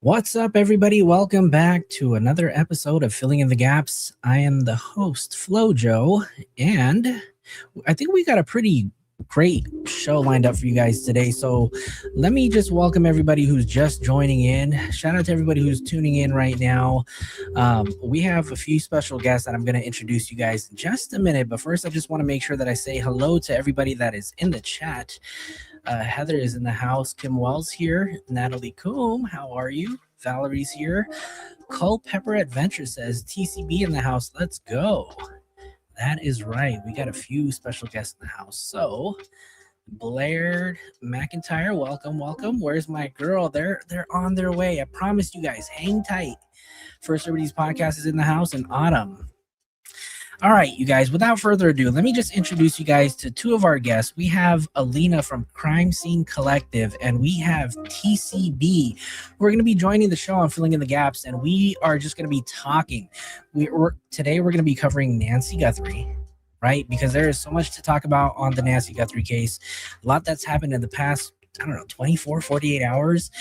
What's up, everybody? Welcome back to another episode of Filling in the Gaps. I am the host, FloJoe, and I think we got a pretty great show lined up for you guys today. So let me just welcome everybody who's just joining in. Shout out to everybody who's tuning in right now. We have a few special guests that I'm going to introduce you guys in just a minute. But first, I just want to make sure that I say hello to everybody that is in the chat. Heather is in the house. Kim Wells here. Natalie Coombe, how are you? Valerie's here. Culpepper Adventure says TCB in the house. Let's go. That is right. We got a few special guests in the house. So Blair McIntyre, welcome. Where's my girl? They're on their way. I promise you guys, hang tight. First Everybody's podcast is in the house in Autumn. All right, you guys, without further ado, let me just introduce you guys to two of our guests. We have Elena from Crime Scene Collective, and we have TCB. We're going to be joining the show on Filling in the Gaps, and we are just going to be talking. Today, we're going to be covering Nancy Guthrie, right? Because there is so much to talk about on the Nancy Guthrie case. A lot that's happened in the past 24, 48 hours.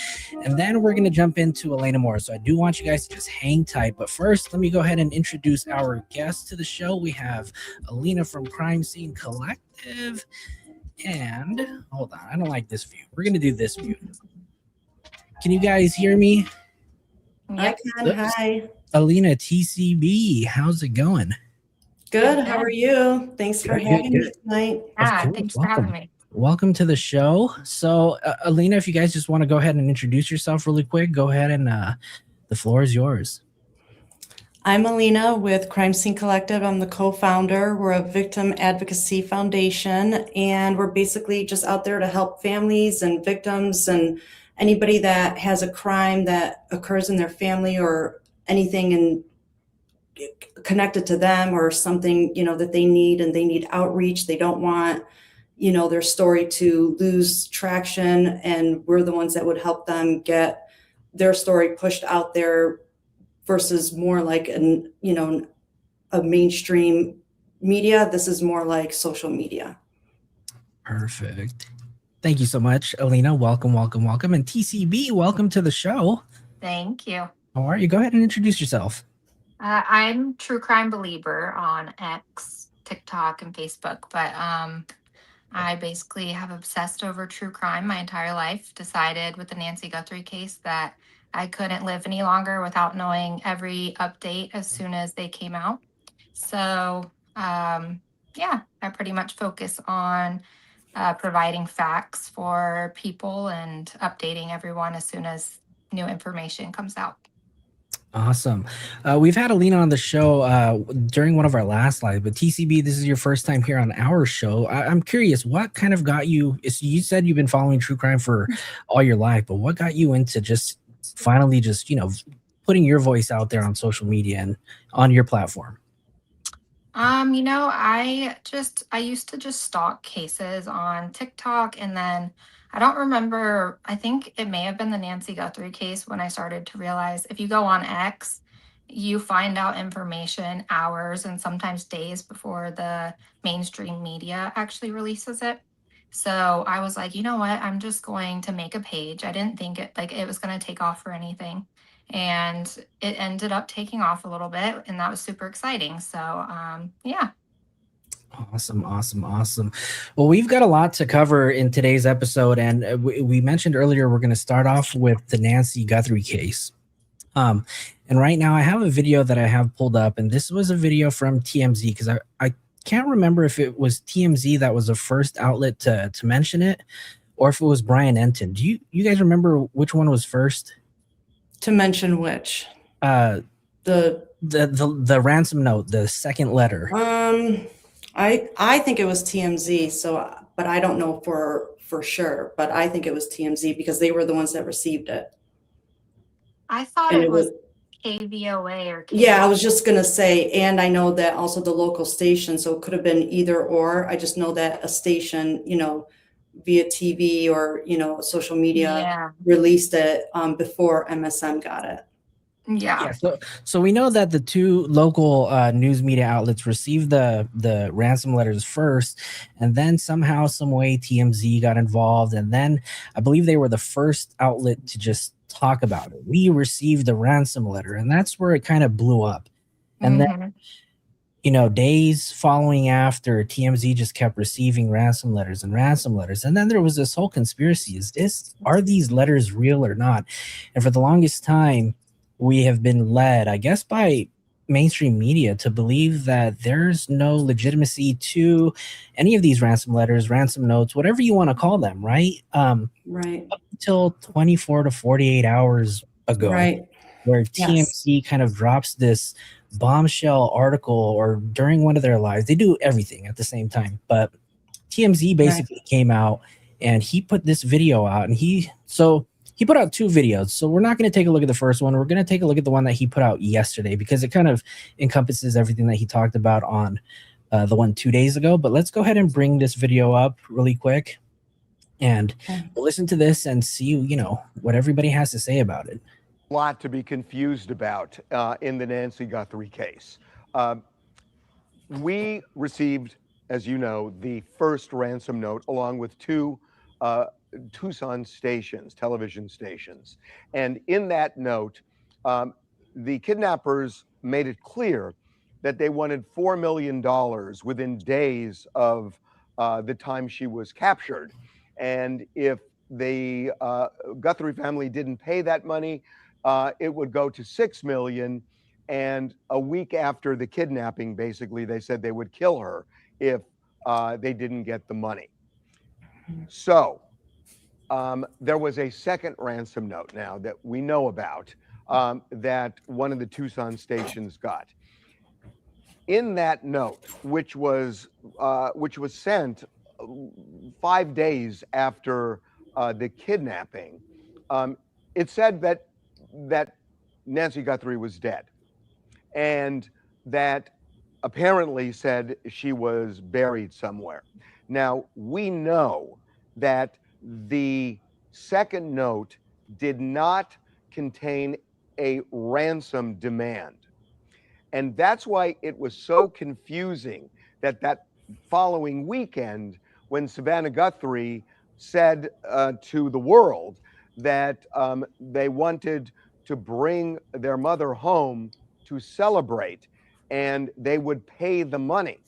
And then we're going to jump into Elena Moore. So I do want you guys to just hang tight. But first, let me go ahead and introduce our guests to the show. We have Elena from Crime Scene Collective. And hold on, I don't like this view. We're going to do this view. Can you guys hear me? I can. Hi. Elena, TCB, how's it going? Good. How are you? Thanks for having me tonight. Thanks for having me. Welcome to the show. So, Elena, if you guys just want to go ahead and introduce yourself really quick, go ahead and the floor is yours. I'm Elena with Crime Scene Collective. I'm the co-founder. We're a victim advocacy foundation, and we're basically just out there to help families and victims and anybody that has a crime that occurs in their family or anything connected to them or something, that they need, and they need outreach. They don't want their story to lose traction, and we're the ones that would help them get their story pushed out there versus more like a mainstream media. This is more like social media. Perfect. Thank you so much, Elena. Welcome. And TCB, welcome to the show. Thank you. How are you? Go ahead and introduce yourself. I'm True Crime Belieber on X, TikTok, and Facebook, but I basically have obsessed over true crime my entire life. Decided with the Nancy Guthrie case that I couldn't live any longer without knowing every update as soon as they came out. So, I pretty much focus on providing facts for people and updating everyone as soon as new information comes out. Awesome. We've had Elena on the show during one of our last lives, but TCB, this is your first time here on our show. I'm curious, what kind of got you? You said you've been following true crime for all your life, but what got you into just finally putting your voice out there on social media and on your platform? I used to just stalk cases on TikTok, and then I don't remember, I think it may have been the Nancy Guthrie case when I started to realize if you go on X, you find out information hours and sometimes days before the mainstream media actually releases it. So I was like, you know what, I'm just going to make a page. I didn't think it was going to take off or anything. And it ended up taking off a little bit, and that was super exciting. So, yeah. Awesome. Well, we've got a lot to cover in today's episode, and we mentioned earlier we're going to start off with the Nancy Guthrie case. And right now I have a video that I have pulled up, and this was a video from TMZ because I can't remember if it was TMZ that was the first outlet to mention it, or if it was Brian Enton. Do you guys remember which one was first? To mention which? The ransom note, the second letter. I think it was TMZ, but I don't know for sure, but I think it was TMZ because they were the ones that received it. I thought it was KVOA or KVOA. Yeah, I was just going to say, and I know that also the local station, so it could have been either or. I just know that a station, via TV or, social media released it before MSM got it. Yeah. So we know that the two local news media outlets received the ransom letters first, and then somehow, some way, TMZ got involved, and then I believe they were the first outlet to just talk about it. We received the ransom letter, and that's where it kind of blew up. And then, Mhm. days following after, TMZ just kept receiving ransom letters, and then there was this whole conspiracy: are these letters real or not? And for the longest time, we have been led, I guess, by mainstream media to believe that there's no legitimacy to any of these ransom letters, ransom notes, whatever you want to call them, right? Right. Up until 24 to 48 hours ago, Right. where Yes. TMZ kind of drops this bombshell article, or during one of their lives. They do everything at the same time, but TMZ basically came out and he put this video out, and he put out two videos. So we're not going to take a look at the first one. We're going to take a look at the one that he put out yesterday, because it kind of encompasses everything that he talked about on the one 2 days ago. But let's go ahead and bring this video up really quick, and we'll listen to this and see, what everybody has to say about it. A lot to be confused about in the Nancy Guthrie case. We received, as you know, the first ransom note along with two Tucson stations, television stations. And in that note, the kidnappers made it clear that they wanted $4 million within days of the time she was captured. And if the Guthrie family didn't pay that money, it would go to $6 million. And a week after the kidnapping, basically, they said they would kill her if they didn't get the money. So there was a second ransom note now that we know about that one of the Tucson stations got. In that note, which was sent 5 days after the kidnapping, it said that Nancy Guthrie was dead, and that apparently said she was buried somewhere. Now, we know that the second note did not contain a ransom demand. And that's why it was so confusing that following weekend, when Savannah Guthrie said to the world that they wanted to bring their mother home to celebrate, and they would pay the money.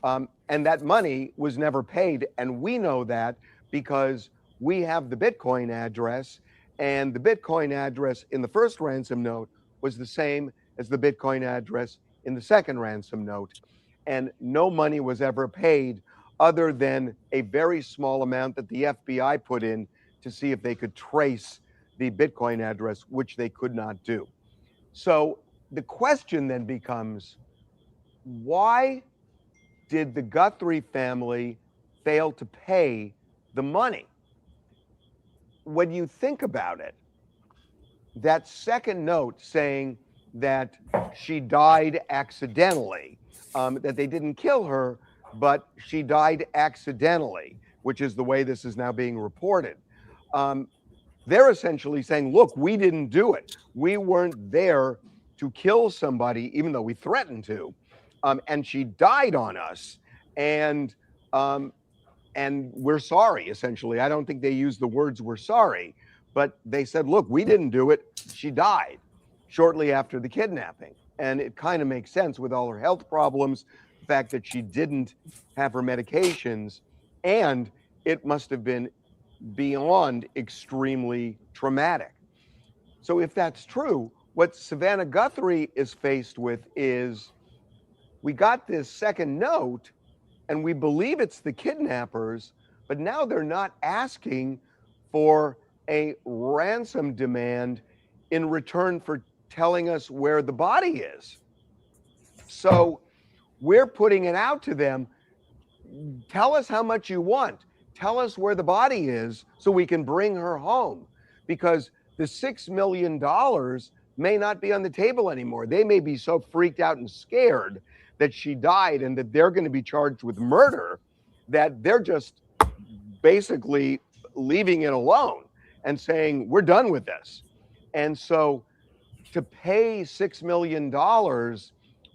And that money was never paid. And we know that because we have the Bitcoin address, and the Bitcoin address in the first ransom note was the same as the Bitcoin address in the second ransom note. And no money was ever paid other than a very small amount that the FBI put in to see if they could trace the Bitcoin address, which they could not do. So the question then becomes, why did the Guthrie family fail to pay the money? When you think about it, that second note saying that she died accidentally, that they didn't kill her, but she died accidentally, which is the way this is now being reported. They're essentially saying, look, we didn't do it. We weren't there to kill somebody, even though we threatened to. And she died on us. And we're sorry, essentially. I don't think they used the words "we're sorry," but they said, look, we didn't do it. She died shortly after the kidnapping. And it kind of makes sense with all her health problems, the fact that she didn't have her medications, and it must have been beyond extremely traumatic. So if that's true, what Savannah Guthrie is faced with is, we got this second note and we believe it's the kidnappers, but now they're not asking for a ransom demand in return for telling us where the body is. So we're putting it out to them. Tell us how much you want. Tell us where the body is so we can bring her home, because the $6 million may not be on the table anymore. They may be so freaked out and scared that she died and that they're going to be charged with murder that they're just basically leaving it alone and saying, we're done with this. And so to pay $6 million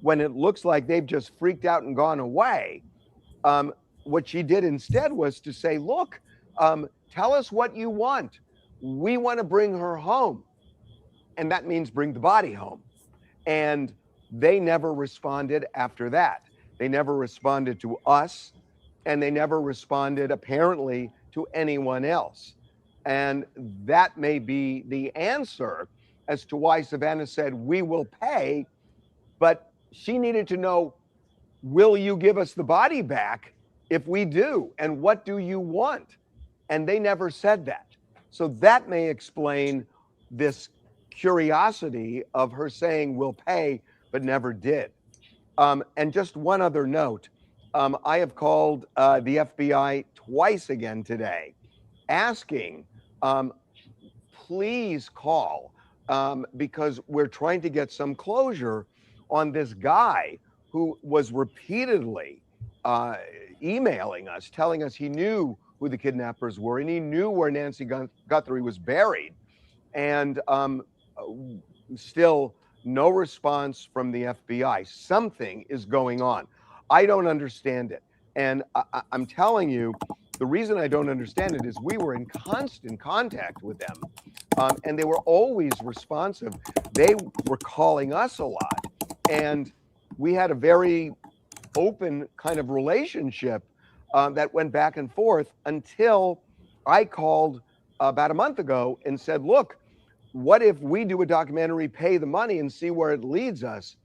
when it looks like they've just freaked out and gone away. What she did instead was to say, look, tell us what you want. We want to bring her home. And that means bring the body home. And they never responded after that. They never responded to us, and they never responded, apparently, to anyone else. And that may be the answer as to why Savannah said, we will pay. But she needed to know, will you give us the body back if we do? And what do you want? And they never said that. So that may explain this curiosity of her saying we'll pay, but never did. And just one other note, I have called the FBI twice again today, asking, please call, because we're trying to get some closure on this guy who was repeatedly emailing us, telling us he knew who the kidnappers were and he knew where Nancy Guthrie was buried. And still no response from the FBI. Something is going on. I don't understand it. And I'm telling you, the reason I don't understand it is we were in constant contact with them, and they were always responsive. They were calling us a lot, and we had a very open kind of relationship that went back and forth until I called about a month ago and said, look, what if we do a documentary, pay the money, and see where it leads us?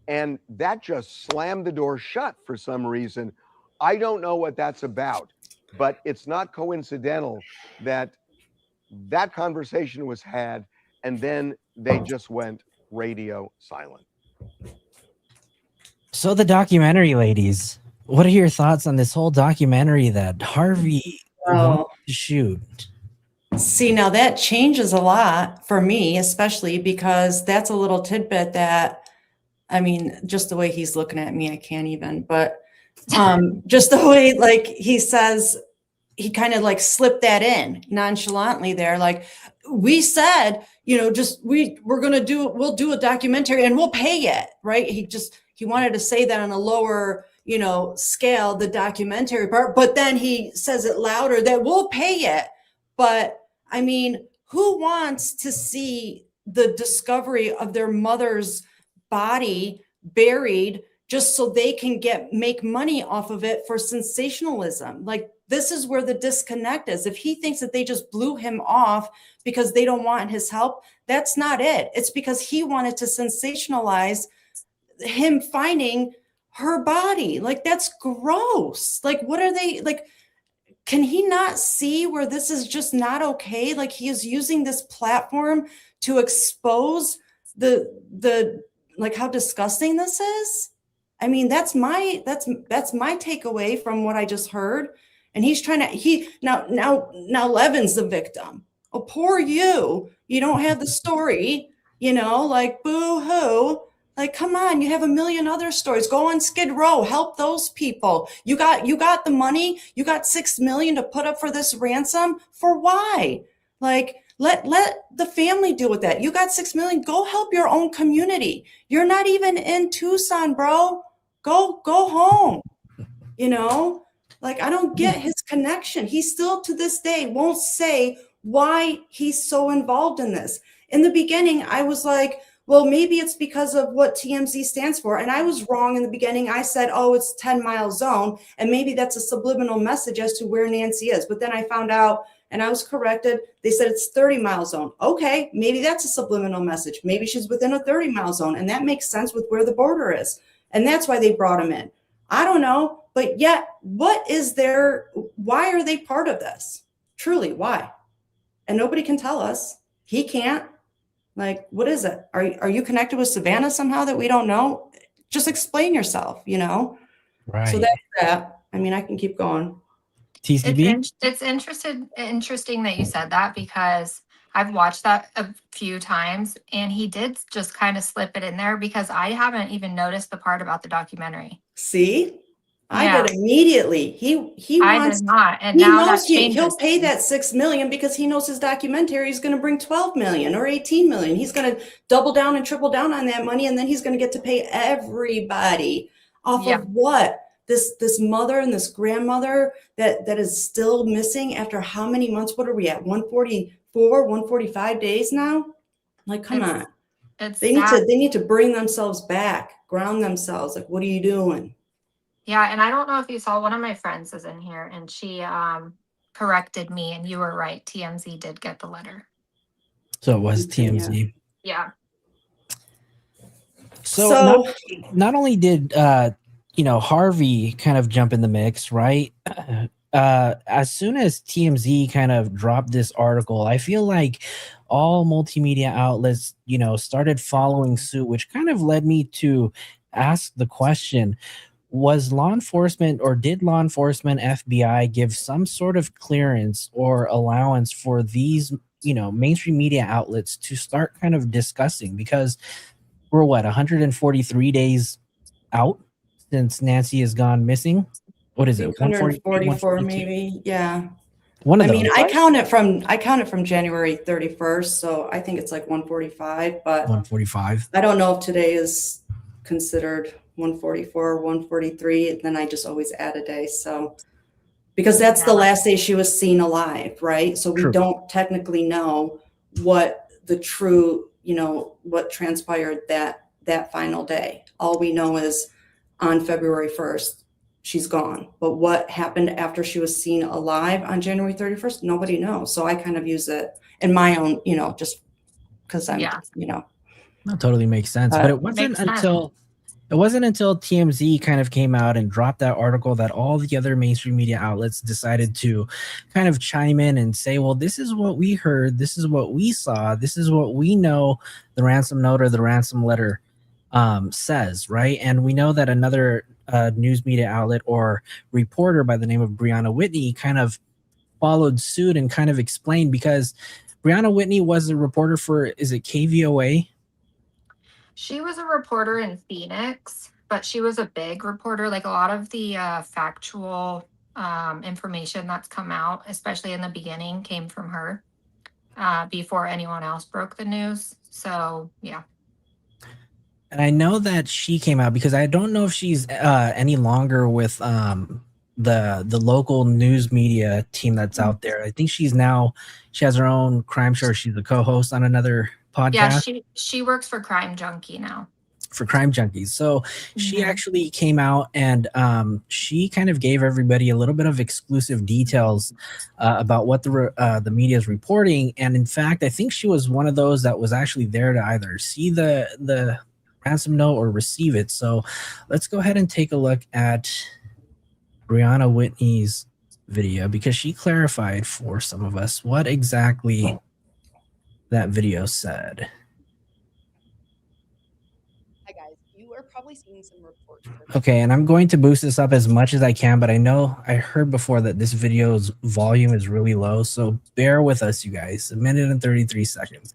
And that just slammed the door shut for some reason. I don't know what that's about, but it's not coincidental that that conversation was had and then they just went radio silent. So the documentary, ladies, what are your thoughts on this whole documentary that Harvey wanted to shoot? See, now that changes a lot for me, especially because that's a little tidbit that, I mean, just the way he's looking at me, I can't even, but just the way, like, he says, he kind of like slipped that in nonchalantly there. Like, we said, you know, just, we'll do a documentary and we'll pay it, right? He wanted to say that on a lower, you know, scale, the documentary part, but then he says it louder that we'll pay it. But I mean, who wants to see the discovery of their mother's body buried just so they can make money off of it for sensationalism? Like, this is where the disconnect is. If he thinks that they just blew him off because they don't want his help, that's not it. It's because he wanted to sensationalize him finding her body. Like, that's gross. Like, what are they, like, can he not see where this is just not okay? Like, he is using this platform to expose the like how disgusting this is. I mean, that's my takeaway from what I just heard. And he's trying to, now Levin's the victim. Oh, poor you. You don't have the story, you know, like, boo hoo. Like, come on, you have a million other stories. Go on Skid Row, help those people. You got the money. You got $6 million to put up for this ransom. For why? Like, let the family deal with that. You got $6 million. Go help your own community. You're not even in Tucson, bro. Go home. You know, like, I don't get his connection. He still to this day won't say why he's so involved in this. In the beginning, I was like, well, maybe it's because of what TMZ stands for. And I was wrong in the beginning. I said, oh, it's 10-mile zone. And maybe that's a subliminal message as to where Nancy is. But then I found out, and I was corrected. They said it's 30-mile zone. Okay, maybe that's a subliminal message. Maybe she's within a 30-mile zone. And that makes sense with where the border is. And that's why they brought him in. I don't know. But yet, why are they part of this? Truly, why? And nobody can tell us. He can't. Like, what is it? Are you connected with Savannah somehow that we don't know? Just explain yourself, you know? Right. So that's that. I mean, I can keep going. TCB? It's interesting that you said that, because I've watched that a few times and he did just kind of slip it in there, because I haven't even noticed the part about the documentary. See? I did immediately. He I wants. did not, and He now knows that he'll changes pay things. that $6 million because he knows his documentary is going to bring 12 million or 18 million. He's going to double down and triple down on that money, and then he's going to get to pay everybody off Yeah. of what? This mother and this grandmother that is still missing after how many months? What are we at? 144, 145 days now? Like, come on. It's They sad. need to bring themselves back, ground themselves. Like, what are you doing? Yeah, and I don't know if you saw, one of my friends is in here, and she corrected me, and you were right. TMZ did get the letter. So it was Okay, TMZ. Yeah. So not only did Harvey kind of jump in the mix, right? As soon as TMZ kind of dropped this article, I feel like all multimedia outlets, started following suit, which kind of led me to ask the question: was law enforcement, or did law enforcement, FBI, give some sort of clearance or allowance for these, mainstream media outlets to start kind of discussing? Because we're 143 days out since Nancy has gone missing. What is it? 144 maybe. Yeah. One of I those. mean, Right? I count it from January 31st, so I think it's like 145, but 145. I don't know if today is considered 144 or 143, then I just always add a day. So because that's the last day she was seen alive, right? So we True. don't technically know what the true, what transpired that final day. All we know is on February 1st, she's gone. But what happened after she was seen alive on January 31st, nobody knows. So I kind of use it in my own, just because I'm, That totally makes sense. But it wasn't until TMZ kind of came out and dropped that article that all the other mainstream media outlets decided to kind of chime in and say, well, this is what we heard, this is what we saw, this is what we know the ransom note or the ransom letter says, right? And we know that another news media outlet or reporter by the name of Brianna Whitney kind of followed suit and kind of explained, because Brianna Whitney was a reporter for, is it KVOA? She was a reporter in Phoenix, but she was a big reporter. Like, a lot of the factual information that's come out, especially in the beginning, came from her before anyone else broke the news. So, yeah. And I know that she came out because I don't know if she's any longer with the local news media team that's out there. I think she has her own crime show. She's a co-host on another podcast. Yeah, she works for Crime Junkie now. For Crime Junkies. So she actually came out and she kind of gave everybody a little bit of exclusive details about what the media is reporting. And in fact, I think she was one of those that was actually there to either see the ransom note or receive it. So let's go ahead and take a look at Brianna Whitney's video, because she clarified for some of us what exactly that video said. Hi guys, you are probably seeing some reports. Okay, and I'm going to boost this up as much as I can, but I know I heard before that this video's volume is really low, so bear with us, you guys. 1 minute and 33 seconds.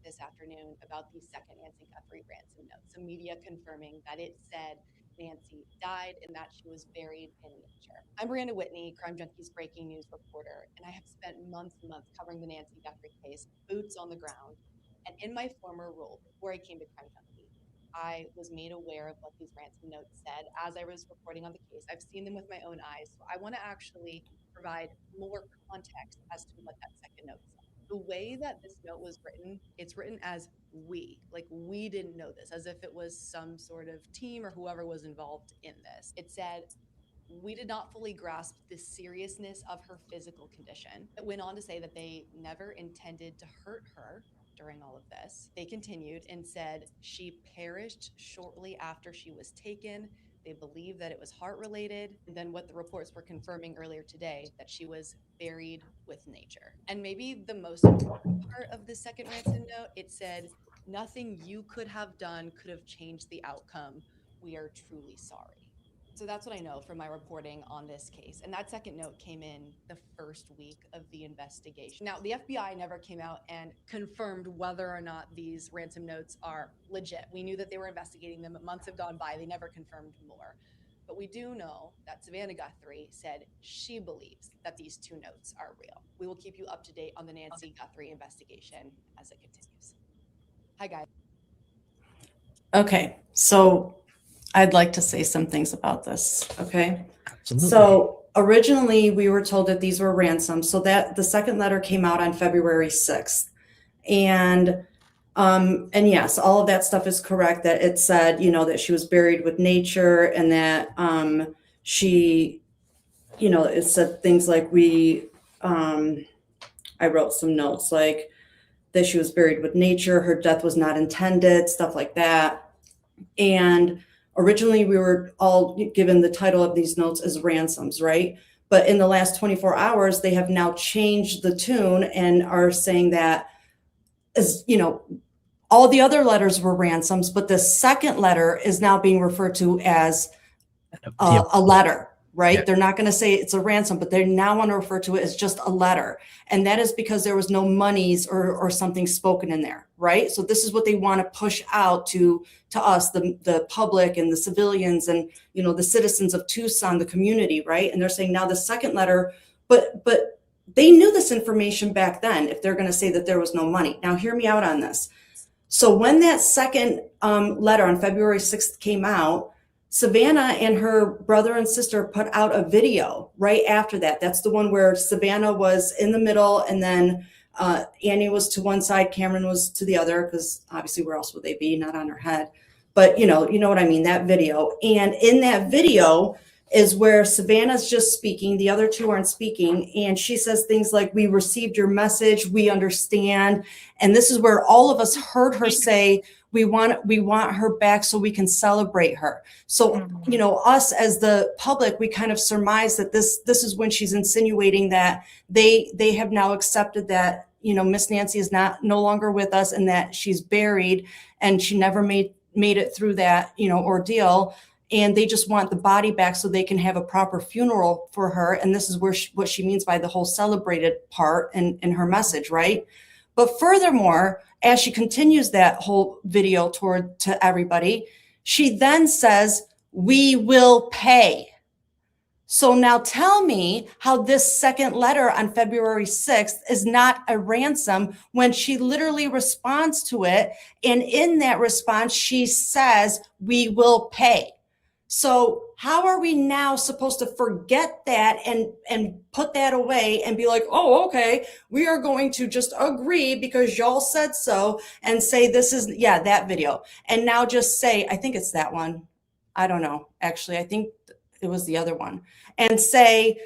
This afternoon about the second Nancy Guthrie ransom note. Some media confirming that it said Nancy died and that she was buried in nature. I'm Brianna Whitney, Crime Junkie's breaking news reporter, and I have spent months and months covering the Nancy Guthrie case, boots on the ground. And in my former role, before I came to Crime Junkie, I was made aware of what these ransom notes said as I was reporting on the case. I've seen them with my own eyes, so I want to actually provide more context as to what that second note said. The way that this note was written, it's written as we, like we didn't know this, as if it was some sort of team or whoever was involved in this. It said, we did not fully grasp the seriousness of her physical condition. It went on to say that they never intended to hurt her during all of this. They continued and said she perished shortly after she was taken. They believe that it was heart related. And then what the reports were confirming earlier today, that she was buried with nature. And maybe the most important part of the second ransom note, it said, nothing you could have done could have changed the outcome. We are truly sorry. So that's what I know from my reporting on this case. And that second note came in the first week of the investigation. Now, the FBI never came out and confirmed whether or not these ransom notes are legit. We knew that they were investigating them, but months have gone by. They never confirmed more. But we do know that Savannah Guthrie said she believes that these 2 notes are real. We will keep you up to date on the Nancy Guthrie investigation as it continues. Hi, guys. Okay, so I'd like to say some things about this, okay? Absolutely. So originally we were told that these were ransoms. So that the second letter came out on February 6th. And yes, all of that stuff is correct, that it said, you know, that she was buried with nature, and that she, you know, it said things like I wrote some notes like that she was buried with nature, her death was not intended, stuff like that. And originally we were all given the title of these notes as ransoms, right? But in the last 24 hours, they have now changed the tune and are saying that, as you know, all the other letters were ransoms, but the second letter is now being referred to as a letter, right? Yep. They're not going to say it's a ransom, but they now want to refer to it as just a letter. And that is because there was no monies or something spoken in there, right? So this is what they want to push out to us, the public and the civilians and, you know, the citizens of Tucson, the community, right? And they're saying now the second letter, but they knew this information back then if they're going to say that there was no money. Now hear me out on this. So when that second letter on February 6th came out, Savannah and her brother and sister put out a video right after that. That's the one where Savannah was in the middle, and then Annie was to one side, Cameron was to the other, because obviously where else would they be? Not on her head. But you know what I mean, that video. And in that video is where Savannah's just speaking. The other two aren't speaking. And she says things like, "We received your message. We understand." And this is where all of us heard her say, we want her back so we can celebrate her. So, you know, us as the public, we kind of surmise that this is when she's insinuating that they have now accepted that, you know, Miss Nancy is no longer with us, and that she's buried and she never made it through that, you know, ordeal. And they just want the body back so they can have a proper funeral for her. And this is where what she means by the whole celebrated part in her message, right? But furthermore, as she continues that whole video to everybody, she then says, "We will pay." So now tell me how this second letter on February 6th is not a ransom when she literally responds to it. And in that response, she says, "We will pay." So how are we now supposed to forget that and put that away and be like, "Oh, okay, we are going to just agree because y'all said so," and say this is, yeah, that video. And now just say, I think it's that one. I don't know. Actually, I think it was the other one. And say,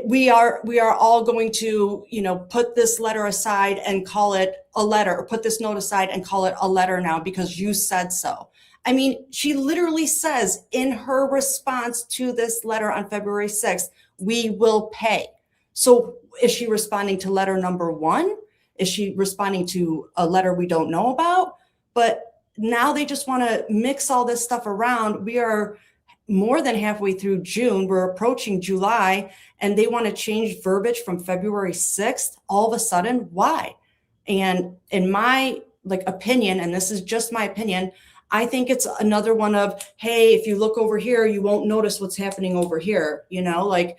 we are all going to, you know, put this letter aside and call it a letter, or put this note aside and call it a letter now because you said so. I mean, she literally says in her response to this letter on February 6th, "We will pay." So is she responding to letter number one? Is she responding to a letter we don't know about? But now they just want to mix all this stuff around. We are more than halfway through June. We're approaching July, and they want to change verbiage from February 6th all of a sudden. Why? And in my opinion, and this is just my opinion, I think it's another one of, hey, if you look over here, you won't notice what's happening over here, you know, like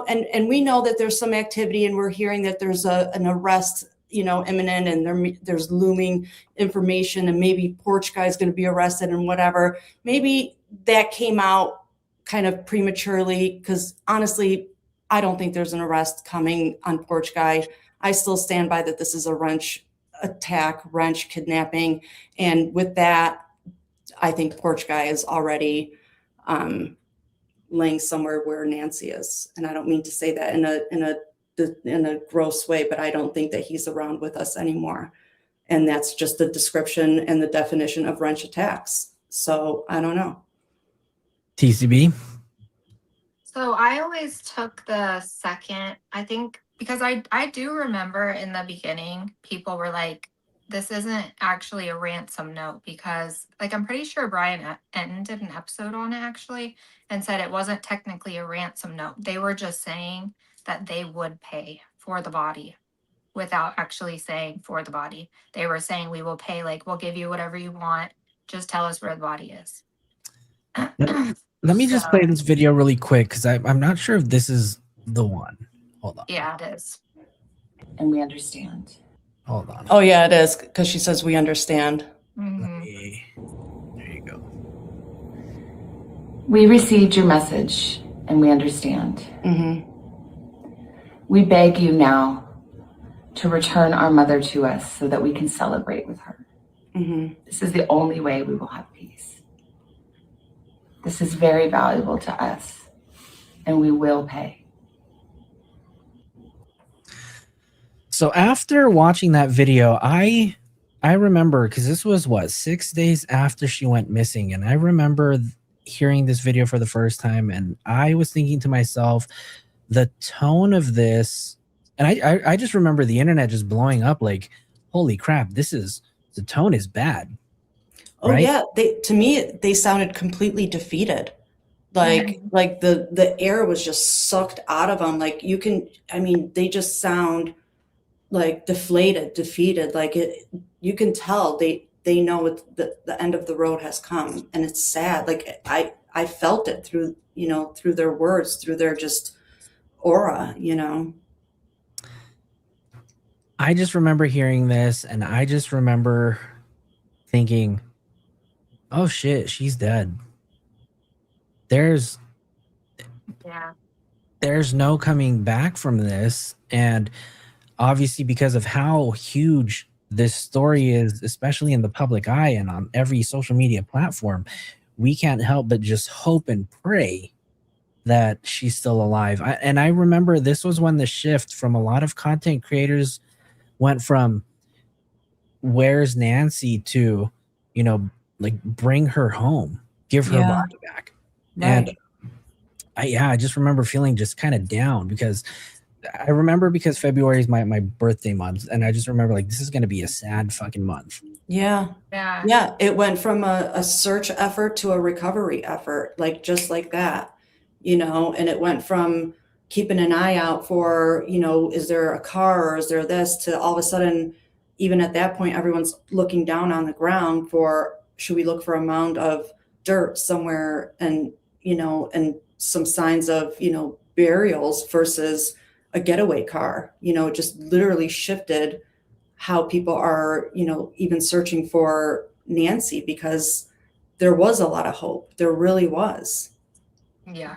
and we know that there's some activity, and we're hearing that there's an arrest, you know, imminent, and there's looming information, and maybe Porch Guy is going to be arrested and whatever. Maybe that came out kind of prematurely, because honestly, I don't think there's an arrest coming on Porch Guy. I still stand by that this is a wrench kidnapping. And with that, I think Porch Guy is already laying somewhere where Nancy is. And I don't mean to say that in a gross way, but I don't think that he's around with us anymore. And that's just the description and the definition of wrench attacks. So I don't know. TCB. So I always took the second, I think, because I do remember in the beginning, people were like, this isn't actually a ransom note, because I'm pretty sure Brian Enton did an episode on it actually and said it wasn't technically a ransom note. They were just saying that they would pay for the body without actually saying for the body. They were saying, we will pay, we'll give you whatever you want. Just tell us where the body is. Let me just play this video really quick because I'm not sure if this is the one. Hold on. Yeah, it is. And we understand. Hold on. Oh yeah, it is, because she says we understand. Mhm. There you go. We received your message and we understand. Mm-hmm. We beg you now to return our mother to us so that we can celebrate with her. Mm-hmm. This is the only way we will have peace. This is very valuable to us and we will pay. So after watching that video, I remember, because this was what, 6 days after she went missing, and I remember hearing this video for the first time, and I was thinking to myself, the tone of this, and I just remember the internet just blowing up like, holy crap, the tone is bad. Oh Right? yeah, to me they sounded completely defeated. Like the air was just sucked out of them. Like they just sound like defeated. Like you can tell they know the end of the road has come, and it's sad. Like I felt it through their words, through their just aura. I just remember hearing this, and I just remember thinking, oh shit, she's dead. There's no coming back from this. And obviously, because of how huge this story is, especially in the public eye and on every social media platform, we can't help but just hope and pray that she's still alive. And I remember this was when the shift from a lot of content creators went from where's Nancy to, like, bring her home, give her body back. Right. And I just remember feeling just kind of down because February is my birthday month, and I just remember like, this is going to be a sad fucking month. Yeah. It went from a search effort to a recovery effort, like just like that, and it went from keeping an eye out for, is there a car or is there this, to all of a sudden, even at that point, everyone's looking down on the ground for, should we look for a mound of dirt somewhere, and and some signs of burials versus a getaway car. It just literally shifted how people are even searching for Nancy, because there was a lot of hope. There really was. Yeah.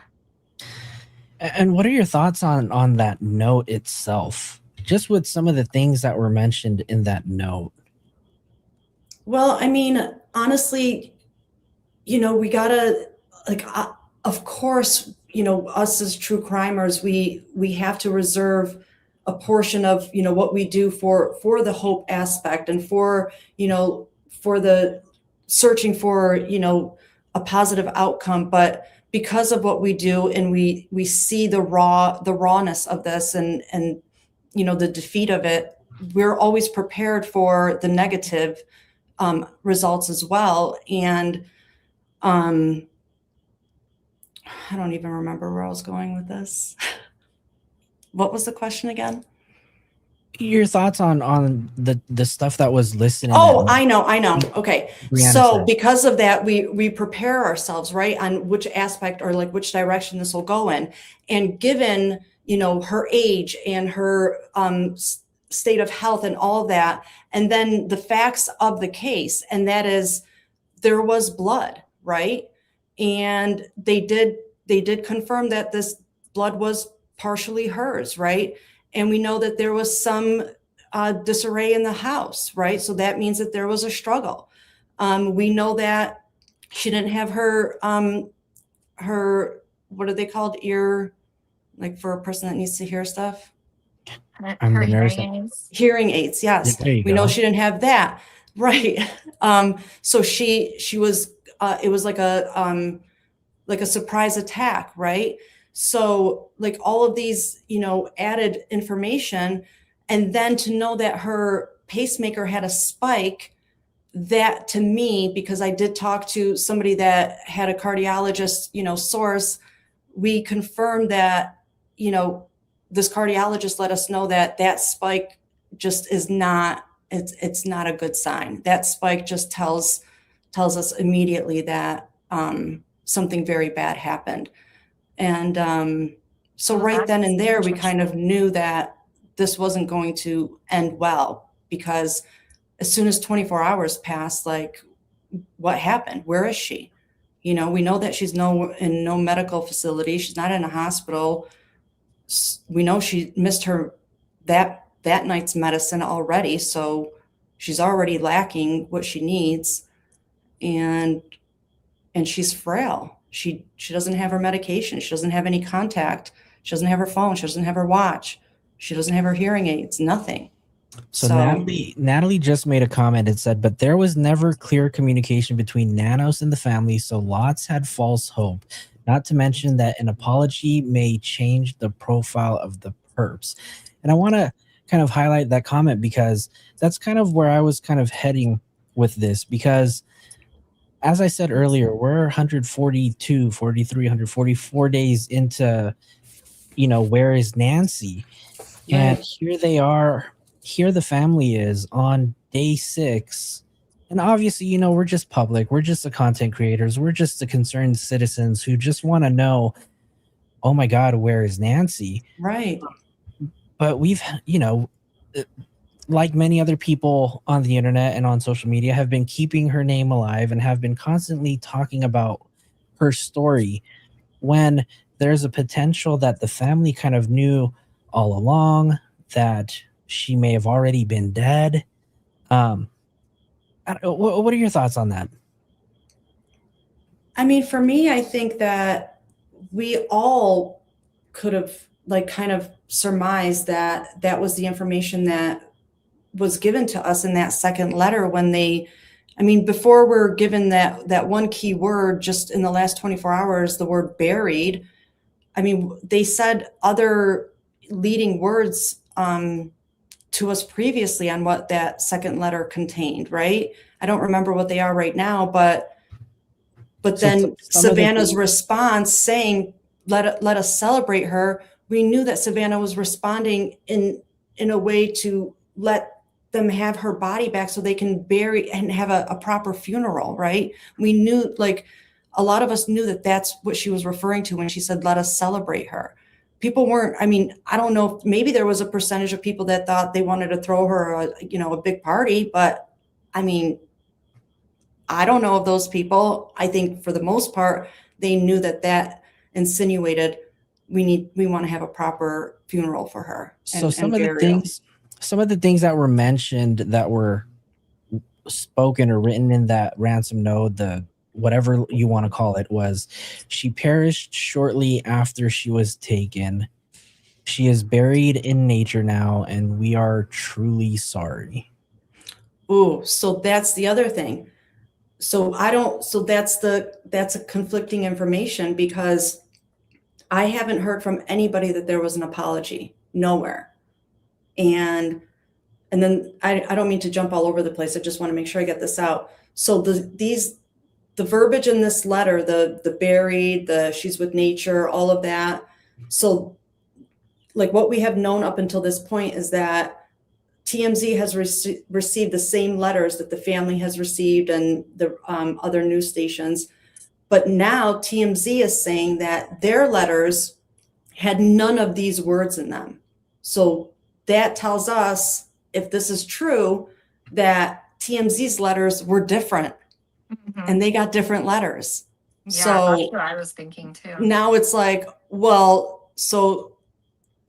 And what are your thoughts on that note itself, just with some of the things that were mentioned in that note? Well, honestly, we gotta, of course, us as true crimers, we have to reserve a portion of, what we do for the hope aspect, and for the searching for, a positive outcome. But because of what we do, and we see the rawness of this, and the defeat of it, we're always prepared for the negative results as well. And I don't even remember where I was going with this. What was the question again? Your thoughts on the stuff that was listed in Oh, that note. I know. Okay. Brianna So said. because of that, we prepare ourselves, right, on which aspect, or like which direction this will go in. And given, her age and her state of health and all that, and then the facts of the case, and that is there was blood, right? And they did confirm that this blood was partially hers, right? And we know that there was some disarray in the house, right? So that means that there was a struggle. We know that she didn't have her what are they called, ear, like for a person that needs to hear stuff? I'm the nurse. Hearing aids, yes. There you We go. know she didn't have that, right? So she was it was like a surprise attack, right? So like all of these, added information, and then to know that her pacemaker had a spike, that to me, because I did talk to somebody that had a cardiologist, source, we confirmed that, this cardiologist let us know that that spike just is not, it's not a good sign. That spike just tells us immediately that something very bad happened. And so Well, right then that's and there, we interesting. kind of knew that this wasn't going to end well, because as soon as 24 hours passed, like, what happened? Where is she? You know, we know that she's in no medical facility. She's not in a hospital. We know she missed her that night's medicine already, so she's already lacking what she needs, and she's frail. She doesn't have her medication. She doesn't have any contact. She doesn't have her phone. She doesn't have her watch. She doesn't have her hearing aids. Nothing. So Natalie just made a comment. It said, but there was never clear communication between Nanos and the family, so lots had false hope. Not to mention that an apology may change the profile of the perps. And I want to kind of highlight that comment, because that's kind of where I was kind of heading with this, because as I said earlier, we're 142, 43, 144 days into, you know, where is Nancy? And here they are. Here the family is on day 6. And obviously, you know, we're just public. We're just the content creators. We're just the concerned citizens who just want to know, oh my God, where is Nancy? Right. But we've, you know, like many other people on the internet and on social media, have been keeping her name alive and have been constantly talking about her story, when there's a potential that the family kind of knew all along that she may have already been dead. What are your thoughts on that? I mean, for me, I think that we all could have, like, kind of surmised that that was the information that was given to us in that second letter, when they, I mean, before we're given that one key word, just in the last 24 hours, the word buried. I mean, they said other leading words to us previously on what that second letter contained, right? I don't remember what they are right now, but then Savannah's response saying, let us celebrate her. We knew that Savannah was responding in a way to let them have her body back so they can bury and have a proper funeral, right? We knew, like, a lot of us knew that that's what she was referring to when she said, let us celebrate her. People weren't, I mean, I don't know, if maybe there was a percentage of people that thought they wanted to throw her a big party, but I mean, I don't know of those people. I think for the most part, they knew that insinuated we want to have a proper funeral for her. So some of the things that were mentioned, that were spoken or written in that ransom note, the whatever you want to call it, was she perished shortly after she was taken. She is buried in nature now, and we are truly sorry. Ooh, so that's the other thing. So that's a conflicting information, because I haven't heard from anybody that there was an apology, nowhere. And then I don't mean to jump all over the place. I just want to make sure I get this out. So the verbiage in this letter, the buried, the she's with nature, all of that. So, like, what we have known up until this point is that TMZ has received the same letters that the family has received, and the other news stations. But now TMZ is saying that their letters had none of these words in them. So that tells us, if this is true, that TMZ's letters were different, and they got different letters. Yeah, so that's what I was thinking too. Now it's like, well, so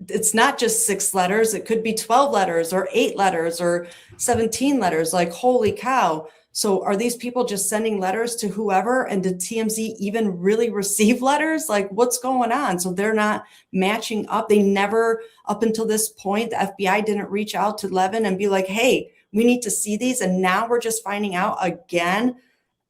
it's not just 6 letters. It could be 12 letters or 8 letters or 17 letters. Like, holy cow. So are these people just sending letters to whoever? And did TMZ even really receive letters? Like, what's going on? So they're not matching up. They never, up until this point, the FBI didn't reach out to Levin and be like, hey, we need to see these. And now we're just finding out again,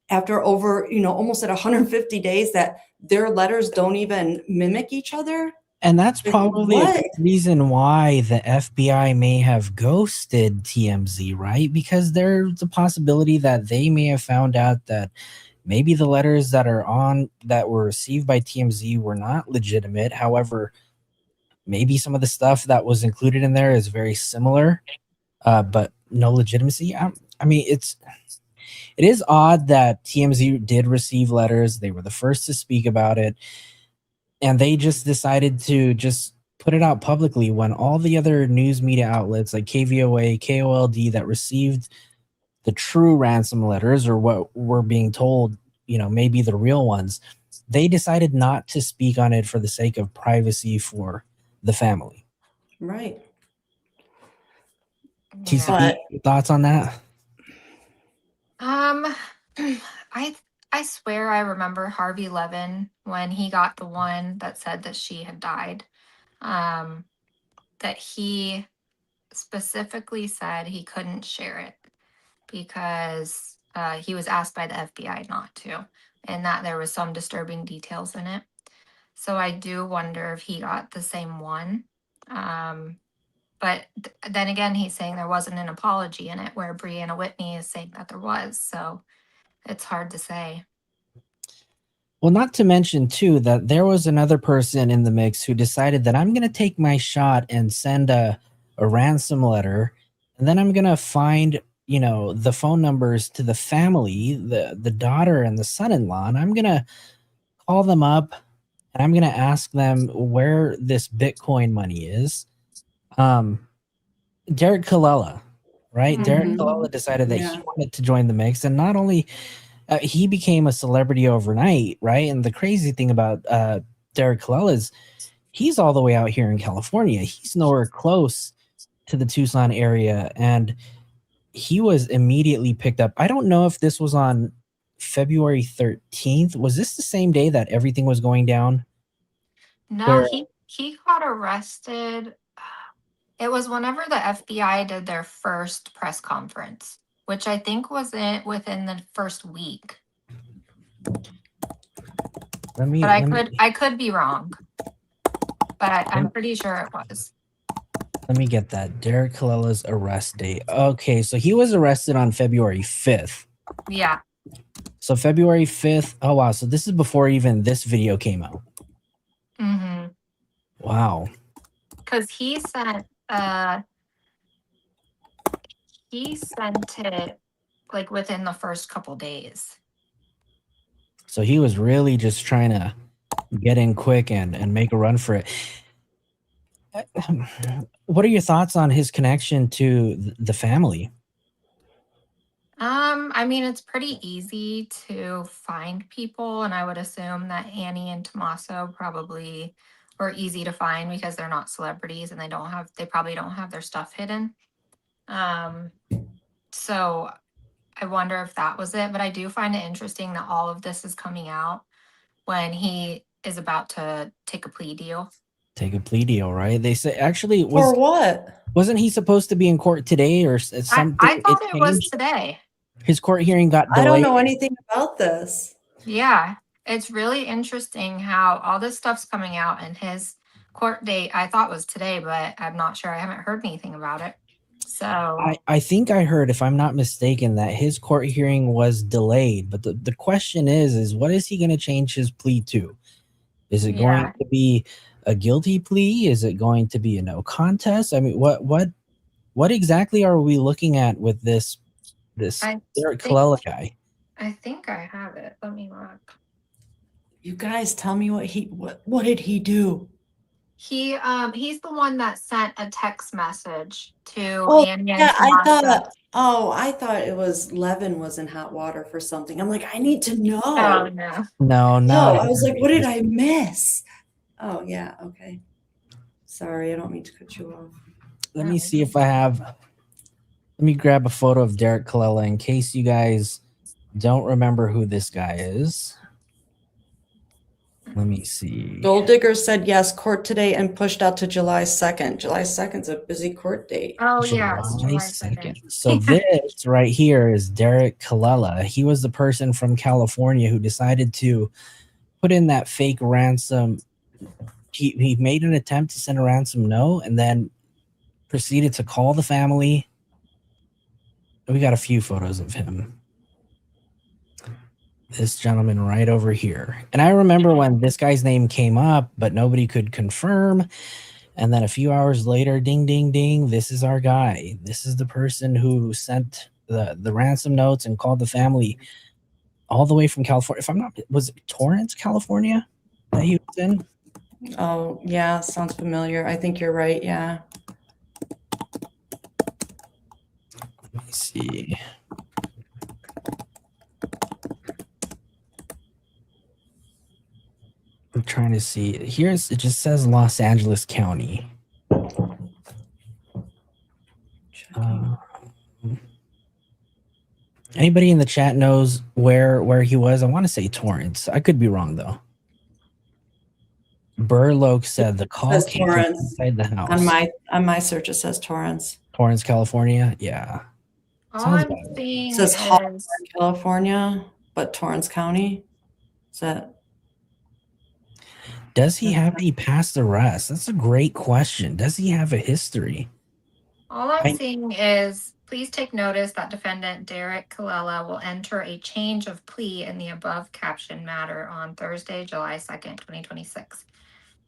after over, almost at 150 days, that their letters don't even mimic each other. And that's probably a reason why the FBI may have ghosted TMZ, right? Because there's a possibility that they may have found out that maybe the letters that were received by TMZ were not legitimate. However, maybe some of the stuff that was included in there is very similar, but no legitimacy. I mean, it's it is odd that TMZ did receive letters. They were the first to speak about it, and they just decided to just put it out publicly when all the other news media outlets like KVOA, KOLD that received the true ransom letters, or what we're being told, maybe the real ones, they decided not to speak on it for the sake of privacy for the family. Right. TCP, thoughts on that? I swear I remember Harvey Levin when he got the one that said that she had died. That he specifically said he couldn't share it because he was asked by the FBI not to, and that there was some disturbing details in it. So I do wonder if he got the same one. But then again, he's saying there wasn't an apology in it, where Brianna Whitney is saying that there was. So it's hard to say. Well, not to mention, too, that there was another person in the mix who decided that I'm going to take my shot and send a ransom letter. And then I'm going to find, the phone numbers to the family, the daughter and the son-in-law. And I'm going to call them up and I'm going to ask them where this Bitcoin money is. Derek Colella, right? Derek Colella decided that he wanted to join the mix. And not only... he became a celebrity overnight, right? And the crazy thing about Derek Colella is he's all the way out here in California. He's nowhere close to the Tucson area. And he was immediately picked up. I don't know if this was on February 13th. Was this the same day that everything was going down? No, he got arrested. It was whenever the FBI did their first press conference, which I think was within the first week. I could be wrong, but I'm pretty sure it was. Let me get that. Derek Colella's arrest date. Okay, so he was arrested on February 5th. Yeah. So February 5th. Oh, wow. So this is before even this video came out. Mm-hmm. Wow. Because he sent it like within the first couple days. So he was really just trying to get in quick and make a run for it. What are your thoughts on his connection to the family? I mean, it's pretty easy to find people, and I would assume that Annie and Tommaso probably were easy to find because they're not celebrities and they probably don't have their stuff hidden. So I wonder if that was it, but I do find it interesting that all of this is coming out when he is about to take a plea deal. Take a plea deal, right? They say actually for what? Wasn't he supposed to be in court today or something? I thought it was today. His court hearing got delayed. I don't know anything about this. Yeah, it's really interesting how all this stuff's coming out, and his court date I thought was today, but I'm not sure. I haven't heard anything about it. So I think I heard, if I'm not mistaken, that his court hearing was delayed. But the question is what is he going to change his plea to? Is it going to be a guilty plea? Is it going to be a no contest? I mean, what exactly are we looking at with this Derek Colella guy? I think I have it. Let me look. You guys tell me what did he do? He's the one that sent a text message to Annie and Tommaso. I thought it was Levin was in hot water for something. I'm like, I need to know. Oh, no. No. I was like, what did I miss? Oh, yeah. Okay. Sorry, I don't mean to cut you off. Let me see if I have. Let me grab a photo of Derek Colella in case you guys don't remember who this guy is. Let me see. Gold Digger said yes, court today, and pushed out to July 2nd. July 2nd is a busy court date. Oh, yeah. July 2nd. So this right here is Derek Colella. He was the person from California who decided to put in that fake ransom. He made an attempt to send a ransom note and then proceeded to call the family. We got a few photos of him. This gentleman right over here. And I remember when this guy's name came up, but nobody could confirm. And then a few hours later, ding, ding, ding, this is our guy. This is the person who sent the ransom notes and called the family all the way from California. If I'm not, was it Torrance, California that he was in? Oh, yeah, sounds familiar. I think you're right. Yeah. Let me see. I'm trying to see. It just says Los Angeles County. Anybody in the chat knows where he was? I want to say Torrance. I could be wrong though. Burloak said the call came from inside the house. On my search, it says Torrance. Torrance, California. Yeah. All I'm seeing It says is Hawthorne, California, but Torrance County. Is that? Does he have any past arrests? That's a great question. Does he have a history? all I'm seeing is please take notice that defendant Derek Colella will enter a change of plea in the above caption matter on Thursday, July 2nd, 2026.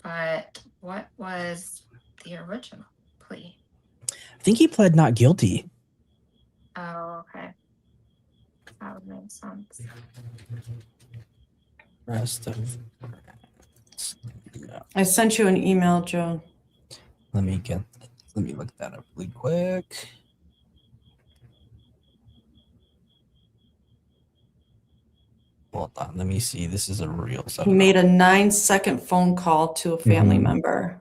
But what was the original plea? I think he pled not guilty. Oh, okay. That would make sense. Rest of. I sent you an email, Joe. Let me look that up really quick. Hold on, let me see. This is a real. He made a 9-second phone call to a family member.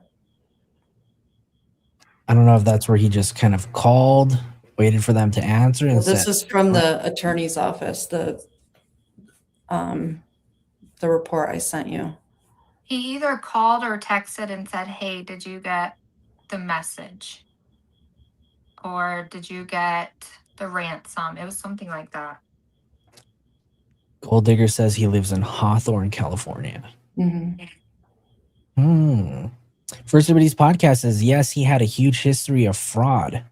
I don't know if that's where he just kind of called, waited for them to answer. And This is from the attorney's office. The report I sent you. He either called or texted and said, hey, did you get the message? Or did you get the ransom? It was something like that. Gold Digger says he lives in Hawthorne, California. First Liberties podcast says, yes, he had a huge history of fraud.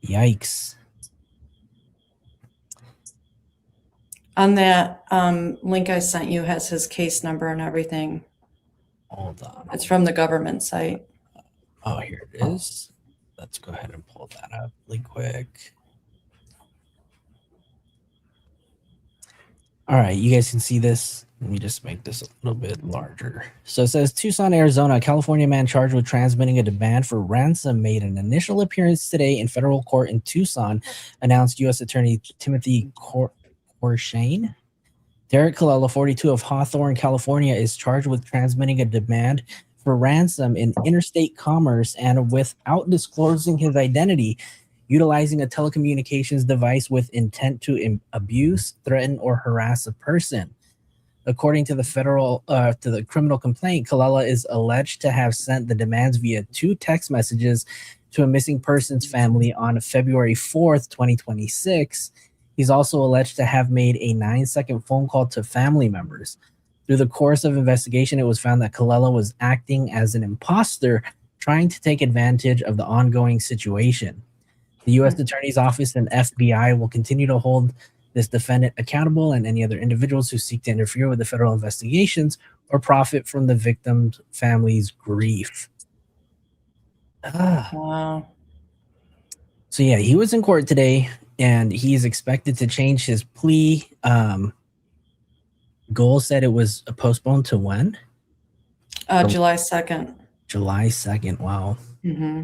Yikes. On that link I sent you has his case number and everything. Hold on. It's from the government site. Oh, here it is. Let's go ahead and pull that up really quick. All right, you guys can see this. Let me just make this a little bit larger. So it says Tucson, Arizona, a California man charged with transmitting a demand for ransom made an initial appearance today in federal court in Tucson, announced U.S. Attorney Timothy Corshane. Derek Colella, 42, of Hawthorne, California, is charged with transmitting a demand for ransom in interstate commerce and without disclosing his identity, utilizing a telecommunications device with intent to abuse, threaten, or harass a person. According to the criminal complaint, Colella is alleged to have sent the demands via 2 text messages to a missing person's family on February 4th, 2026. He's also alleged to have made a 9-second phone call to family members. Through the course of investigation, it was found that Colella was acting as an imposter, trying to take advantage of the ongoing situation. The U.S. Attorney's Office and FBI will continue to hold this defendant accountable and any other individuals who seek to interfere with the federal investigations or profit from the victim's family's grief. Wow. So yeah, he was in court today, and he is expected to change his plea. Goal said it was postponed to when? July 2nd. July 2nd. Wow. Mm-hmm.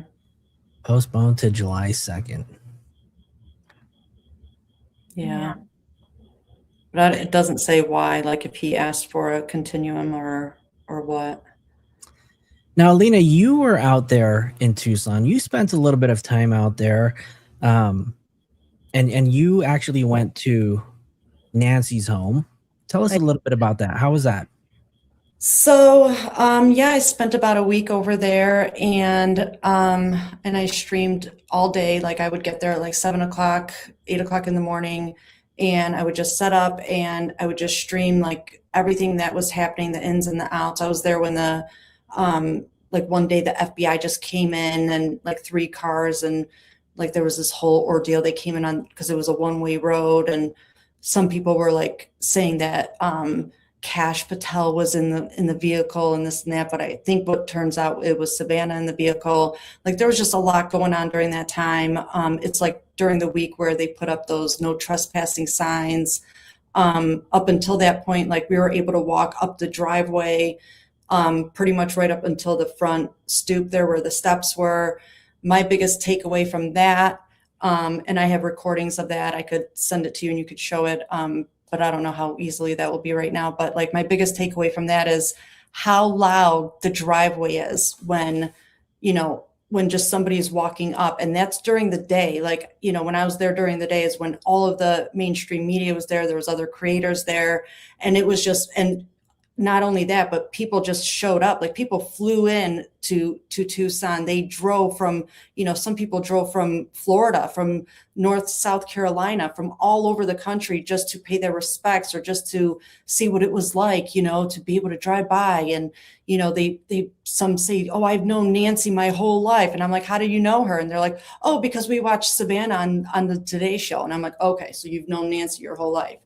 Postponed to July 2nd. Yeah. But it doesn't say why, like if he asked for a continuum or what. Now, Elena, you were out there in Tucson. You spent a little bit of time out there. And you actually went to Nancy's home. Tell us a little bit about that. How was that? So, yeah, I spent about a week over there, and I streamed all day. Like I would get there at like 7 o'clock, 8 o'clock in the morning, and I would just set up and I would just stream like everything that was happening, the ins and the outs. I was there when the, like one day the FBI just came in and like 3 cars, and like there was this whole ordeal. They came in on, because it was a one-way road, and some people were like saying that, Cash Patel was in the vehicle and this and that, but I think what turns out it was Savannah in the vehicle. Like there was just a lot going on during that time. It's like during the week where they put up those no trespassing signs. Up until that point, like we were able to walk up the driveway, pretty much right up until the front stoop there where the steps were. My biggest takeaway from that, and I have recordings of that, I could send it to you and you could show it. But I don't know how easily that will be right now. But like my biggest takeaway from that is how loud the driveway is when, when just somebody is walking up, and that's during the day. Like, when I was there during the day is when all of the mainstream media was there. There was other creators there, and it was just, and not only that, but people just showed up. Like people flew in to Tucson. They drove from, some people drove from Florida, from South Carolina, from all over the country just to pay their respects or just to see what it was like, to be able to drive by. And, some say, oh, I've known Nancy my whole life. And I'm like, how do you know her? And they're like, oh, because we watched Savannah on the Today Show. And I'm like, okay, so you've known Nancy your whole life,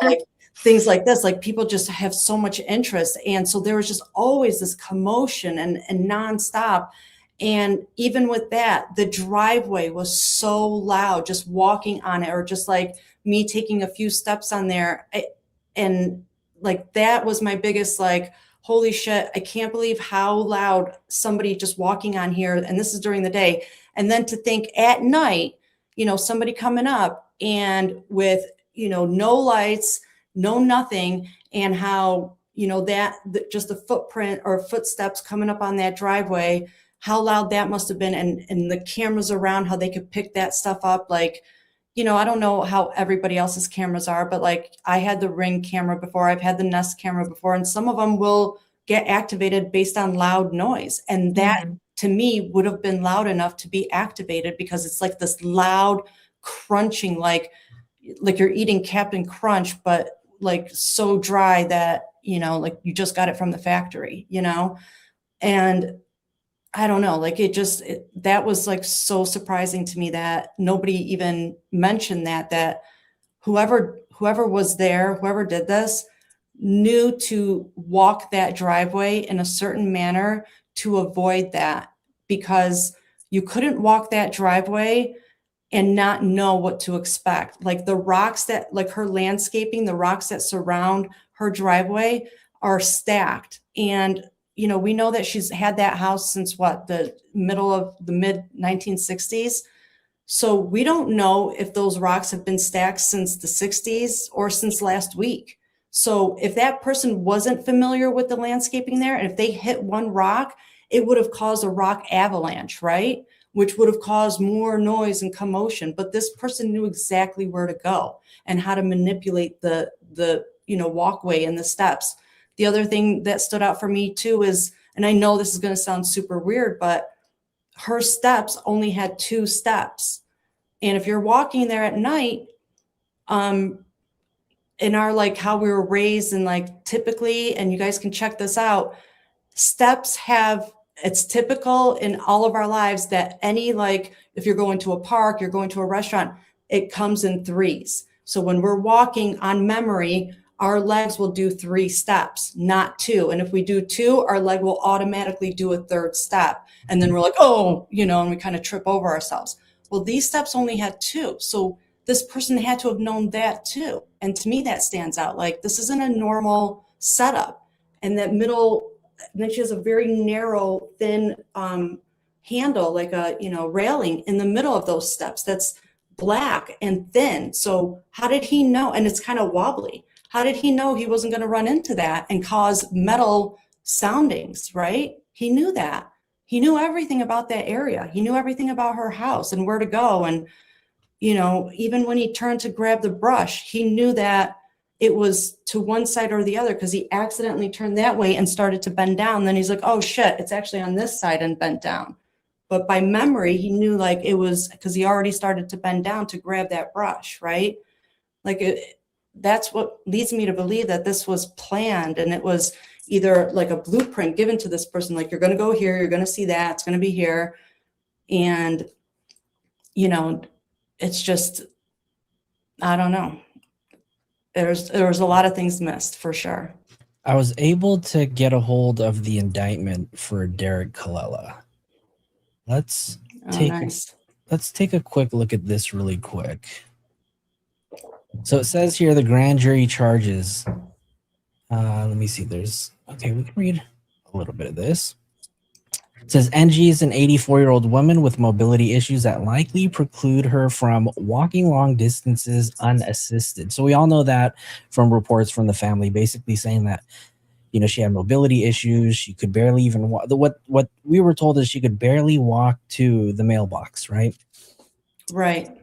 like things like this. Like people just have so much interest. And so there was just always this commotion and nonstop. And even with that, the driveway was so loud, just walking on it, or just like me taking a few steps on there. And like, that was my biggest, like, holy shit, I can't believe how loud somebody just walking on here. And this is during the day. And then to think at night, somebody coming up and with, no lights, no nothing, and how, just the footprint or footsteps coming up on that driveway, how loud that must have been. And the cameras around, how they could pick that stuff up. Like, I don't know how everybody else's cameras are, but like I had the Ring camera before, I've had the Nest camera before, and some of them will get activated based on loud noise. And that to me would have been loud enough to be activated, because it's like this loud crunching, like you're eating Captain Crunch, but like so dry that, like you just got it from the factory, and I don't know, like that was like so surprising to me that nobody even mentioned that whoever was there, whoever did this, knew to walk that driveway in a certain manner to avoid that, because you couldn't walk that driveway and not know what to expect. Like the rocks that, like her landscaping, the rocks that surround her driveway are stacked. And, we know that she's had that house since the middle of the mid 1960s. So we don't know if those rocks have been stacked since the 60s or since last week. So if that person wasn't familiar with the landscaping there, and if they hit one rock, it would have caused a rock avalanche, right? Which would have caused more noise and commotion. But this person knew exactly where to go and how to manipulate the walkway and the steps. The other thing that stood out for me too is, and I know this is going to sound super weird, but her steps only had 2 steps. And if you're walking there at night, in our, like how we were raised, and like typically, and you guys can check this out, steps it's typical in all of our lives that like if you're going to a park, you're going to a restaurant, it comes in 3s. So when we're walking on memory, our legs will do 3 steps, not 2. And if we do 2, our leg will automatically do a 3rd step. And then we're like, oh, and we kind of trip over ourselves. Well, these steps only had 2. So this person had to have known that too. And to me, that stands out. Like, this isn't a normal setup. And that middle, and then she has a very narrow, thin handle, like a, railing in the middle of those steps that's black and thin. So how did he know? And it's kind of wobbly. How did he know he wasn't going to run into that and cause metal soundings, right? He knew that. He knew everything about that area. He knew everything about her house and where to go. And, even when he turned to grab the brush, he knew that it was to one side or the other, because he accidentally turned that way and started to bend down. Then he's like, oh shit, it's actually on this side and bent down. But by memory, he knew like it was because he already started to bend down to grab that brush, right? Like that's what leads me to believe that this was planned, and it was either like a blueprint given to this person, like you're going to go here, you're going to see that, it's going to be here. And, it's just, I don't know. there was a lot of things missed for sure. I was able to get a hold of the indictment for Derek Colella. Let's take a quick look at this really quick. So it says here the grand jury charges. Let me see. Okay, we can read a little bit of this. It says NG is an 84-year-old woman with mobility issues that likely preclude her from walking long distances unassisted. So we all know that from reports from the family, basically saying that, you know, she had mobility issues. She could barely even walk. What we were told is she could barely walk to the mailbox, right? Right.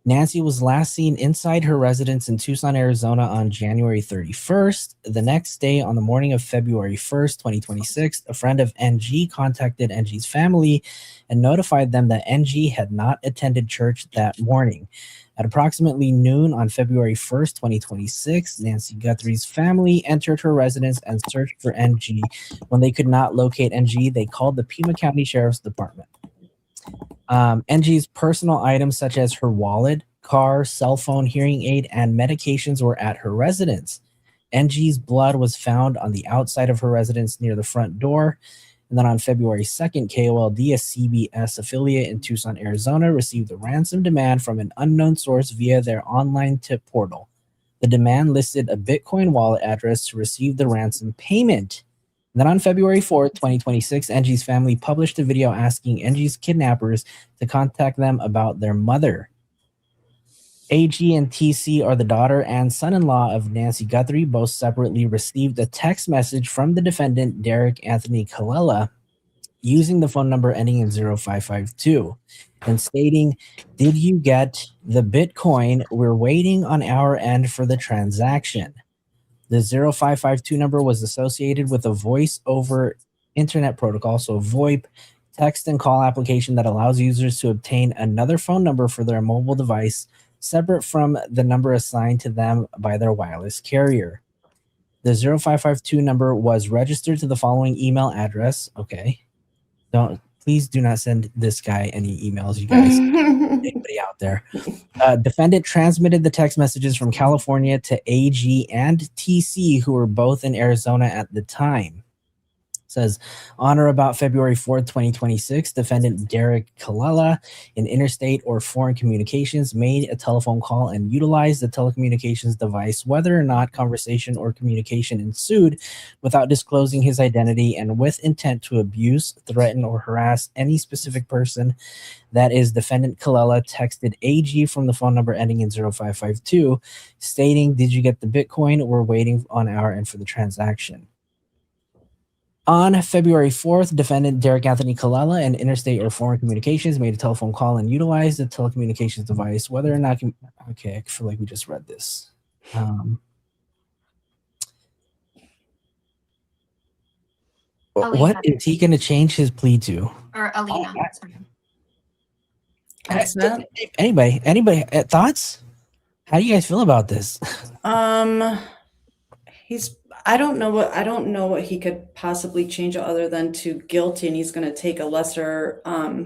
Nancy was last seen inside her residence in Tucson, Arizona on January 31st. The next day, on the morning of February 1st, 2026, a friend of NG contacted NG's family and notified them that NG had not attended church that morning. At approximately noon on February 1st, 2026, Nancy Guthrie's family entered her residence and searched for NG. When they could not locate NG, they called the Pima County Sheriff's Department. NG's personal items such as her wallet, car, cell phone, hearing aid, and medications were at her residence. NG's blood was found on the outside of her residence near the front door. And then on February 2nd, KOLD, a CBS affiliate in Tucson, Arizona, received a ransom demand from an unknown source via their online tip portal. The demand listed a Bitcoin wallet address to receive the ransom payment. Then on February 4th, 2026, NG's family published a video asking NG's kidnappers to contact them about their mother. AG and TC are the daughter and son-in-law of Nancy Guthrie. Both separately received a text message from the defendant, Derek Anthony Colella, using the phone number ending in 0552 and stating, "Did you get the Bitcoin? We're waiting on our end for the transaction." The 0552 number was associated with a voice over internet protocol, so VoIP, text and call application that allows users to obtain another phone number for their mobile device separate from the number assigned to them by their wireless carrier. The 0552 number was registered to the following email address. Okay. Please do not send this guy any emails, you guys. Anybody out there. Defendant transmitted the text messages from California to AG and TC, who were both in Arizona at the time. It says, on or about February 4th, 2026, defendant Derek Colella in interstate or foreign communications made a telephone call and utilized the telecommunications device, whether or not conversation or communication ensued, without disclosing his identity and with intent to abuse, threaten, or harass any specific person. That is, defendant Colella texted AG from the phone number ending in 0552, stating, "Did you get the Bitcoin? We're waiting on our end for the transaction." On February 4th, defendant Derek Anthony Colella in interstate or foreign communications made a telephone call and utilized the telecommunications device, whether or not... Okay, I feel like we just read this. What is he going to change his plea to? Or Elena. Anybody thoughts? How do you guys feel about this? I don't know what he could possibly change other than to guilty, and he's going to take a lesser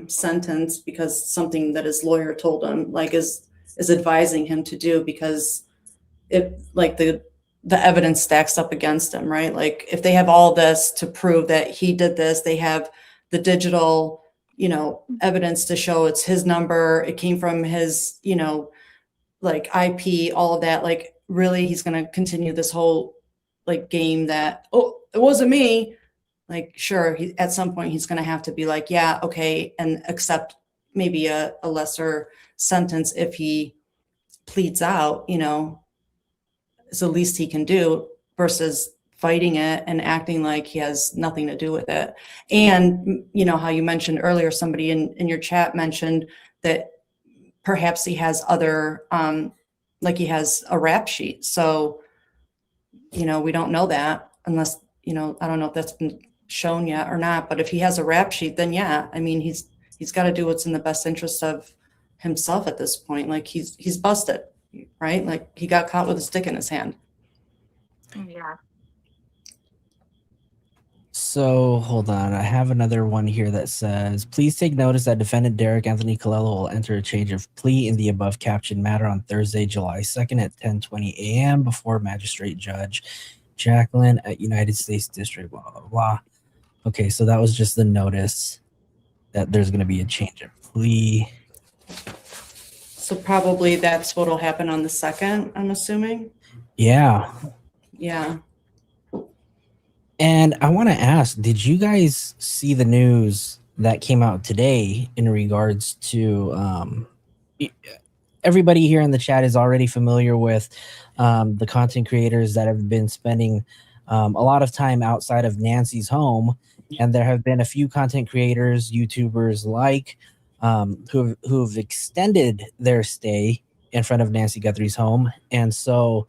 sentence because something that his lawyer told him, like, is advising him to do, because it, like, the evidence stacks up against him, right? Like, if they have all this to prove that he did this, they have the digital, evidence to show it's his number, it came from his, like, IP, all of that. Like, really, he's going to continue this whole, like, game that, oh, it wasn't me. Like, sure, at some point he's going to have to be like, yeah, okay, and accept maybe a lesser sentence if he pleads out, it's the least he can do, versus fighting it and acting like he has nothing to do with it. And how you mentioned earlier, somebody in your chat mentioned that perhaps he has other, like, he has a rap sheet. So, we don't know that unless, I don't know if that's been shown yet or not, but if he has a rap sheet, then yeah, I mean, he's got to do what's in the best interest of himself at this point. Like, he's busted, right? Like, he got caught with a stick in his hand. Yeah. So hold on. I have another one here that says, please take notice that defendant Derek Anthony Colello will enter a change of plea in the above captioned matter on Thursday, July 2nd at 10:20 a.m. before Magistrate Judge Jacqueline at United States District, blah, blah, blah. Okay, so that was just the notice that there's going to be a change of plea. So probably that's what'll happen on the 2nd, I'm assuming. Yeah. Yeah. And I want to ask, did you guys see the news that came out today in regards to everybody here in the chat is already familiar with the content creators that have been spending a lot of time outside of Nancy's home. And there have been a few content creators, YouTubers like, who've extended their stay in front of Nancy Guthrie's home. And so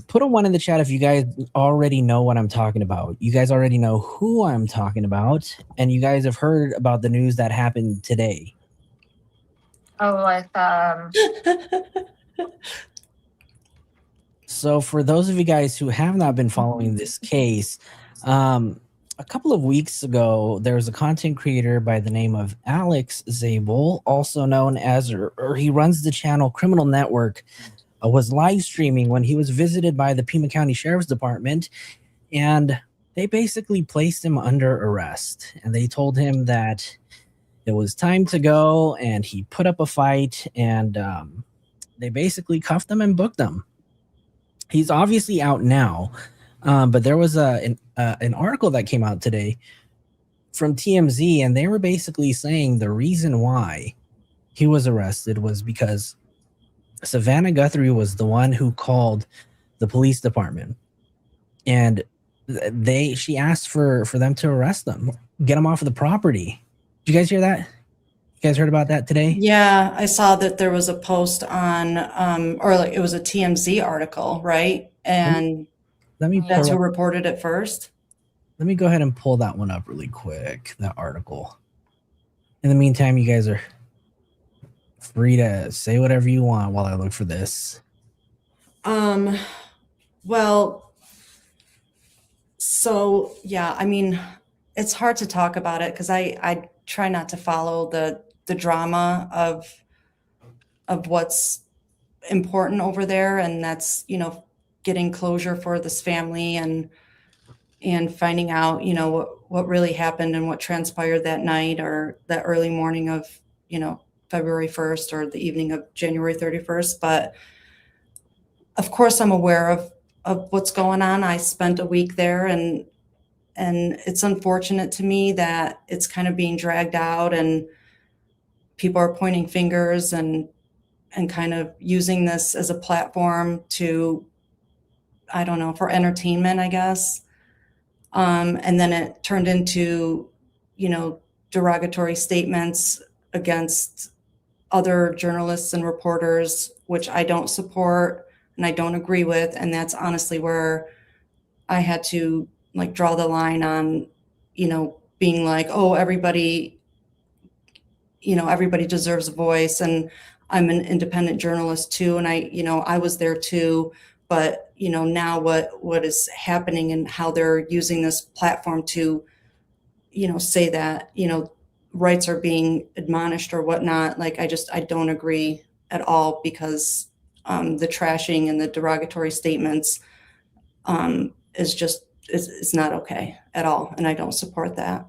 put a 1 in the chat if you guys already know what I'm talking about. You guys already know who I'm talking about, and you guys have heard about the news that happened today. Oh, like So for those of you guys who have not been following this case, a couple of weeks ago, there was a content creator by the name of Alex Zabel, also known as, or he runs the channel Criminal Network, was live streaming when he was visited by the Pima County Sheriff's Department, and they basically placed him under arrest. And they told him that it was time to go, and he put up a fight, and they basically cuffed him and booked him. He's obviously out now, but there was an article that came out today from TMZ, and they were basically saying the reason why he was arrested was because Savannah Guthrie was the one who called the police department, and she asked for them to arrest them, get him off of the property. Did you guys hear that? You guys heard about that today? Yeah, I saw that there was a post on, or like it was a TMZ article, right? And Let me that's who pull up, reported it first. let me go ahead and pull that one up really quick, that article. In the meantime, you guys are free to say whatever you want while I look for this. Well, so yeah, I mean, it's hard to talk about it because I try not to follow the drama of what's important over there, and that's, you know, getting closure for this family and finding out, you know, what really happened and what transpired that night or that early morning of, you know, February 1st or the evening of January 31st. But of course I'm aware of what's going on. I spent a week there, and it's unfortunate to me that it's kind of being dragged out and people are pointing fingers and kind of using this as a platform to, I don't know, for entertainment, I guess. And then it turned into, you know, derogatory statements against other journalists and reporters, which I don't support and I don't agree with. And that's honestly where I had to like draw the line on, you know, being like, oh, everybody, you know, everybody deserves a voice. And I'm an independent journalist too. And I, you know, I was there too. But, you know, now what is happening and how they're using this platform to, you know, say that, you know, rights are being admonished or whatnot. Like, I don't agree at all because the trashing and the derogatory statements is just, it's not okay at all. And I don't support that.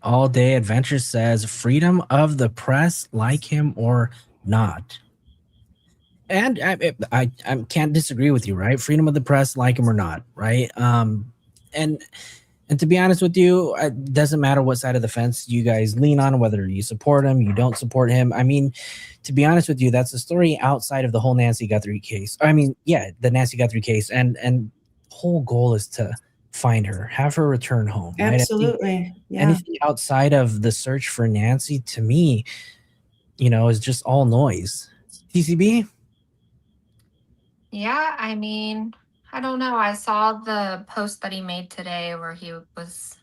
All Day Adventure says freedom of the press, like him or not. And I can't disagree with you, right? Freedom of the press, like him or not, right? And to be honest with you, it doesn't matter what side of the fence you guys lean on, whether you support him, you don't support him. I mean, to be honest with you, that's a story outside of the whole Nancy Guthrie case. I mean, yeah, the Nancy Guthrie case, and whole goal is to find her, have her return home. Right? Absolutely. Yeah. Anything outside of the search for Nancy, to me, you know, is just all noise. TCB? Yeah, I mean, I don't know. I saw the post that he made today where he was,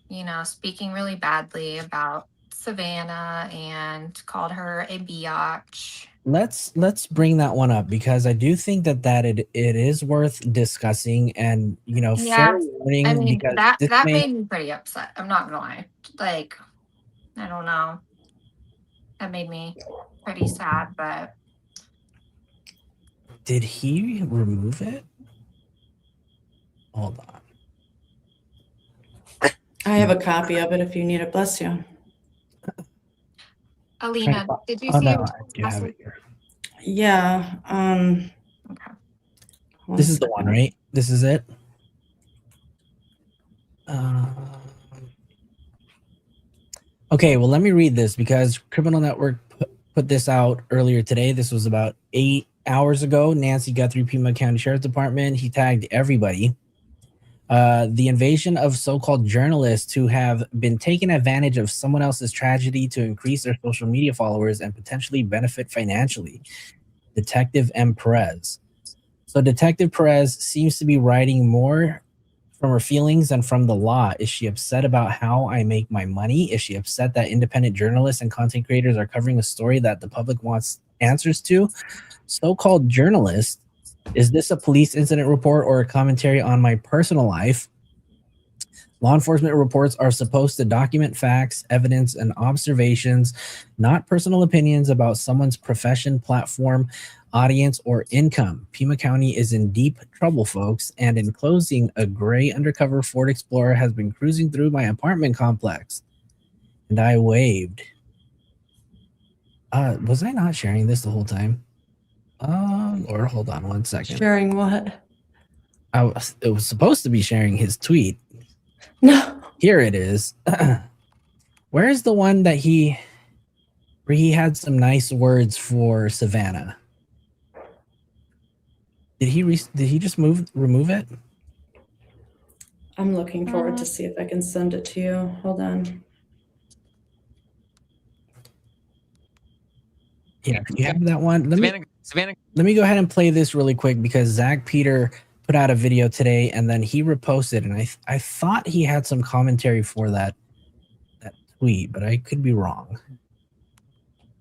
you know, speaking really badly about Savannah and called her a biatch. let's bring that one up, because I do think that it is worth discussing, and fair Yeah, warning, I mean, because that this may made me pretty upset. I'm not gonna lie. Like, I don't know. That made me pretty sad, but did he remove it? Hold on. I have a copy of it if you need it. Bless you. Alina, did you Oh see no, your I do have it here. Yeah. Okay. This is the one, right? This is it. Okay, well, let me read this, because Criminal Network put this out earlier today. This was about 8 hours ago. Nancy Guthrie, Pima County Sheriff's Department. He tagged everybody. The invasion of so-called journalists who have been taking advantage of someone else's tragedy to increase their social media followers and potentially benefit financially. Detective M. Perez. So Detective Perez seems to be writing more from her feelings than from the law. Is she upset about how I make my money? Is she upset that independent journalists and content creators are covering a story that the public wants answers to? So-called journalist. Is this a police incident report or a commentary on my personal life? Law enforcement reports are supposed to document facts, evidence, and observations, not personal opinions about someone's profession, platform, audience, or income. Pima County is in deep trouble, folks. And in closing, a gray undercover Ford Explorer has been cruising through my apartment complex. And I waved. Was I not sharing this the whole time? Or hold on one second. Sharing what? It was supposed to be sharing his tweet. No. Here it is. Where is the one that where he had some nice words for Savannah? Did he just remove it? I'm looking forward to see if I can send it to you. Hold on. Yeah, you have that one. Savannah. Let me go ahead and play this really quick, because Zach Peter put out a video today, and then he reposted, and I thought he had some commentary for that tweet, but I could be wrong.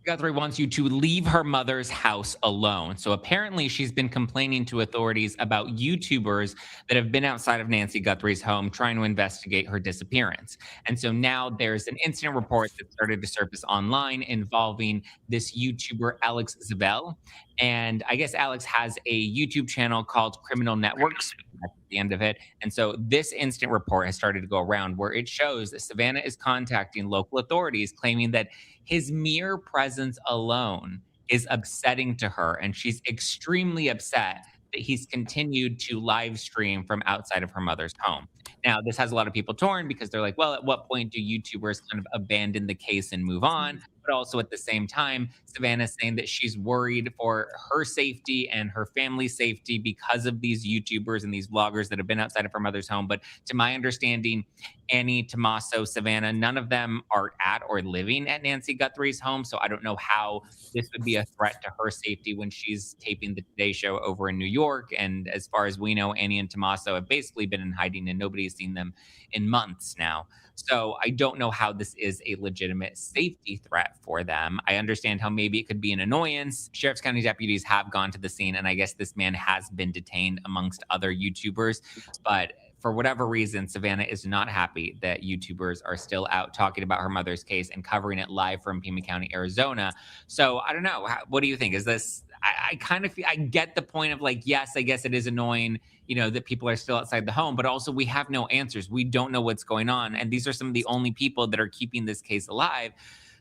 Guthrie wants you to leave her mother's house alone. So apparently she's been complaining to authorities about YouTubers that have been outside of Nancy Guthrie's home trying to investigate her disappearance. And so now there's an incident report that started to surface online involving this YouTuber, Alex Zabel. And I guess Alex has a YouTube channel called Criminal Networks at the end of it. And so this incident report has started to go around where it shows that Savannah is contacting local authorities claiming that his mere presence alone is upsetting to her. And she's extremely upset that he's continued to live stream from outside of her mother's home. Now, this has a lot of people torn, because they're like, well, at what point do YouTubers kind of abandon the case and move on? But also at the same time, Savannah's saying that she's worried for her safety and her family's safety because of these YouTubers and these vloggers that have been outside of her mother's home. But to my understanding, Annie, Tommaso, Savannah, none of them are at or living at Nancy Guthrie's home. So I don't know how this would be a threat to her safety when she's taping the Today Show over in New York. And as far as we know, Annie and Tommaso have basically been in hiding, and nobody's seen them in months now. So I don't know how this is a legitimate safety threat for them. I understand how maybe it could be an annoyance. Sheriff's County deputies have gone to the scene, and I guess this man has been detained amongst other YouTubers. But for whatever reason, Savannah is not happy that YouTubers are still out talking about her mother's case and covering it live from Pima County, Arizona. So I don't know. What do you think? Is this, I kind of feel, I get the point of like, yes, I guess it is annoying, that people are still outside the home, but also we have no answers. We don't know what's going on. And these are some of the only people that are keeping this case alive.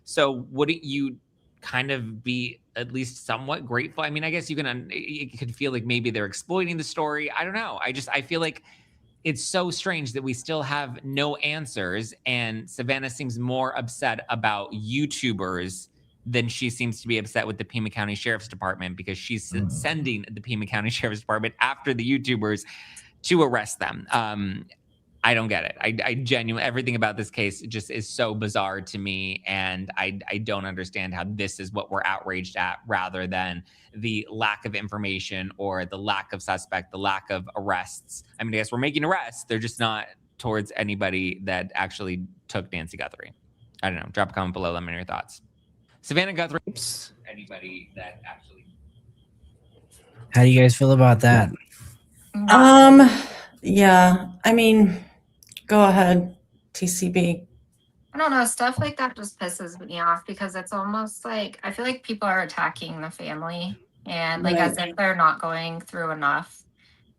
So wouldn't you kind of be at least somewhat grateful? I mean, I guess you could feel like maybe they're exploiting the story. I don't know. I feel like it's so strange that we still have no answers, and Savannah seems more upset about YouTubers than she seems to be upset with the Pima County Sheriff's Department, because she's sending the Pima County Sheriff's Department after the YouTubers to arrest them. I don't get it. I genuinely, everything about this case just is so bizarre to me, and I don't understand how this is what we're outraged at, rather than the lack of information or the lack of suspect, the lack of arrests. I mean, I guess we're making arrests. They're just not towards anybody that actually took Nancy Guthrie. I don't know. Drop a comment below. Let me know your thoughts. Savannah Guthrie anybody that actually. How do you guys feel about that? Yeah, I mean, go ahead, TCB. I don't know. Stuff like that just pisses me off because it's almost like I feel like people are attacking the family and like as if they're not going through enough.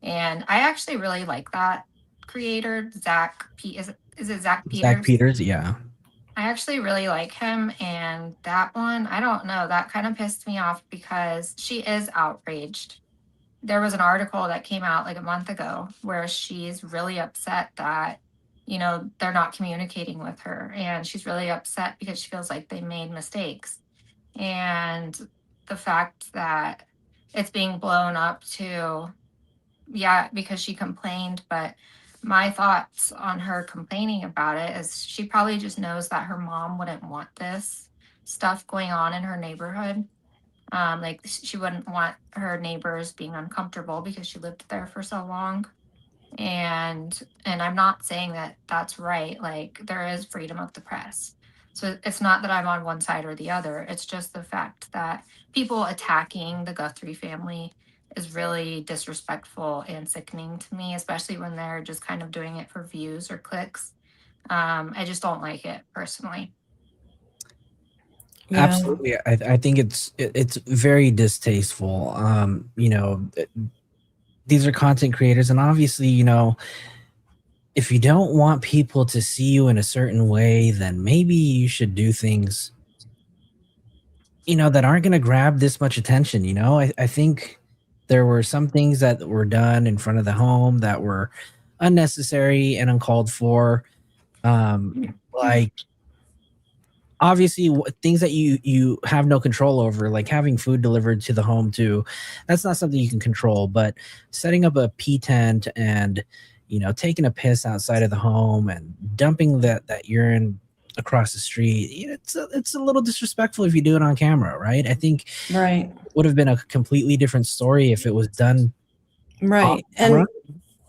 And I actually really like that creator, is it Zach Peters? Zach Peters, yeah. I actually really like him. And that one, I don't know, that kind of pissed me off because she is outraged. There was an article that came out like a month ago where she's really upset that, they're not communicating with her. And she's really upset because she feels like they made mistakes. And the fact that it's being blown up to, yeah, because she complained, but my thoughts on her complaining about it is she probably just knows that her mom wouldn't want this stuff going on in her neighborhood. Like she wouldn't want her neighbors being uncomfortable because she lived there for so long. And I'm not saying that that's right. Like there is freedom of the press. So it's not that I'm on one side or the other. It's just the fact that people attacking the Guthrie family is really disrespectful and sickening to me, especially when they're just kind of doing it for views or clicks. I just don't like it personally. Yeah. Absolutely. I think it's very distasteful. These are content creators, and obviously, if you don't want people to see you in a certain way, then maybe you should do things, that aren't going to grab this much attention. I think there were some things that were done in front of the home that were unnecessary and uncalled for. Like, obviously things that you have no control over, like having food delivered to the home too, that's not something you can control. But setting up a pee tent and taking a piss outside of the home and dumping that urine across the street, it's a little disrespectful if you do it on camera, right? I think Right. it would have been a completely different story if it was done Right. camera.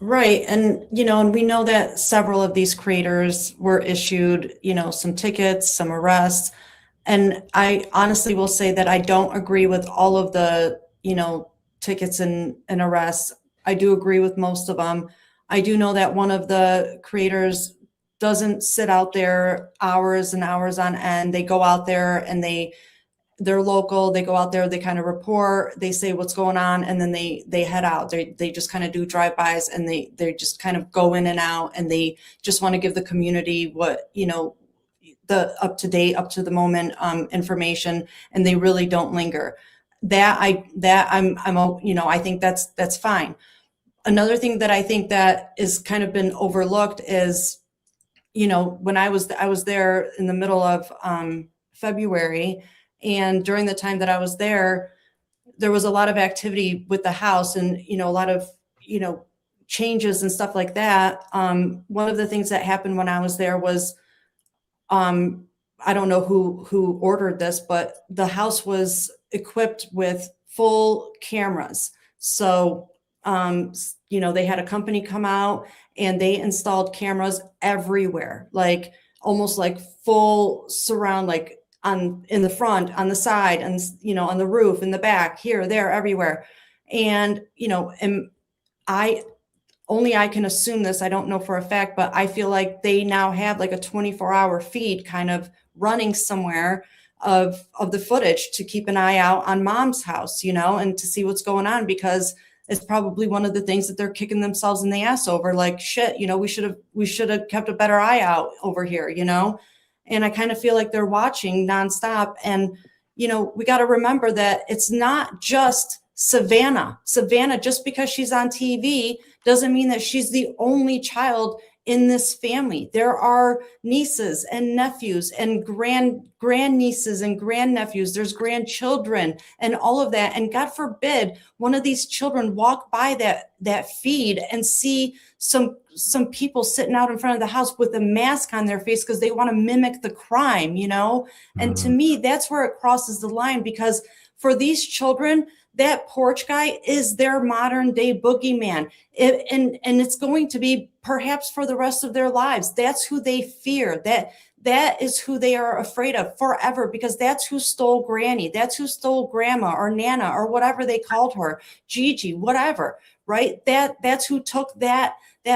Right. And, and we know that several of these creators were issued, some tickets, some arrests. And I honestly will say that I don't agree with all of the, tickets and arrests. I do agree with most of them. I do know that one of the creators doesn't sit out there hours and hours on end. They go out there and they're local. They go out there, they kind of report, they say what's going on, and then they head out. They just kind of do drive-bys, and they just kind of go in and out, and they just want to give the community what, the up to date, up to the moment information, and they really don't linger. I think that's fine. Another thing that I think that is kind of been overlooked is, when I was there in the middle of February. And during the time that I was there was a lot of activity with the house and, a lot of, changes and stuff like that. One of the things that happened when I was there was, I don't know who ordered this, but the house was equipped with full cameras. So, they had a company come out and they installed cameras everywhere, like almost like full surround, like in the front, on the side, and on the roof, in the back, here, there, everywhere. And I can assume this, I don't know for a fact, but I feel like they now have like a 24-hour feed kind of running somewhere of the footage to keep an eye out on mom's house, and to see what's going on, because it's probably one of the things that they're kicking themselves in the ass over, like, shit, we should have kept a better eye out over here, And I kind of feel like they're watching nonstop. And, we got to remember that it's not just Savannah, just because she's on TV doesn't mean that she's the only child in this family. There are nieces and nephews and grandnieces and grandnephews. There's grandchildren and all of that. And God forbid one of these children walk by that feed and see some people sitting out in front of the house with a mask on their face because they want to mimic the crime, And to me, that's where it crosses the line, because for these children, that porch guy is their modern day boogeyman. And it's going to be perhaps for the rest of their lives. That's who they fear. that is who they are afraid of forever, because that's who stole Granny. That's who stole Grandma or Nana or whatever they called her, Gigi, whatever, right? That's who took that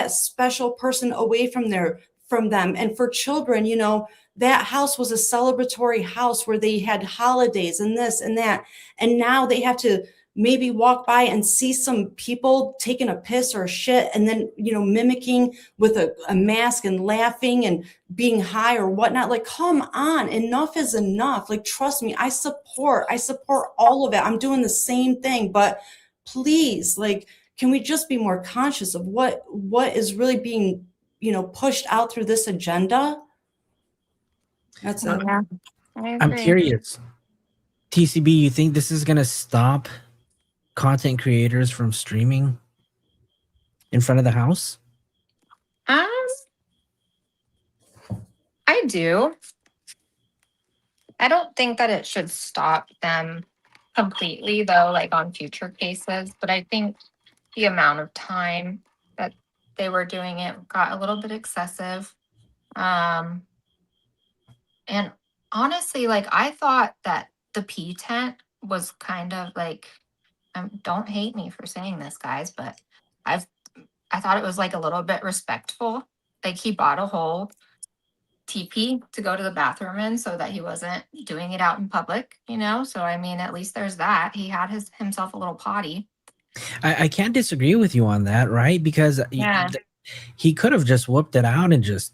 special person away from them. And for children, you know, that house was a celebratory house where they had holidays and this and that. And now they have to maybe walk by and see some people taking a piss or a shit and then, you know, mimicking with a mask and laughing and being high or whatnot. Like, come on, enough is enough. Like, trust me, I support all of it. I'm doing the same thing, but please, like, can we just be more conscious of what is really being, you know, pushed out through this agenda? That's it. Yeah, I I'm agree. curious. TCB, you think this is going to stop content creators from streaming in front of the house? I do. I don't think that it should stop them completely, though, like on future cases, but I think the amount of time that they were doing it got a little bit excessive. And honestly, like, I thought that the P tent was kind of like, don't hate me for saying this, guys, but I thought it was like a little bit respectful. Like, he bought a whole TP to go to the bathroom in so that he wasn't doing it out in public, you know? So, I mean, at least there's that. He had himself a little potty. I can't disagree with you on that, right? Because Yeah. he could have just whooped it out and just.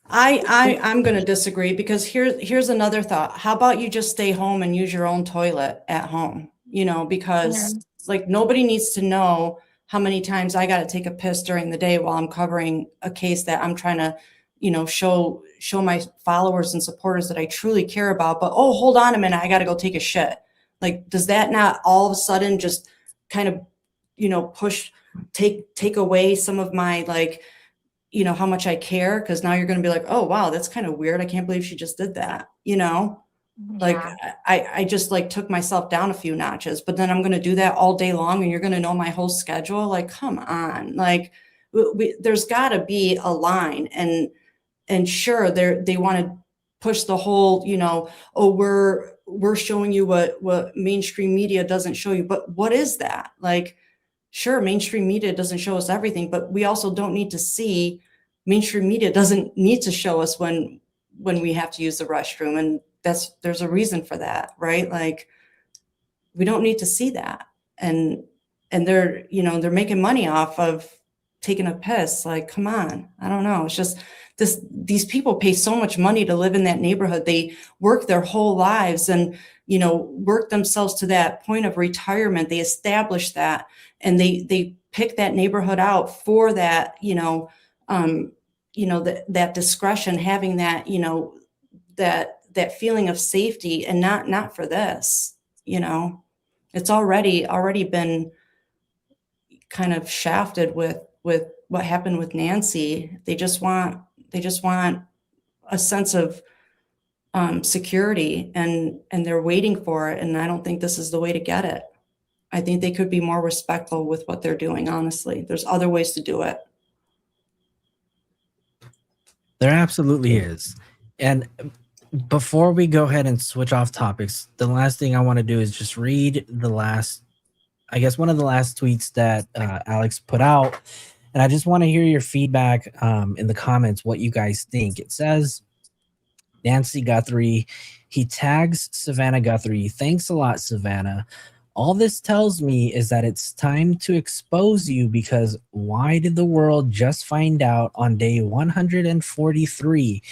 I'm going to disagree, because here's another thought. How about you just stay home and use your own toilet at home? You know, because like, nobody needs to know how many times I got to take a piss during the day while I'm covering a case that I'm trying to, you know, show my followers and supporters that I truly care about. But, oh, hold on a minute, I got to go take a shit. Like, does that not all of a sudden just kind of, you know, take away some of my, like, you know, how much I care? Because now you're going to be like, oh, wow, that's kind of weird. I can't believe she just did that. You know, like, I just like took myself down a few notches, but then I'm going to do that all day long and you're going to know my whole schedule. Like, come on, like, there's got to be a line. And sure, they want to push the whole, you know, oh, we're showing you what mainstream media doesn't show you. But what is that? Like, sure, mainstream media doesn't show us everything, but we also don't need to see. Mainstream media doesn't need to show us when we have to use the restroom, and there's a reason for that, right? Like, we don't need to see that, and they're, you know, they're making money off of taking a piss. Like, come on, I don't know. It's just these people pay so much money to live in that neighborhood. They work their whole lives and, you know, work themselves to that point of retirement. They establish that, and they pick that neighborhood out for that, you know, that discretion, having that, you know, that feeling of safety, and not for this, you know. It's already been kind of shafted with what happened with Nancy. They just want a sense of security, and they're waiting for it. And I don't think this is the way to get it. I think they could be more respectful with what they're doing. Honestly, there's other ways to do it. There absolutely is. And before we go ahead and switch off topics, the last thing I want to do is just read one of the last tweets that Alex put out. And I just want to hear your feedback in the comments, what you guys think. It says, Nancy Guthrie, he tags Savannah Guthrie. Thanks a lot, Savannah. All this tells me is that it's time to expose you, because why did the world just find out on day 143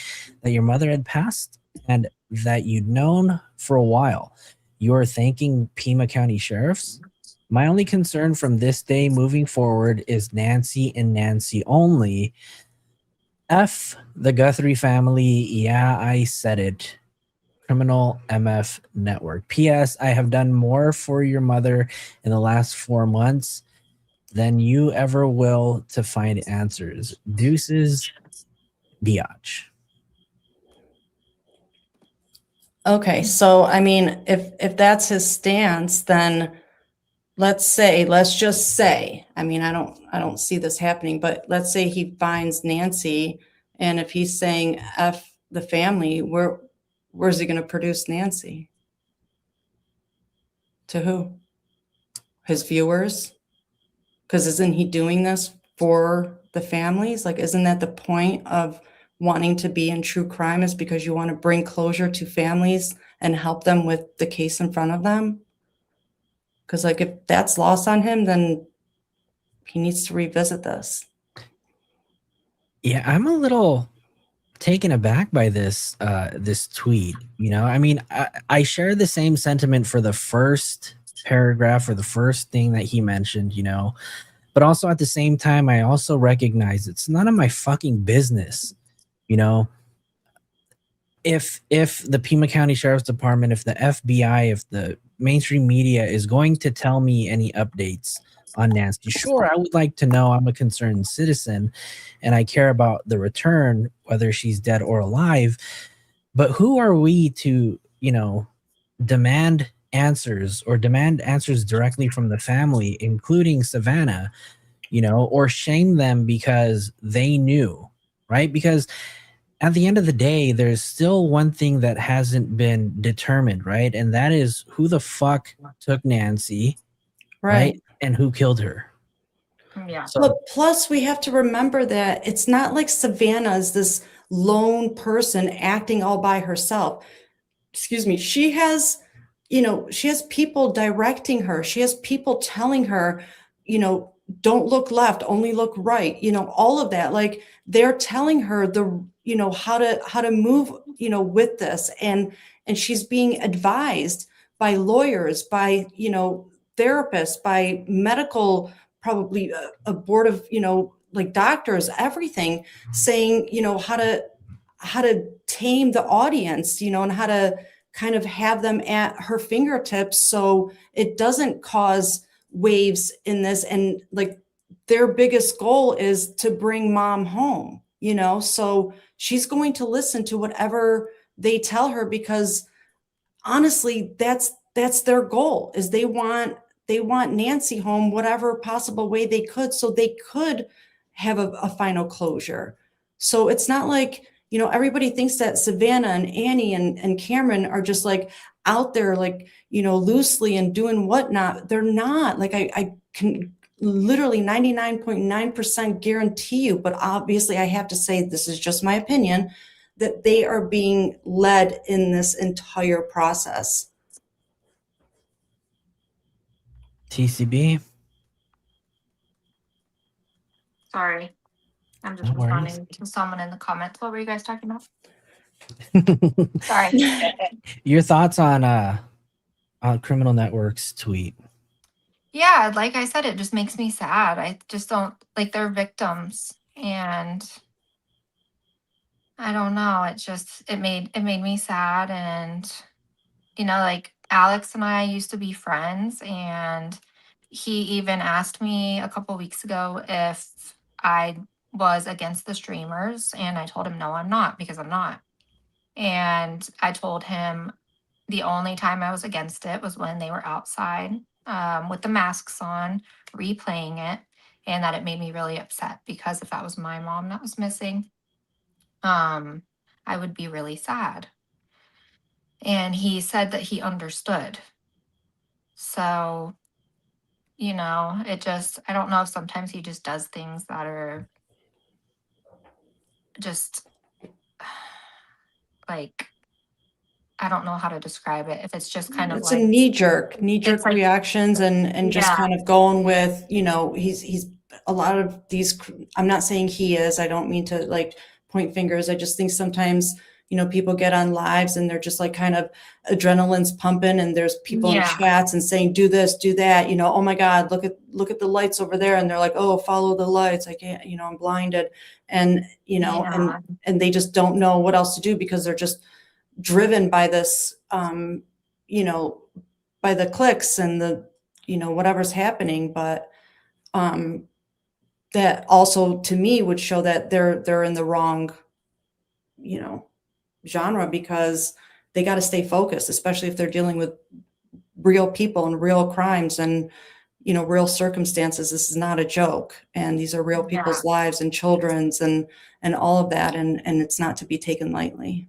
that your mother had passed and that you'd known for a while? You're thanking Pima County sheriffs? My only concern from this day moving forward is Nancy and Nancy only. F the Guthrie family. Yeah, I said it. Criminal MF Network. P.S. I have done more for your mother in the last 4 months than you ever will to find answers. Deuces, biatch. Okay, so I mean, if that's his stance, then let's just say, I mean, I don't see this happening, but let's say he finds Nancy, and if he's saying F the family, where's he going to produce Nancy? To who? His viewers? Because isn't he doing this for the families? Like, isn't that the point of wanting to be in true crime, is because you want to bring closure to families and help them with the case in front of them? Because, like, if that's lost on him, then he needs to revisit this. Yeah, I'm a little taken aback by this this tweet. You know, I mean, I share the same sentiment for the first paragraph or the first thing that he mentioned, you know, but also at the same time, I also recognize it's none of my fucking business, you know. If the Pima County Sheriff's Department, if the FBI, if the mainstream media is going to tell me any updates on Nancy, sure, I would like to know. I'm a concerned citizen and I care about the return, whether she's dead or alive. But who are we to, you know, demand answers directly from the family, including Savannah, you know, or shame them because they knew, right? Because at the end of the day, there's still one thing that hasn't been determined, right? And that is who the fuck took Nancy, right? And who killed her. Yeah. So, But plus, we have to remember that it's not like Savannah is this lone person acting all by herself. Excuse me. She has, you know, she has people directing her. She has people telling her, you know, don't look left, only look right. You know, all of that. Like, they're telling her the, you know, how to move, you know, with this, and she's being advised by lawyers, by, you know, therapists, by medical, probably a board of, you know, like doctors, everything, saying, you know, how to tame the audience, you know, and how to kind of have them at her fingertips so it doesn't cause waves in this. And like, their biggest goal is to bring mom home, you know, so she's going to listen to whatever they tell her, because honestly, that's their goal, is they want Nancy home whatever possible way they could, so they could have a final closure. So it's not like, you know, everybody thinks that Savannah and Annie and Cameron are just like out there, like, you know, loosely and doing whatnot. They're not. Like, I can literally 99.9% guarantee you, but obviously I have to say, this is just my opinion, that they are being led in this entire process. TCB. Sorry. I'm just No worries. responding to someone in the comments. What were you guys talking about? Sorry. Your thoughts on Criminal Network's tweet? Yeah, like I said, it just makes me sad. I just don't, like, they're victims, and I don't know. It made me sad. And, you know, like, Alex and I used to be friends, and he even asked me a couple weeks ago if I was against the streamers, and I told him no, I'm not, because I'm not. And I told him the only time I was against it was when they were outside, with the masks on, replaying it, and that it made me really upset, because if that was my mom that was missing, I would be really sad. And he said that he understood. So, you know, I don't know if sometimes he just does things that are just like, I don't know how to describe it. If it's just kind of It's like a knee-jerk like- reactions, and just Yeah. kind of going with, you know, he's a lot of these, I'm not saying he is, I don't mean to like point fingers. I just think sometimes, you know, people get on lives and they're just like kind of adrenaline's pumping, and there's people in Yeah. chats and saying, do this, do that, you know, oh my God, look at the lights over there. And they're like, oh, follow the lights. I can't, you know, I'm blinded. And, you know, Yeah. and they just don't know what else to do, because they're just driven by this, you know, by the clicks and the, you know, whatever's happening. But that also to me would show that they're in the wrong, you know, genre, because they got to stay focused, especially if they're dealing with real people and real crimes. And real circumstances. This is not a joke. And these are real people's lives and children's and all of that. And it's not to be taken lightly.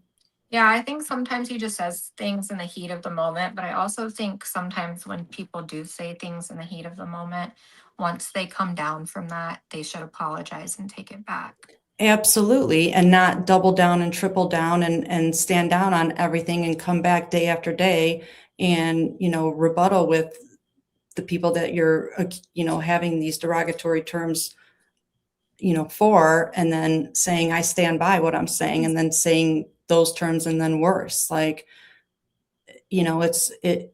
Yeah, I think sometimes he just says things in the heat of the moment, but I also think sometimes when people do say things in the heat of the moment, once they come down from that, they should apologize and take it back. Absolutely. And not double down and triple down and stand down on everything and come back day after day and, rebuttal with the people that you're, having these derogatory terms, for, and then saying, I stand by what I'm saying, and then saying those terms and then worse. Like, it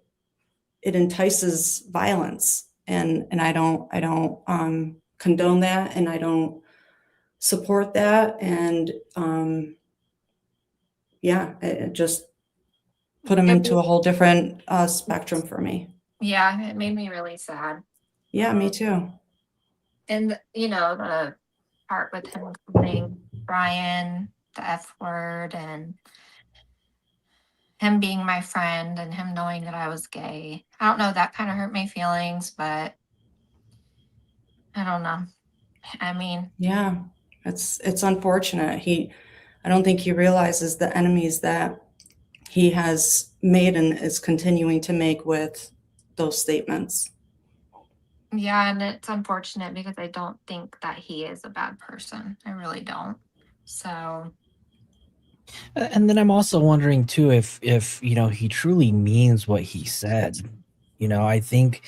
entices violence, and I don't condone that, and I don't support that. And it just put him into a whole different spectrum for me. Yeah, it made me really sad. Yeah, me too. And the part with him calling Brian the F word and him being my friend and him knowing that I was gay. I don't know, that kind of hurt my feelings, but I don't know. I mean, yeah, it's unfortunate. I don't think he realizes the enemies that he has made and is continuing to make with those statements. yeah, and it's unfortunate because I don't think that he is a bad person. I really don't. So, And then I'm also wondering too if he truly means what he said. I think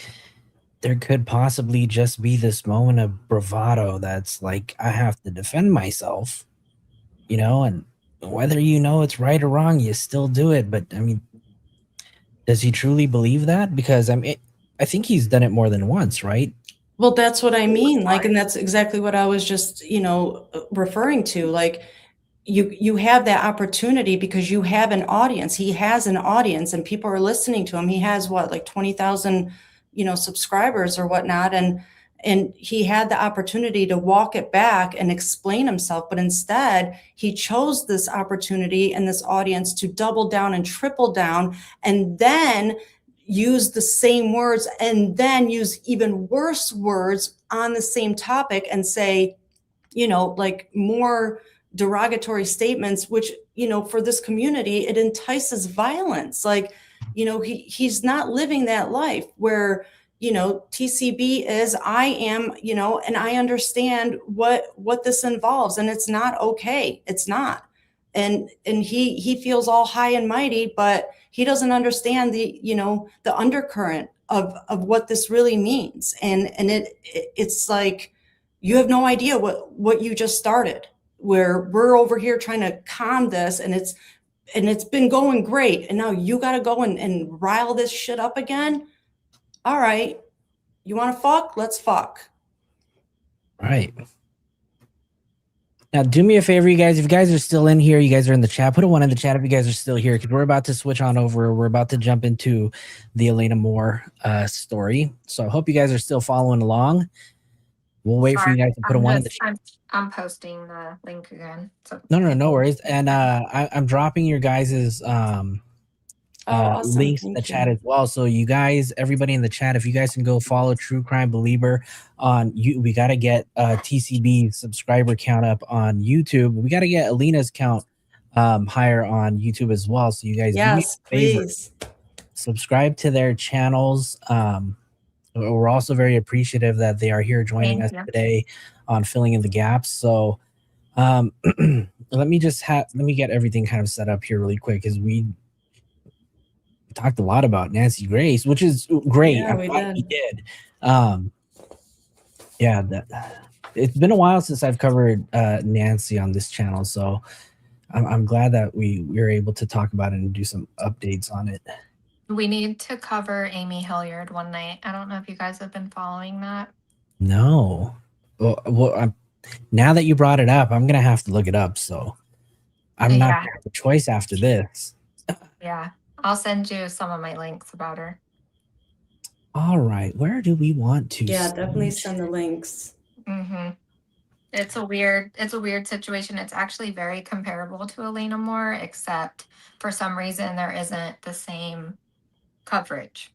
there could possibly just be this moment of bravado that's like, I have to defend myself, and whether it's right or wrong, you still do it. But I mean, does he truly believe that? Because I think he's done it more than once, right? Well, that's what I mean. Like, and that's exactly what I was just, referring to. Like, you have that opportunity because you have an audience. He has an audience and people are listening to him. He has like 20,000, subscribers or whatnot. And he had the opportunity to walk it back and explain himself. But instead, he chose this opportunity and this audience to double down and triple down, and then use the same words and then use even worse words on the same topic and say, like more derogatory statements, which, for this community, it entices violence. Like, he's not living that life where, TCB is, I am, and I understand what this involves, and it's not okay. It's not. And he feels all high and mighty, but he doesn't understand the undercurrent of what this really means. And it's like, you have no idea what you just started, where we're over here trying to calm this, and it's been going great, and now you got to go and rile this shit up again. All right, you want to fuck? Let's fuck. Right. Now, do me a favor, you guys. If you guys are still in here, you guys are in the chat. Put a 1 in the chat if you guys are still here, because we're about to switch on over. We're about to jump into the Elena Moore story. So I hope you guys are still following along. We'll wait for you guys to put a 1 in the chat. I'm posting the link again. So No worries. And I'm dropping your guys's Awesome. links in the chat as well. So you guys, everybody in the chat, if you guys can go follow True Crime Belieber on we got to get TCB subscriber count up on YouTube. We got to get Elena's count higher on YouTube as well. So you guys, yes, please subscribe to their channels. We're also very appreciative that they are here joining us today on Filling in the Gaps. So let me get everything kind of set up here really quick, because we talked a lot about Nancy Grace, which is great. Yeah, we did. It's been a while since I've covered Nancy on this channel, so I'm glad that we were able to talk about it and do some updates on it. we need to cover Amy Hilliard one night. I don't know if you guys have been following that. No. Well, now that you brought it up, I'm gonna have to look it up. So I'm not gonna have a choice after this. Yeah, I'll send you some of my links about her. All right, where do we want to? Yeah, definitely send the links. Mm-hmm. It's a weird situation. It's actually very comparable to Elena Moore, except for some reason there isn't the same coverage.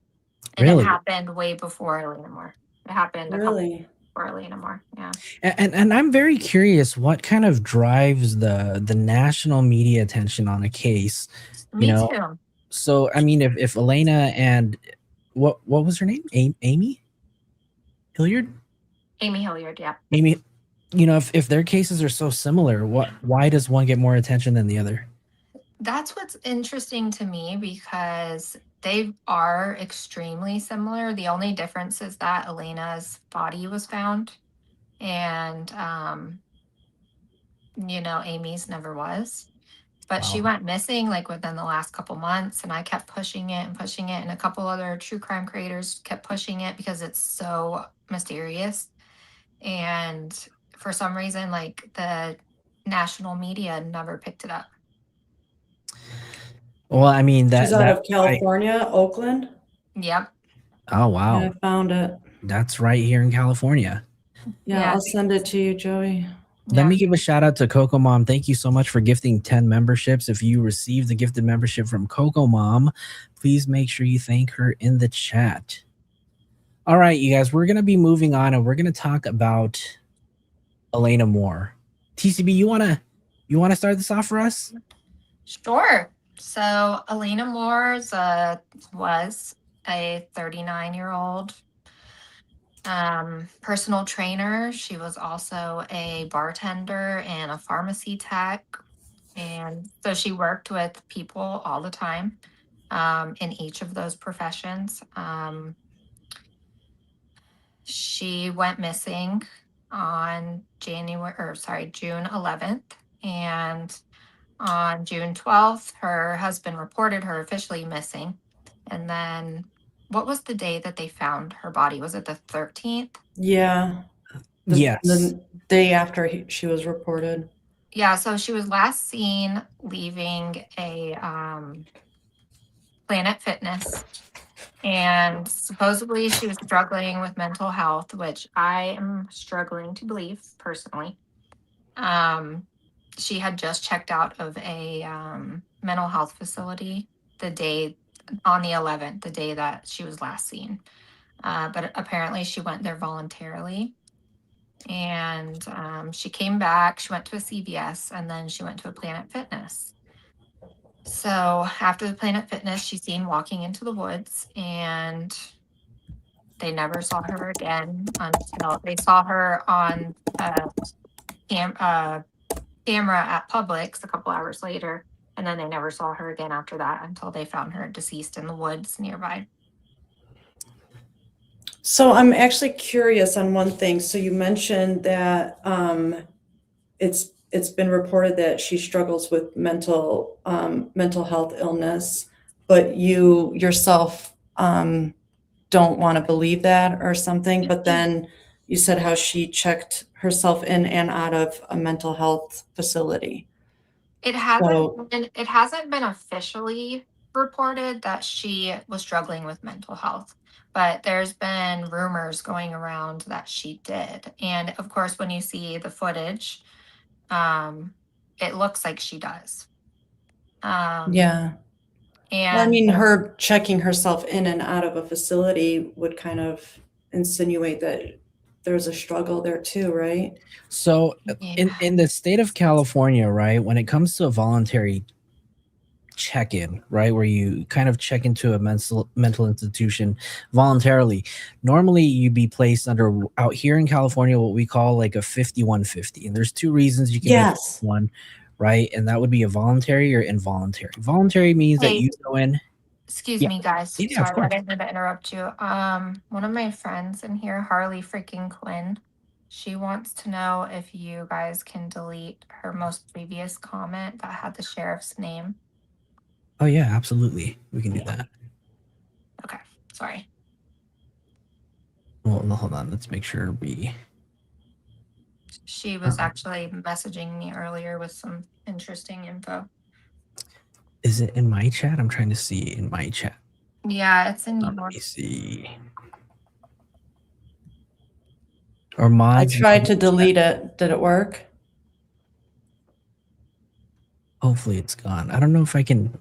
And Really? it happened way before Elena Moore. It happened a couple Really? for Elena Moore. Yeah. And I'm very curious what kind of drives the national media attention on a case. Me know, too. So I mean, if Elena and what was her name? Amy Hilliard? Amy Hilliard, yeah. Amy, if their cases are so similar, why does one get more attention than the other? That's what's interesting to me because they are extremely similar. The only difference is that Elena's body was found and Amy's never was. But she Wow. went missing like within the last couple months, and I kept pushing it, and a couple other true crime creators kept pushing it because it's so mysterious. And for some reason, like the national media never picked it up. Well, I mean She's out of California, Oakland. Yep. Oh wow. Yeah, I found it. That's right here in California. Yeah, I'll send it to you, Joey. Let me give a shout out to Coco Mom. Thank you so much for gifting 10 memberships. If you received the gifted membership from Coco Mom, please make sure you thank her in the chat. All right, you guys, we're going to be moving on and we're going to talk about Elena Moore. TCB, you want to start this off for us? Sure. So Elena Moore was a 39-year-old personal trainer. She was also a bartender and a pharmacy tech. And so she worked with people all the time in each of those professions. She went missing on June 11th. And on June 12th, her husband reported her officially missing. And then what was the day that they found her body? Was it the 13th? Yeah. Yes. The day after she was reported. Yeah, so she was last seen leaving a Planet Fitness. And supposedly she was struggling with mental health, which I am struggling to believe personally. She had just checked out of a mental health facility on the 11th, the day that she was last seen. But apparently she went there voluntarily. And she came back, she went to a CVS, and then she went to a Planet Fitness. So after the Planet Fitness, she's seen walking into the woods, and they never saw her again until they saw her on camera at Publix a couple hours later. And then they never saw her again after that until they found her deceased in the woods nearby. So I'm actually curious on one thing. So you mentioned that it's been reported that she struggles with mental health illness, but you yourself don't want to believe that or something. But then you said how she checked herself in and out of a mental health facility. It hasn't been officially reported that she was struggling with mental health, but there's been rumors going around that she did. And of course, when you see the footage, it looks like she does. Yeah. And I mean, her checking herself in and out of a facility would kind of insinuate that there's a struggle there too, right? So in the state of California, right, when it comes to a voluntary check-in, right, where you kind of check into a mental institution voluntarily, normally you'd be placed under, out here in California, what we call like a 5150. And there's two reasons you can make one, right? And that would be a voluntary or involuntary. Voluntary means that you go in. Excuse me, guys. Yeah, sorry, I didn't mean to interrupt you. One of my friends in here, Harley freaking Quinn, she wants to know if you guys can delete her most previous comment that had the sheriff's name. Oh yeah, absolutely. We can do that. Okay, sorry. Well, hold on. Let's make sure She was actually messaging me earlier with some interesting info. Is it in my chat? I'm trying to see in my chat. Yeah, it's in yours. Let me see. Or mods. I tried to delete it. Did it work? Hopefully it's gone. I don't know if I can.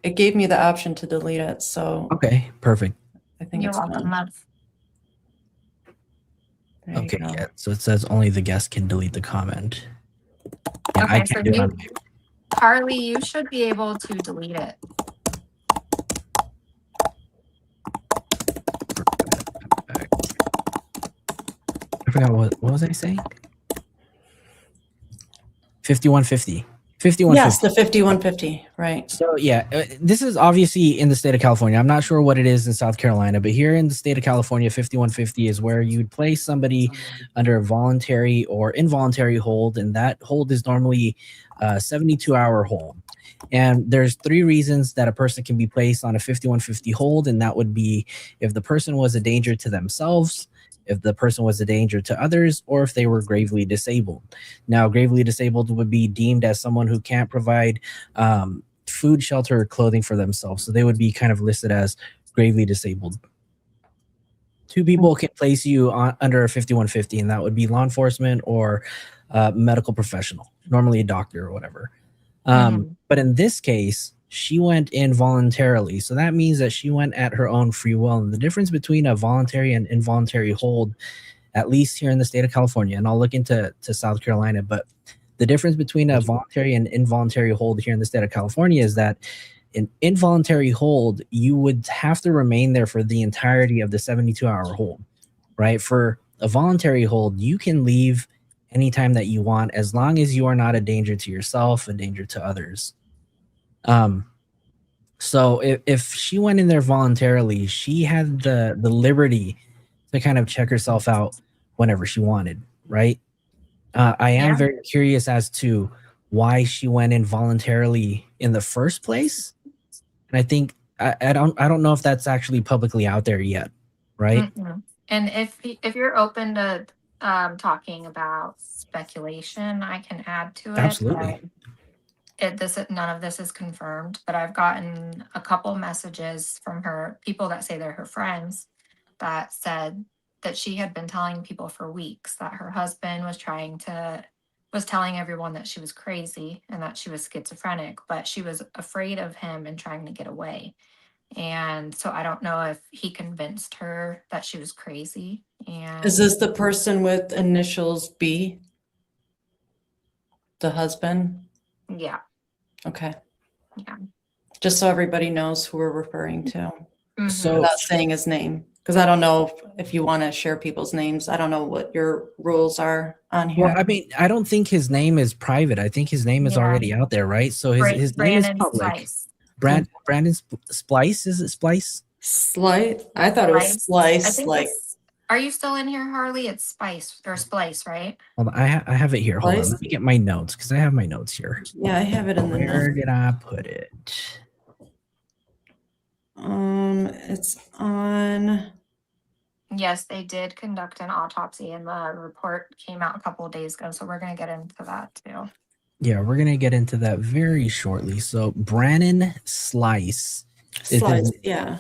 It gave me the option to delete it. So okay, perfect. I think You're it's welcome, gone. love. There you Okay, go. yeah. So it says only the guest can delete the comment. Yeah, I Okay, so can't do it on Harley, you should be able to delete it. I forgot what was I saying? 5150. 5150. Yes, the 5150, right. So yeah, this is obviously in the state of California. I'm not sure what it is in South Carolina, but here in the state of California, 5150 is where you'd place somebody under a voluntary or involuntary hold, and that hold is normally a 72-hour hold. And there's 3 reasons that a person can be placed on a 5150 hold, and that would be if the person was a danger to themselves, if the person was a danger to others, or if they were gravely disabled. Now, gravely disabled would be deemed as someone who can't provide food, shelter, or clothing for themselves. So they would be kind of listed as gravely disabled. 2 people can place you under a 5150, and that would be law enforcement or medical professional, normally a doctor or whatever. But in this case, she went in voluntarily. So that means that she went at her own free will. And the difference between a voluntary and involuntary hold, at least here in the state of California, and I'll look into South Carolina, but the difference between a voluntary and involuntary hold here in the state of California is that an involuntary hold, you would have to remain there for the entirety of the 72-hour hold, right? For a voluntary hold, you can leave anytime that you want, as long as you are not a danger to yourself, a danger to others. So if she went in there voluntarily, she had the liberty to kind of check herself out whenever she wanted, right? I am very curious as to why she went in voluntarily in the first place. And I think I don't know if that's actually publicly out there yet, right? And if you're open to talking about speculation, I can add to it. Absolutely. None of this is confirmed, but I've gotten a couple messages from her, people that say they're her friends, that said that she had been telling people for weeks that her husband was telling everyone that she was crazy and that she was schizophrenic, but she was afraid of him and trying to get away. And so I don't know if he convinced her that she was crazy. And Is this the person with initials B? The husband? yeah. Okay. Yeah. Just so everybody knows who we're referring to. So Without saying his name. Because I don't know if you want to share people's names. I don't know what your rules are on here. well, I mean, I don't think his name is private. I think his name is already out there, right? So his name is public. Splice. Brandon Splice, is it Splice? Slice? I thought it was Slice. I think are you still in here, Harley? It's Spice or Splice, right? Hold on, I have it here. Hold on, Splice? let me get my notes because I have my notes here. Yeah, I have it in the Where notes. did I put it? It's on. Yes, they did conduct an autopsy, and the report came out a couple of days ago. So we're going to get into that too. Yeah, we're gonna get into that very shortly. So Brandon Slice. Slice, yeah.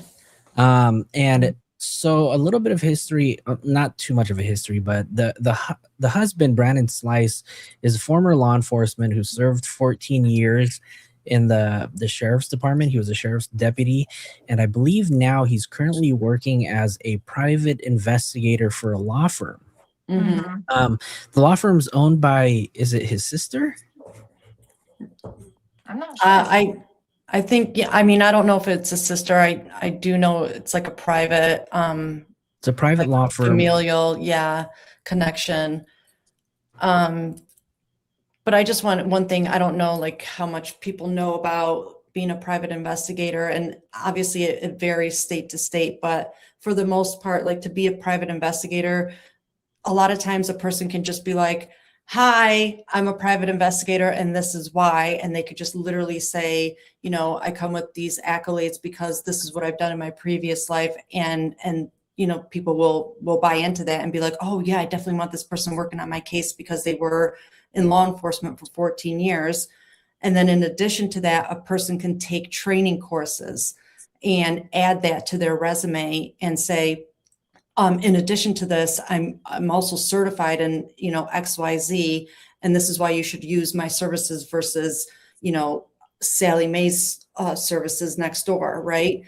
And so a little bit of history, not too much of a history, but the husband, Brandon Slice, is a former law enforcement who served 14 years in the sheriff's department. He was a sheriff's deputy, and I believe now he's currently working as a private investigator for a law firm. Mm-hmm. The law firm's owned by, is it his sister? I'm not sure. I think, yeah, I mean, I don't know if it's a sister. I do know it's like a private, It's a private law firm. Familial, yeah, connection. But I just want one thing. I don't know like how much people know about being a private investigator, and obviously it varies state to state, but for the most part, like to be a private investigator, a lot of times a person can just be like, hi, I'm a private investigator and this is why. And they could just literally say, you know, I come with these accolades because this is what I've done in my previous life. And you know, people will buy into that and be like, oh yeah, I definitely want this person working on my case because they were in law enforcement for 14 years. And then in addition to that, a person can take training courses and add that to their resume and say, in addition to this, I'm also certified in, you know, XYZ, and this is why you should use my services versus, you know, Sally Mae's services next door, right?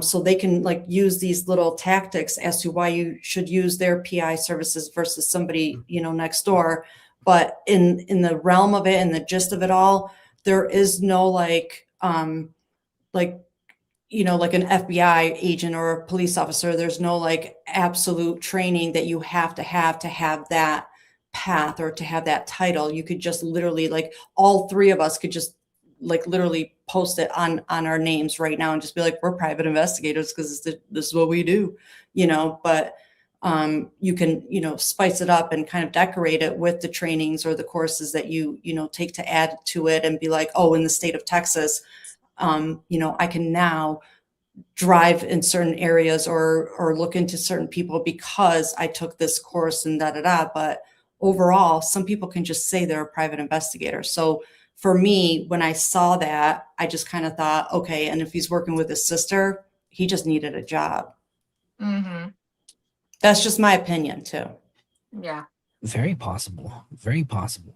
So they can like use these little tactics as to why you should use their PI services versus somebody, next door. But in the realm of it and the gist of it all, there is no like an FBI agent or a police officer. There's no like absolute training that you have to have that path or to have that title. You could just literally, like, all three of us could just like literally post it on our names right now and just be like, we're private investigators because this is what we do, but you can, spice it up and kind of decorate it with the trainings or the courses that you take to add to it and be like, oh, in the state of Texas, I can now drive in certain areas or look into certain people because I took this course and But overall, some people can just say they're a private investigator. So for me, when I saw that, I just kind of thought, okay, and if he's working with his sister, he just needed a job. Mm-hmm. That's just my opinion too. Yeah. Very possible. Very possible.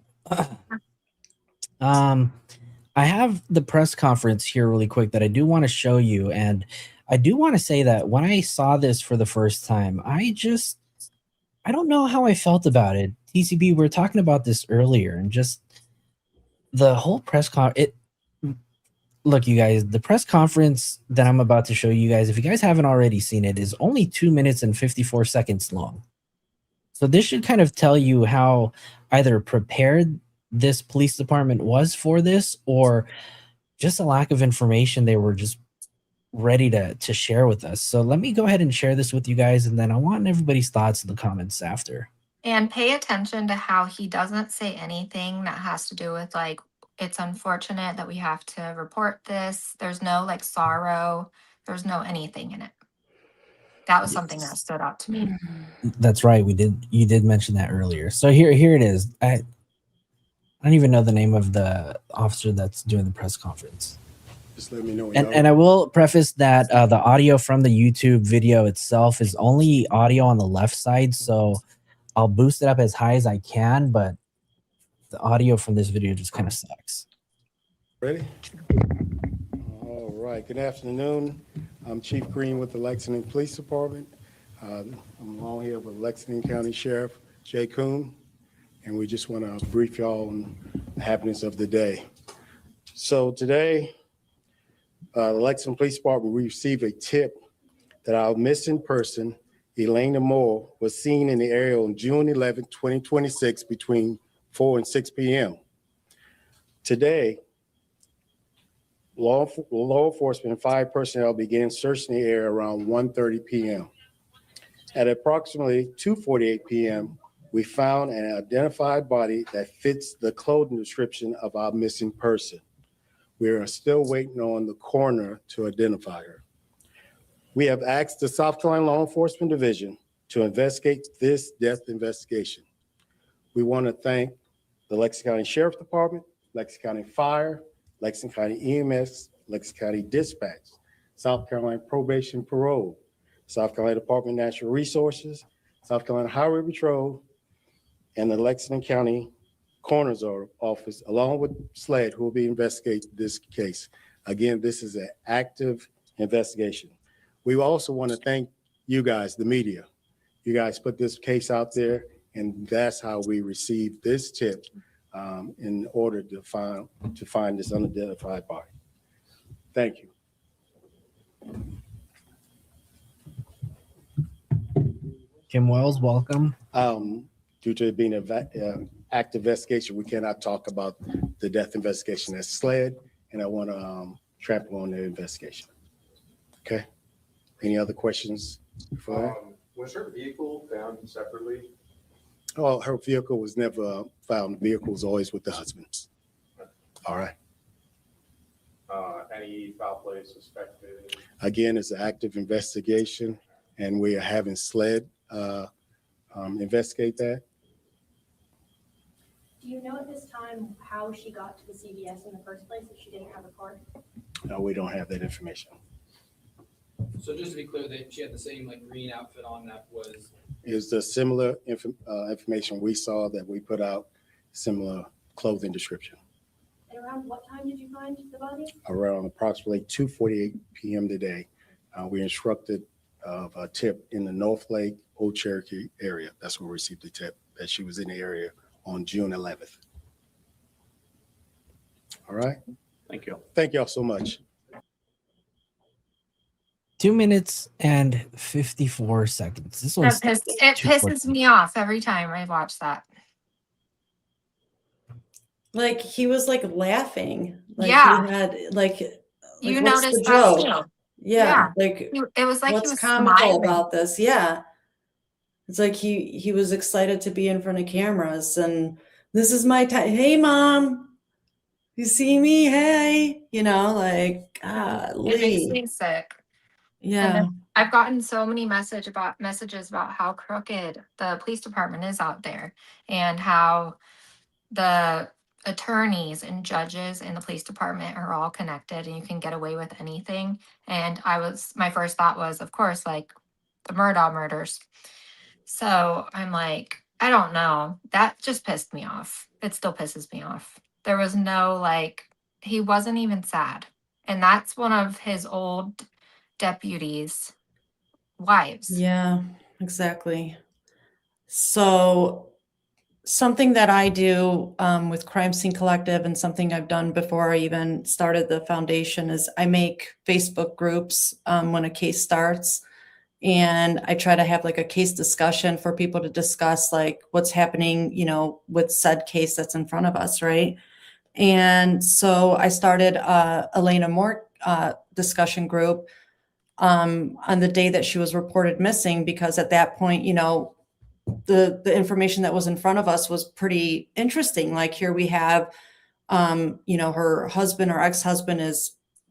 I have the press conference here really quick that I do want to show you. And I do want to say that when I saw this for the first time, I don't know how I felt about it. TCB, we were talking about this earlier, and just the whole press conference. Look, you guys, the press conference that I'm about to show you guys, if you guys haven't already seen it, is only 2 minutes and 54 seconds long. So this should kind of tell you how either prepared this police department was for this, or just a lack of information they were just ready to share with us. So let me go ahead and share this with you guys, and then I want everybody's thoughts in the comments after. And pay attention to how he doesn't say anything that has to do with like, it's unfortunate that we have to report this. There's no like sorrow. There's no anything in it. That was something that stood out to me. That's right. You did mention that earlier. So here it is. I don't even know the name of the officer that's doing the press conference. Just let me know. And I will preface that the audio from the YouTube video itself is only audio on the left side. So I'll boost it up as high as I can, but the audio from this video just kind of sucks. Ready? All right. Good afternoon. I'm Chief Green with the Lexington Police Department. I'm along here with Lexington County Sheriff Jay Coon, and we just want to brief y'all on the happenings of the day. So today, the Lexington Police Department, we received a tip that our missing person, Elena Moore, was seen in the area on June 11, 2026, between 4 and 6 p.m. Today, law enforcement and fire personnel began searching the area around 1:30 p.m. At approximately 2:48 p.m., we found an identified body that fits the clothing description of our missing person. We are still waiting on the coroner to identify her. We have asked the South Carolina Law Enforcement Division to investigate this death investigation. We want to thank the Lexington County Sheriff Department, Lexington County Fire, Lexington County EMS, Lexington County Dispatch, South Carolina Probation Parole, South Carolina Department of Natural Resources, South Carolina Highway Patrol, and the Lexington County Coroner's Office, along with SLED, who will be investigating this case. Again, this is an active investigation. We also want to thank you guys, the media. You guys put this case out there, and that's how we received this tip in order to find this unidentified body. Thank you. Kim Wells, welcome. Due to it being an active investigation, we cannot talk about the death investigation as SLED, and I want to trample on the investigation. Okay. Any other questions for that? Was her vehicle found separately? Oh, her vehicle was never found. The vehicle was always with the husband. All right. Any foul play suspected? Again, it's an active investigation, and we are having SLED investigate that. Do you know at this time how she got to the CVS in the first place if she didn't have a car? No, we don't have that information. So just to be clear, that she had the same like green outfit on that was. Is the similar information we saw that we put out, similar clothing description. And around what time did you find the body? Around approximately 2:48 p.m. today, We instructed of a tip in the North Lake, Old Cherokee area. That's where we received the tip that she was in the area on June 11th. All right. Thank you. Thank y'all so much. 2 minutes and 54 seconds. This It one's pisses me off every time I watch that. Like he was like laughing. Like Yeah. he had like You what's noticed the that joke? too. Yeah. Like It was like he what's was comical smiling. about this? Yeah. It's like he was excited to be in front of cameras and this is my time. Hey mom, you see me? Hey, you know, like It makes golly. me sick. Yeah. And then I've gotten so many messages about how crooked the police department is out there and how the attorneys and judges in the police department are all connected and you can get away with anything. And my first thought was, of course, like the Murdaugh murders. So I'm like, I don't know. That just pissed me off. It still pisses me off. There was no like, he wasn't even sad. And that's one of his old deputies' wives. Yeah, exactly. So something that I do with Crime Scene Collective and something I've done before I even started the foundation is I make Facebook groups when a case starts. And I try to have like a case discussion for people to discuss like what's happening, you know, with said case that's in front of us, right? And so I started Elena Moore discussion group on the day that she was reported missing, because at that point, you know, the information that was in front of us was pretty interesting. Like here we have, you know, her husband or ex-husband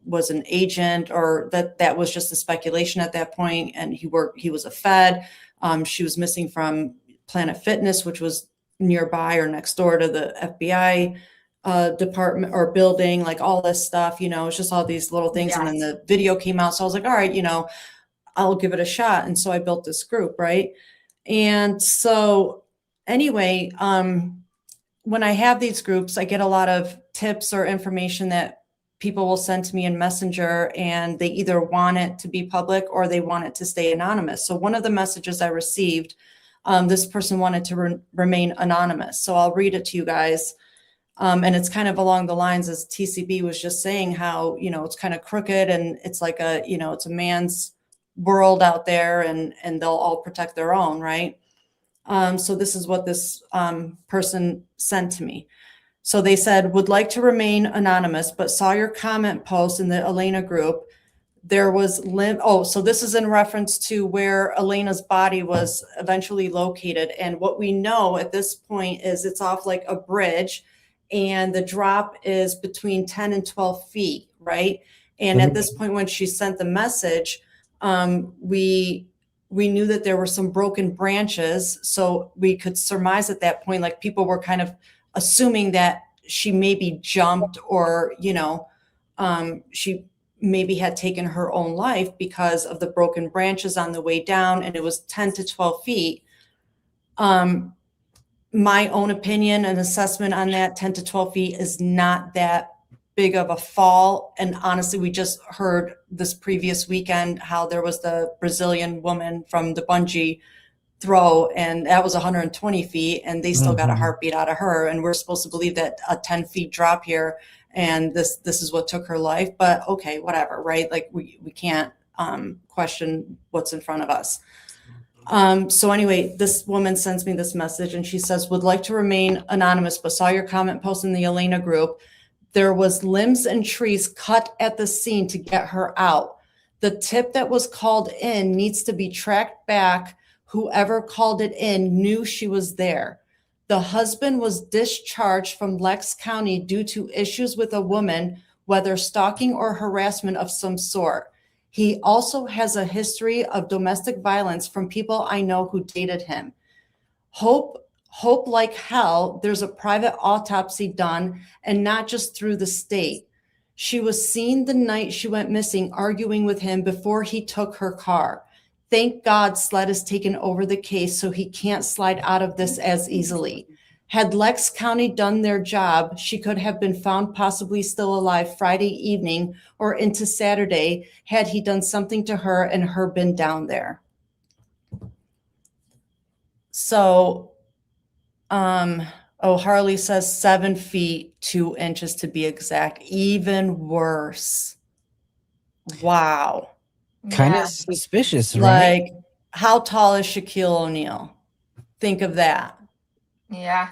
was an agent, or that was just a speculation at that point. And he was a Fed. She was missing from Planet Fitness, which was nearby or next door to the FBI department or building, like all this stuff, you know, it's just all these little things. Yes. And then the video came out. So I was like, all right, you know, I'll give it a shot. And so I built this group, right? And so anyway, when I have these groups, I get a lot of tips or information that people will send to me in Messenger, and they either want it to be public or they want it to stay anonymous. So one of the messages I received, this person wanted to remain anonymous. So I'll read it to you guys. And it's kind of along the lines as TCB was just saying, how, you know, it's kind of crooked and it's like a, you know, it's a man's world out there, and they'll all protect their own, right? So this is what this person sent to me. So they said, would like to remain anonymous, but saw your comment post in the Elena group. There was so this is in reference to where Elena's body was eventually located. And what we know at this point is it's off like a bridge, and the drop is between 10 and 12 feet, right? And at this point, when she sent the message, we knew that there were some broken branches. So we could surmise at that point, like people were kind of assuming that she maybe jumped, or, you know, she maybe had taken her own life because of the broken branches on the way down, and it was 10 to 12 feet. My own opinion and assessment on that, 10 to 12 feet is not that big of a fall. And honestly, we just heard this previous weekend how there was the Brazilian woman from the bungee throw, and that was 120 feet, and they still got a heartbeat out of her. And we're supposed to believe that a 10 feet drop here, and this is what took her life. But okay, whatever, right? Like we can't question what's in front of us. So anyway, this woman sends me this message, and she says, would like to remain anonymous, but saw your comment post in the Elena group. There was limbs and trees cut at the scene to get her out. The tip that was called in needs to be tracked back. Whoever called it in knew she was there. The husband was discharged from Lex County due to issues with a woman, whether stalking or harassment of some sort. He also has a history of domestic violence from people I know who dated him. Hope like hell there's a private autopsy done, and not just through the state. She was seen the night she went missing arguing with him before he took her car. Thank God SLED has taken over the case, so he can't slide out of this as easily. Had Lex County done their job, she could have been found possibly still alive Friday evening or into Saturday had he done something to her and her been down there. So, Harley says 7 feet, 2 inches to be exact. Even worse. Wow. Kind Yeah. of suspicious, right? Like, how tall is Shaquille O'Neal? Think of that. Yeah.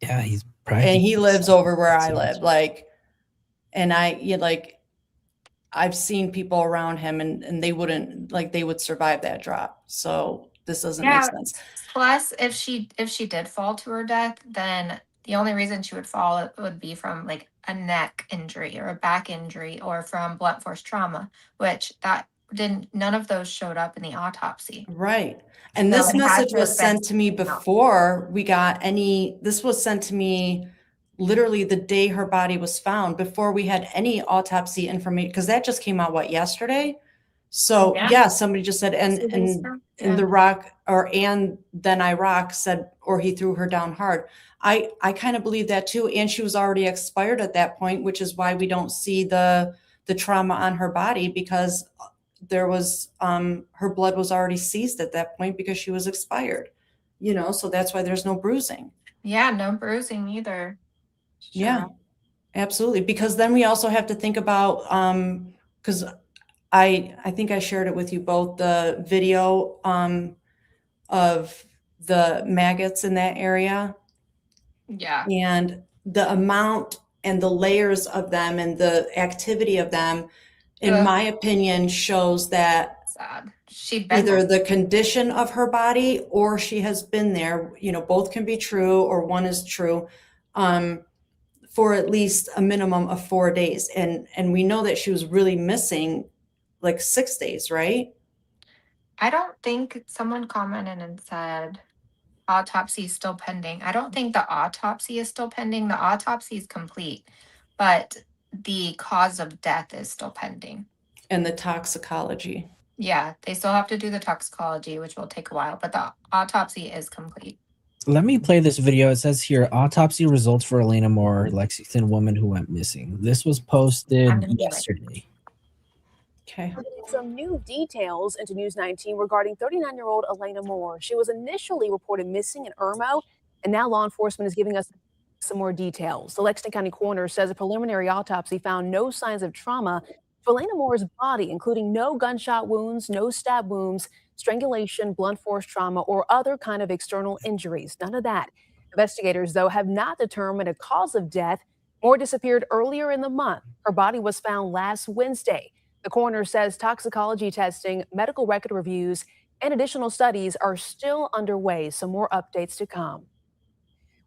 Yeah, he's And practically. he lives over where I 7 live. Like, and I've seen people around him and they wouldn't, like, they would survive that drop. So this doesn't make Yeah. sense. Plus, if she did fall to her death, then the only reason she would fall would be from like a neck injury or a back injury or from blunt force trauma, which none of those showed up in the autopsy. Right. And So this it had message to have was been sent to me something else. before we got this was sent to me literally the day her body was found, before we had any autopsy information, because that just came out, yesterday? So yeah, somebody just said, and The Rock, and then Iraq said, or he threw her down hard. I kind of believe that too. And she was already expired at that point, which is why we don't see the trauma on her body, because there was her blood was already seized at that point because she was expired, so that's why there's no bruising. Yeah, no bruising either. Sure. Yeah, absolutely. Because then we also have to think about, because I think I shared it with you both, the video of the maggots in that area. Yeah. And the amount and the layers of them and the activity of them, in my opinion, shows that sad. She'd been either there. the condition of her body or she has been there, both can be true or one is true, for at least a minimum of 4 days. And we know that she was really missing like 6 days, right? I don't think someone commented and said autopsy is still pending. I don't think the autopsy is still pending. The autopsy is complete, but the cause of death is still pending. And the toxicology. Yeah, they still have to do the toxicology, which will take a while, but the autopsy is complete. Let me play this video. It says here, autopsy results for Elena Moore, Lexington woman who went missing. This was posted yesterday. Okay. Some new details into News 19 regarding 39-year-old Elena Moore. She was initially reported missing in Irmo, and now law enforcement is giving us some more details. The Lexington County coroner says a preliminary autopsy found no signs of trauma to Elena Moore's body, including no gunshot wounds, no stab wounds, strangulation, blunt force trauma, or other kind of external injuries. None of that. Investigators, though, have not determined a cause of death. Moore disappeared earlier in the month. Her body was found last Wednesday. The coroner says toxicology testing, medical record reviews, and additional studies are still underway. So more updates to come.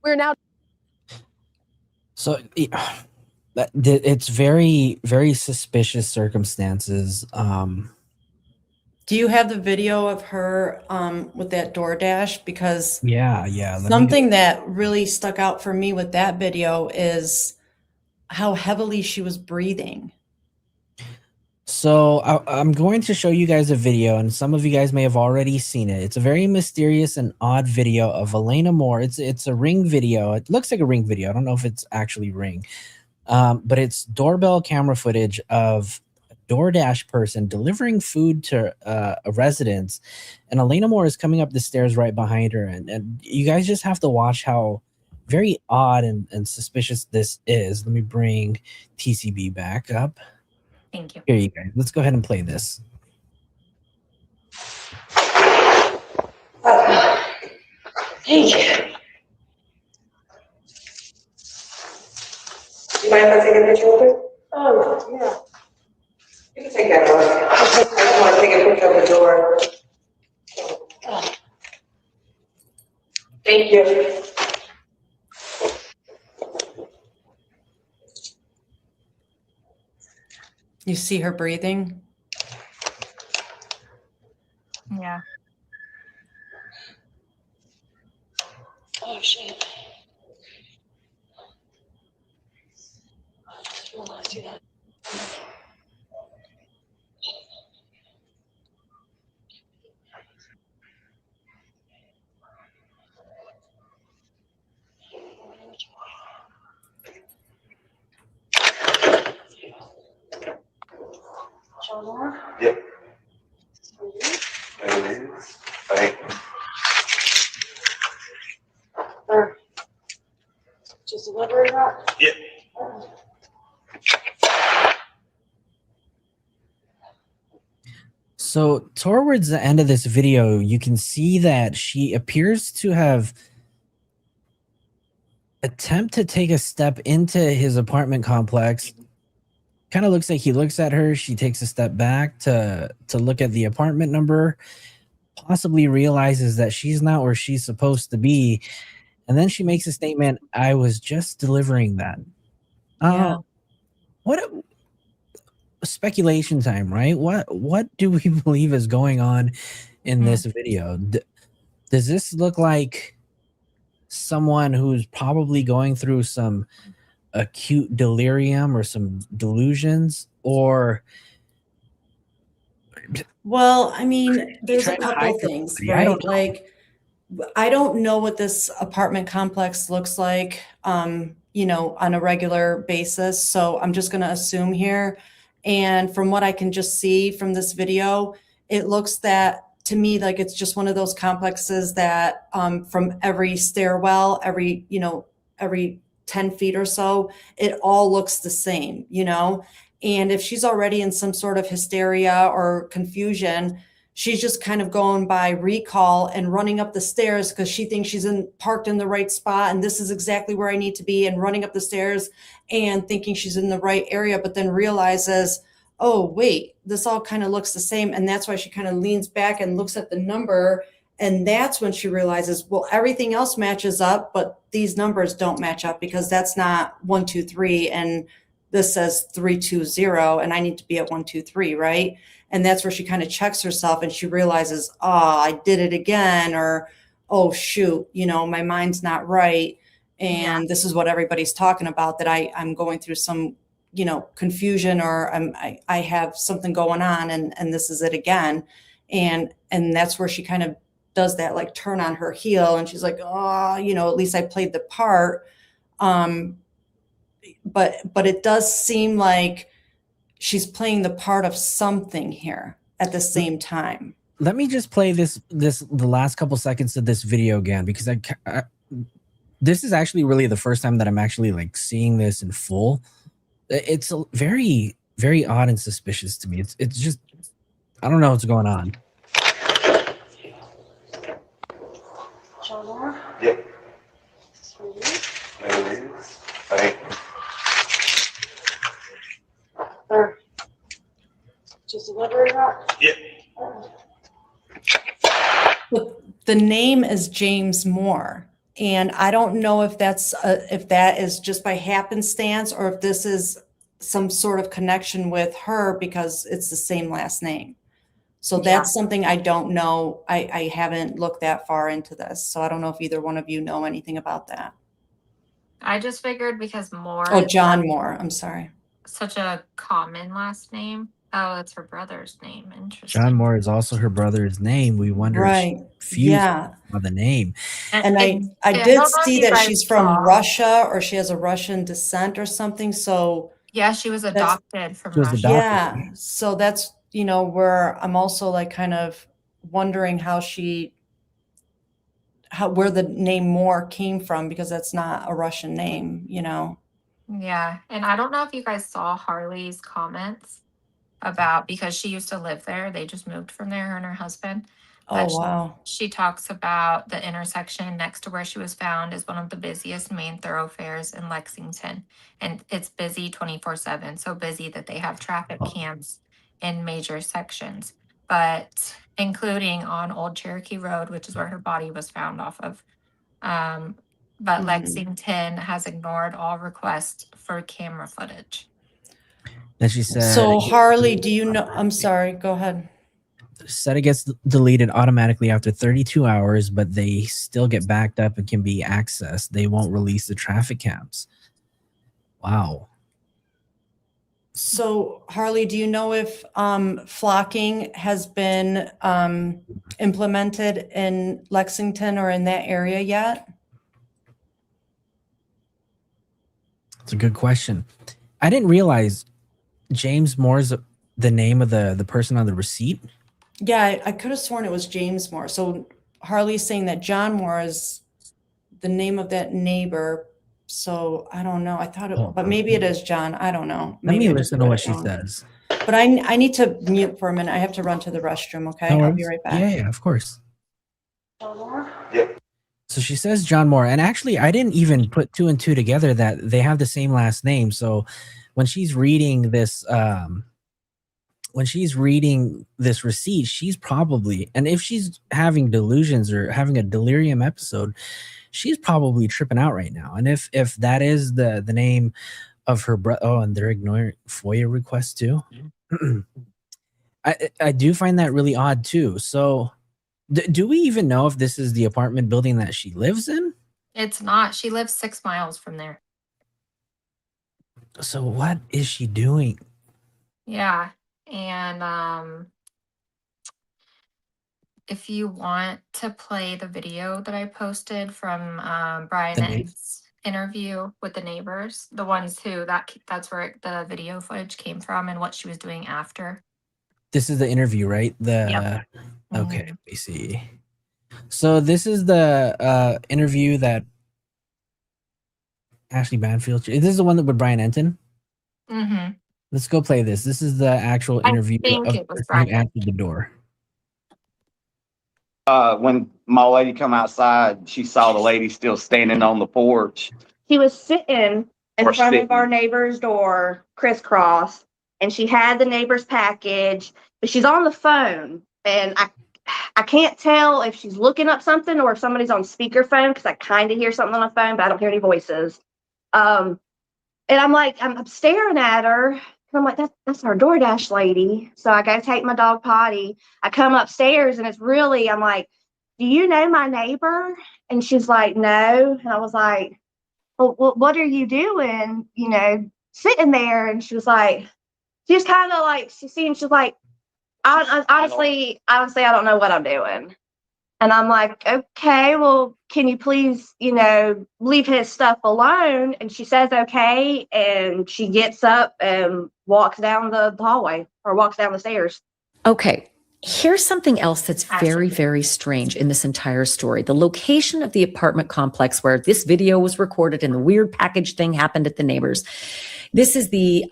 We're now. So it's very, very suspicious circumstances. Do you have the video of her with that DoorDash? Because yeah, something that really stuck out for me with that video is how heavily she was breathing. So I'm going to show you guys a video, and some of you guys may have already seen it. It's a very mysterious and odd video of Elena Moore. It's a Ring video. It looks like a Ring video. I don't know if it's actually Ring, but it's doorbell camera footage of a DoorDash person delivering food to a residence, and Elena Moore is coming up the stairs right behind her. And you guys just have to watch how very odd and suspicious this is. Let me bring TCB back up. Thank you. Here you guys. Let's go ahead and play this. Thank you. Do you mind if I take a picture with it? Oh, yeah. You can take that one. I just want to take a picture of the door. Thank you. You see her breathing? Yeah. Oh, shit. I just don't want to do that. Just deliver that? Yeah. So towards the end of this video, you can see that she appears to have attempted to take a step into his apartment complex. Kind of looks like he looks at her. She takes a step back to look at the apartment number, possibly realizes that she's not where she's supposed to be. And then she makes a statement, I was just delivering that. Yeah. What speculation time, right? What do we believe is going on in this video? Does this look like someone who's probably going through some acute delirium or some delusions? Or Well, I mean, there's a trying to couple hide her things, body? I don't right? know. Like, I don't know what this apartment complex looks like, you know, on a regular basis. So I'm just going to assume here. And from what I can just see from this video, it looks that to me like it's just one of those complexes that from every stairwell, every 10 feet or so, it all looks the same, you know? And if she's already in some sort of hysteria or confusion, she's just kind of going by recall and running up the stairs because she thinks she's parked in the right spot and this is exactly where I need to be, and running up the stairs and thinking she's in the right area, but then realizes, oh, wait, this all kind of looks the same. And that's why she kind of leans back and looks at the number. And that's when she realizes, well, everything else matches up, but these numbers don't match up because that's not 123 and this says 320 and I need to be at 123, right? And that's where she kind of checks herself and she realizes, oh, I did it again, or, oh, shoot, you know, my mind's not right. And this is what everybody's talking about, that I'm going through some, you know, confusion, or I have something going on, and this is it again. And that's where she kind of does that, like, turn on her heel, and she's like, oh, you know, at least I played the part. But it does seem like she's playing the part of something here at the same time. Let me just play the last couple seconds of this video again, because this is actually really the first time that I'm actually like seeing this in full. It's very, very odd and suspicious to me. It's just, I don't know what's going on. John Moore? Yep. This is for you. There it is. Thank you. Or just deliver that? Yeah. The name is James Moore. And I don't know if if that is just by happenstance or if this is some sort of connection with her because it's the same last name. So that's something I don't know. I haven't looked that far into this. So I don't know if either one of you know anything about that. I just figured because Moore. Oh, John Moore. I'm sorry. Such a common last name. Oh, it's her brother's name. Interesting. John Moore is also her brother's name. We wonder if she's confused by the name. And I did see that she's from Russia, or she has a Russian descent or something. So yeah, she was adopted from was Russia. adopted. Yeah. So that's, you know, where I'm also like kind of wondering where the name Moore came from, because that's not a Russian name, you know. Yeah. And I don't know if you guys saw Harley's comments about, because she used to live there. They just moved from there, her and her husband. Oh, wow. She talks about the intersection next to where she was found is one of the busiest main thoroughfares in Lexington. And it's busy 24/7. So busy that they have traffic cams in major sections, but including on Old Cherokee Road, which is where her body was found off of. But Lexington has ignored all requests for camera footage. And she said, so Harley, do you know? I'm sorry, go ahead. Said it gets deleted automatically after 32 hours, but they still get backed up and can be accessed. They won't release the traffic cams. Wow. So Harley, do you know if flocking has been implemented in Lexington or in that area yet? That's a good question. I didn't realize James Moore's the name of the person on the receipt. Yeah, I could have sworn it was James Moore. So Harley's saying that John Moore is the name of that neighbor. So I don't know. I thought it, Oh. but maybe it is John. I don't know. Let Maybe me I just listen to read what it she wrong. says. But I need to mute for a minute. I have to run to the restroom. Okay, No I'll be worries. right back. Yeah, of course. Yeah. So she says John Moore, and actually, I didn't even put two and two together that they have the same last name. So when she's reading this, receipt, she's probably, and if she's having delusions or having a delirium episode, she's probably tripping out right now. And if that is the name of her brother, oh, and they're ignoring FOIA requests too. I do find that really odd too. So do we even know if this is the apartment building that she lives in? It's not. She lives 6 miles from there. So what is she doing? Yeah. And if you want to play the video that I posted from Brian's interview with the neighbors, the ones who that's where the video footage came from and what she was doing after. This is the interview, right? Yep. Okay, let me see. So this is the interview that Ashley Banfield. This is the one that with Brian Enton. Mm-hmm. Let's go play this. This is the actual interview think of it was the person who Brian. answered the door. When my lady come outside, she saw the lady still standing on the porch. She was sitting in Or front sitting. of our neighbor's door, crisscross, and she had the neighbor's package, but she's on the phone, and I can't tell if she's looking up something or if somebody's on speakerphone because I kind of hear something on the phone, but I don't hear any voices. And I'm staring at her, and I'm like, that's our DoorDash lady. So I go take my dog potty. I come upstairs, and it's really, I'm like, do you know my neighbor? And she's like, no. And I was like, well, what are you doing? You know, sitting there. And she was like, she was kind of like, she's like, honestly, I don't know what I'm doing. And I'm like, okay, well, can you please, leave his stuff alone? And she says, okay. And she gets up and walks down the hallway or walks down the stairs. Okay. Here's something else that's very, very strange in this entire story. The location of the apartment complex where this video was recorded and the weird package thing happened at the neighbors. This is the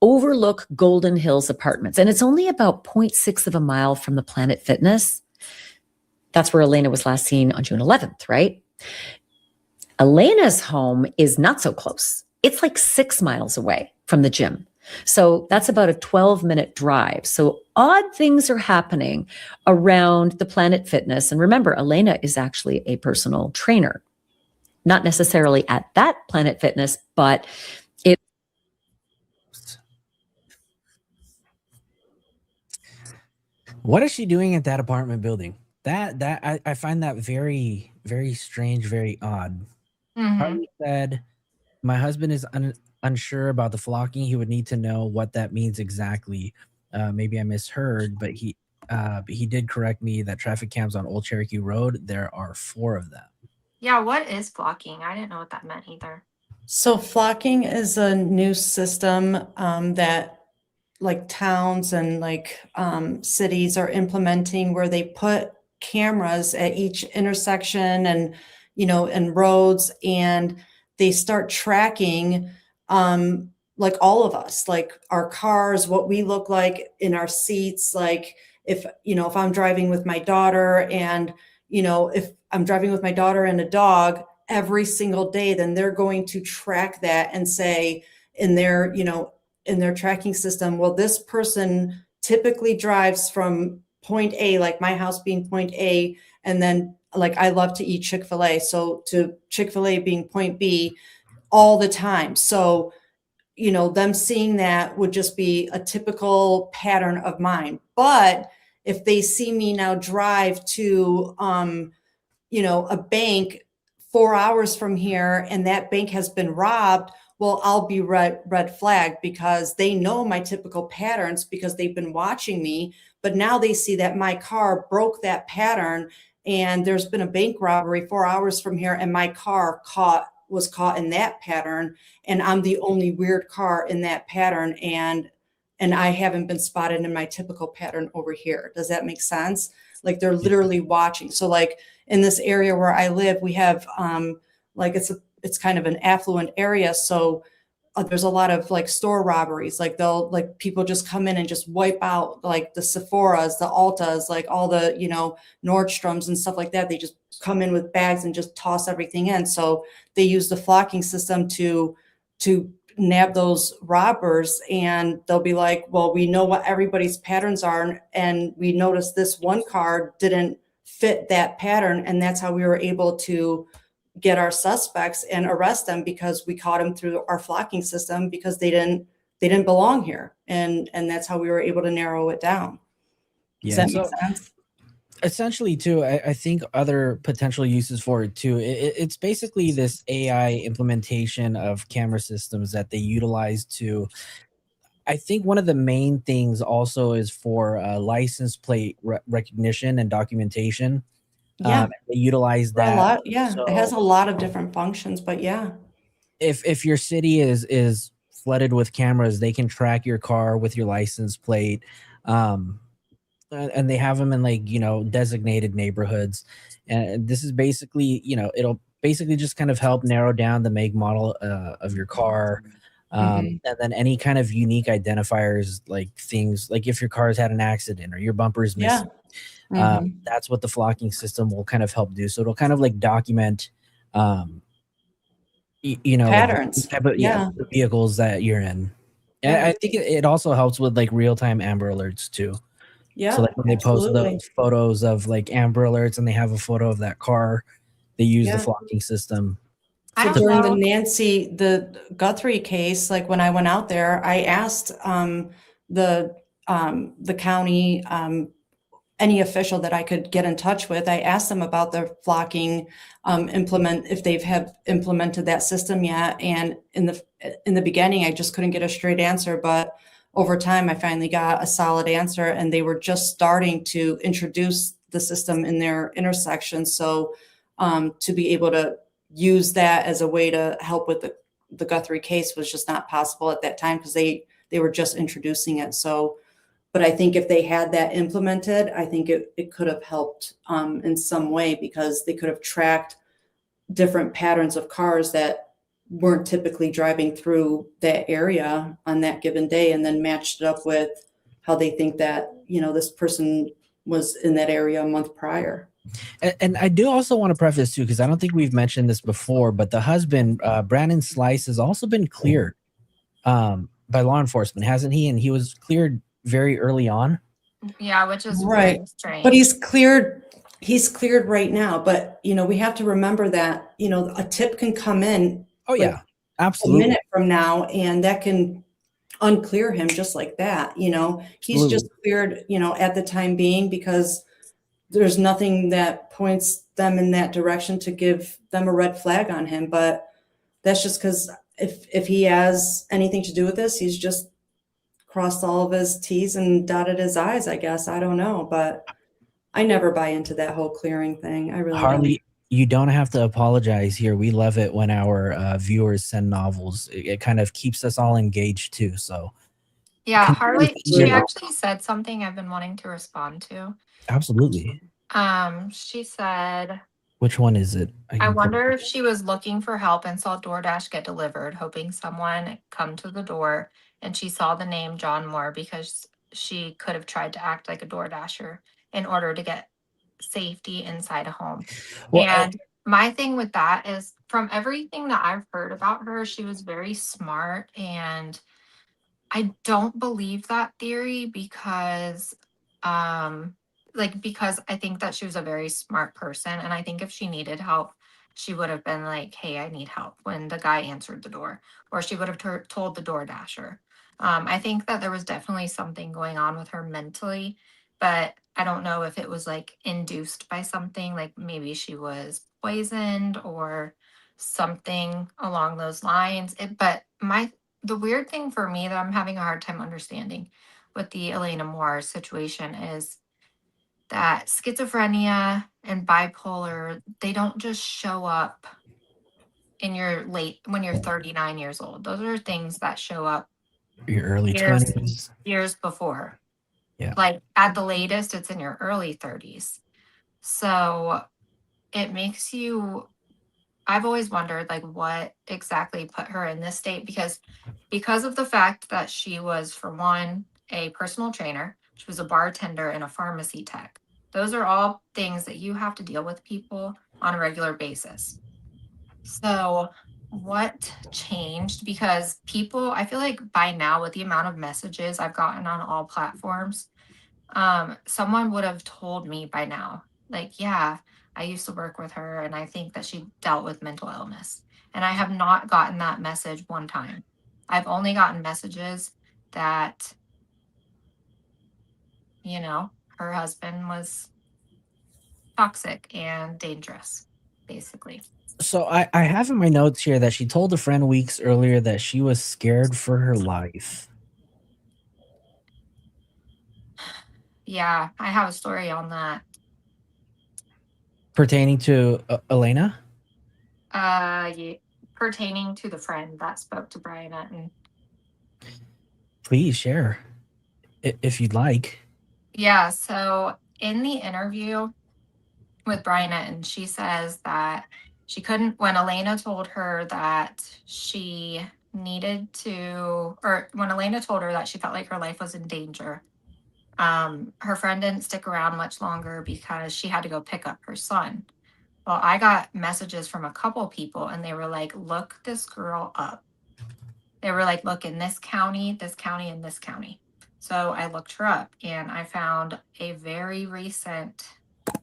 Overlook Golden Hills Apartments, and it's only about 0.6 of a mile from the Planet Fitness. That's where Elena was last seen on June 11th, right? Elena's home is not so close. It's like 6 miles away from the gym. So that's about a 12-minute drive. So odd things are happening around the Planet Fitness. And remember, Elena is actually a personal trainer. Not necessarily at that Planet Fitness, but it. What is she doing at that apartment building? That I find that very, very strange, very odd. Mm-hmm. Harley said, my husband is unsure about the flocking. He would need to know what that means exactly. Maybe I misheard, but he did correct me that traffic cams on Old Cherokee Road, there are 4 of them. Yeah, what is flocking? I didn't know what that meant either. So flocking is a new system that like towns and like cities are implementing where they put cameras at each intersection and, and roads, and they start tracking like all of us, like our cars, what we look like in our seats. Like if I'm driving with my daughter and, if I'm driving with my daughter and a dog every single day, then they're going to track that and say in their tracking system, well, this person typically drives from point A, like my house being point A, and then like I love to eat Chick-fil-A. So to Chick-fil-A being point B all the time. So, them seeing that would just be a typical pattern of mine. But if they see me now drive to, a bank 4 hours from here and that bank has been robbed, well, I'll be red flagged because they know my typical patterns because they've been watching me. But now they see that my car broke that pattern and there's been a bank robbery 4 hours from here and my car was caught in that pattern, and I'm the only weird car in that pattern, and I haven't been spotted in my typical pattern over here. Does that make sense? Like they're literally watching. So like in this area where I live, we have like it's it's kind of an affluent area. So there's a lot of like store robberies. Like they'll like people just come in and just wipe out like the Sephoras, the Ultas, like all the, you know, Nordstroms and stuff like that. They just come in with bags and just toss everything in. So they use the flocking system to nab those robbers, and they'll be like, well, we know what everybody's patterns are, and we noticed this one car didn't fit that pattern, and that's how we were able to get our suspects and arrest them, because we caught them through our flocking system, because they didn't belong here, and that's how we were able to narrow it down. Does that make sense? Essentially too, I think other potential uses for it too, it's basically this AI implementation of camera systems that they utilize to, I think one of the main things also is for license plate recognition and documentation. Yeah. They utilize For a that. lot, yeah. So It has a lot of different functions, but yeah. if your city is flooded with cameras, they can track your car with your license plate. And they have them in, like, you know, designated neighborhoods. And this is basically, you know, it'll basically just kind of help narrow down the make, model of your car. And then any kind of unique identifiers, like things like if your car's had an accident or your bumper's missing. That's what the flocking system will kind of help do. So it'll kind of like document, you know, patterns, like type of, the vehicles that you're in. And I think it also helps with like real-time Amber Alerts too. Yeah. So like when they post absolutely. those photos of like Amber Alerts and they have a photo of that car, they use the Yeah. flocking system. So during the Guthrie case, like when I went out there, I asked the county, any official that I could get in touch with, I asked them about the flocking if they've have implemented that system yet. And in the beginning, I just couldn't get a straight answer, but over time, I finally got a solid answer, and they were just starting to introduce the system in their intersections. So to be able to use that as a way to help with the Guthrie case was just not possible at that time, because they were just introducing it. So, but I think if they had that implemented, I think it could have helped in some way, because they could have tracked different patterns of cars that weren't typically driving through that area on that given day, and then matched it up with how they think that, you know, this person was in that area a month prior. And I do also want to preface too, because I don't think we've mentioned this before, but the husband, Brandon Slice, has also been cleared by law enforcement, hasn't he? And he was cleared very early on. Yeah, which is right. Very strange. But he's cleared right now. But, you know, we have to remember that, you know, a tip can come in. Oh yeah, absolutely. A minute from now, and that can unclear him just like that. You know, he's just cleared, you know, at the time being, because there's nothing that points them in that direction to give them a red flag on him. But that's just because if he has anything to do with this, he's just crossed all of his T's and dotted his I's, I guess. I don't know, but I never buy into that whole clearing thing. I really Harley, you don't have to apologize here. We love it when our viewers send novels. It kind of keeps us all engaged too. So yeah, Harley, she actually said something I've been wanting to respond to. Absolutely. She said, which one is it? I wonder if she was looking for help and saw DoorDash get delivered, hoping someone come to the door, and she saw the name John Moore because she could have tried to act like a DoorDasher in order to get safety inside a home. Well, and my thing with that is, from everything that I've heard about her, she was very smart, and I don't believe that theory because because I think that she was a very smart person, and I think if she needed help, she would have been like, hey, I need help, when the guy answered the door, or she would have told the DoorDasher. I think that there was definitely something going on with her mentally, but I don't know if it was like induced by something, like maybe she was poisoned or something along those lines. But the weird thing for me that I'm having a hard time understanding with the Elena Moore situation is that schizophrenia and bipolar, they don't just show up in when you're 39 years old. Those are things that show up your early 20s. Years before. Yeah. Like at the latest, it's in your early 30s. So it makes you I've always wondered like what exactly put her in this state because of the fact that she was, for one, a personal trainer, she was a bartender and a pharmacy tech. Those are all things that you have to deal with people on a regular basis. So what changed? Because people, I feel like by now with the amount of messages I've gotten on all platforms, someone would have told me by now, like, yeah, I used to work with her and I think that she dealt with mental illness. And I have not gotten that message one time. I've only gotten messages that, you know, her husband was toxic and dangerous, basically. So I have in my notes here that she told a friend weeks earlier that she was scared for her life. Yeah, I have a story on that. Pertaining to Elena? Yeah, pertaining to the friend that spoke to Brian Etten. Please share if you'd like. Yeah, so in the interview with Brian Etten, she says that she couldn't, when Elena told her that she needed to, or when Elena told her that she felt like her life was in danger, her friend didn't stick around much longer because she had to go pick up her son. Well, I got messages from a couple people and they were like, look this girl up. They were like, look in this county, and this county. So I looked her up and I found a very recent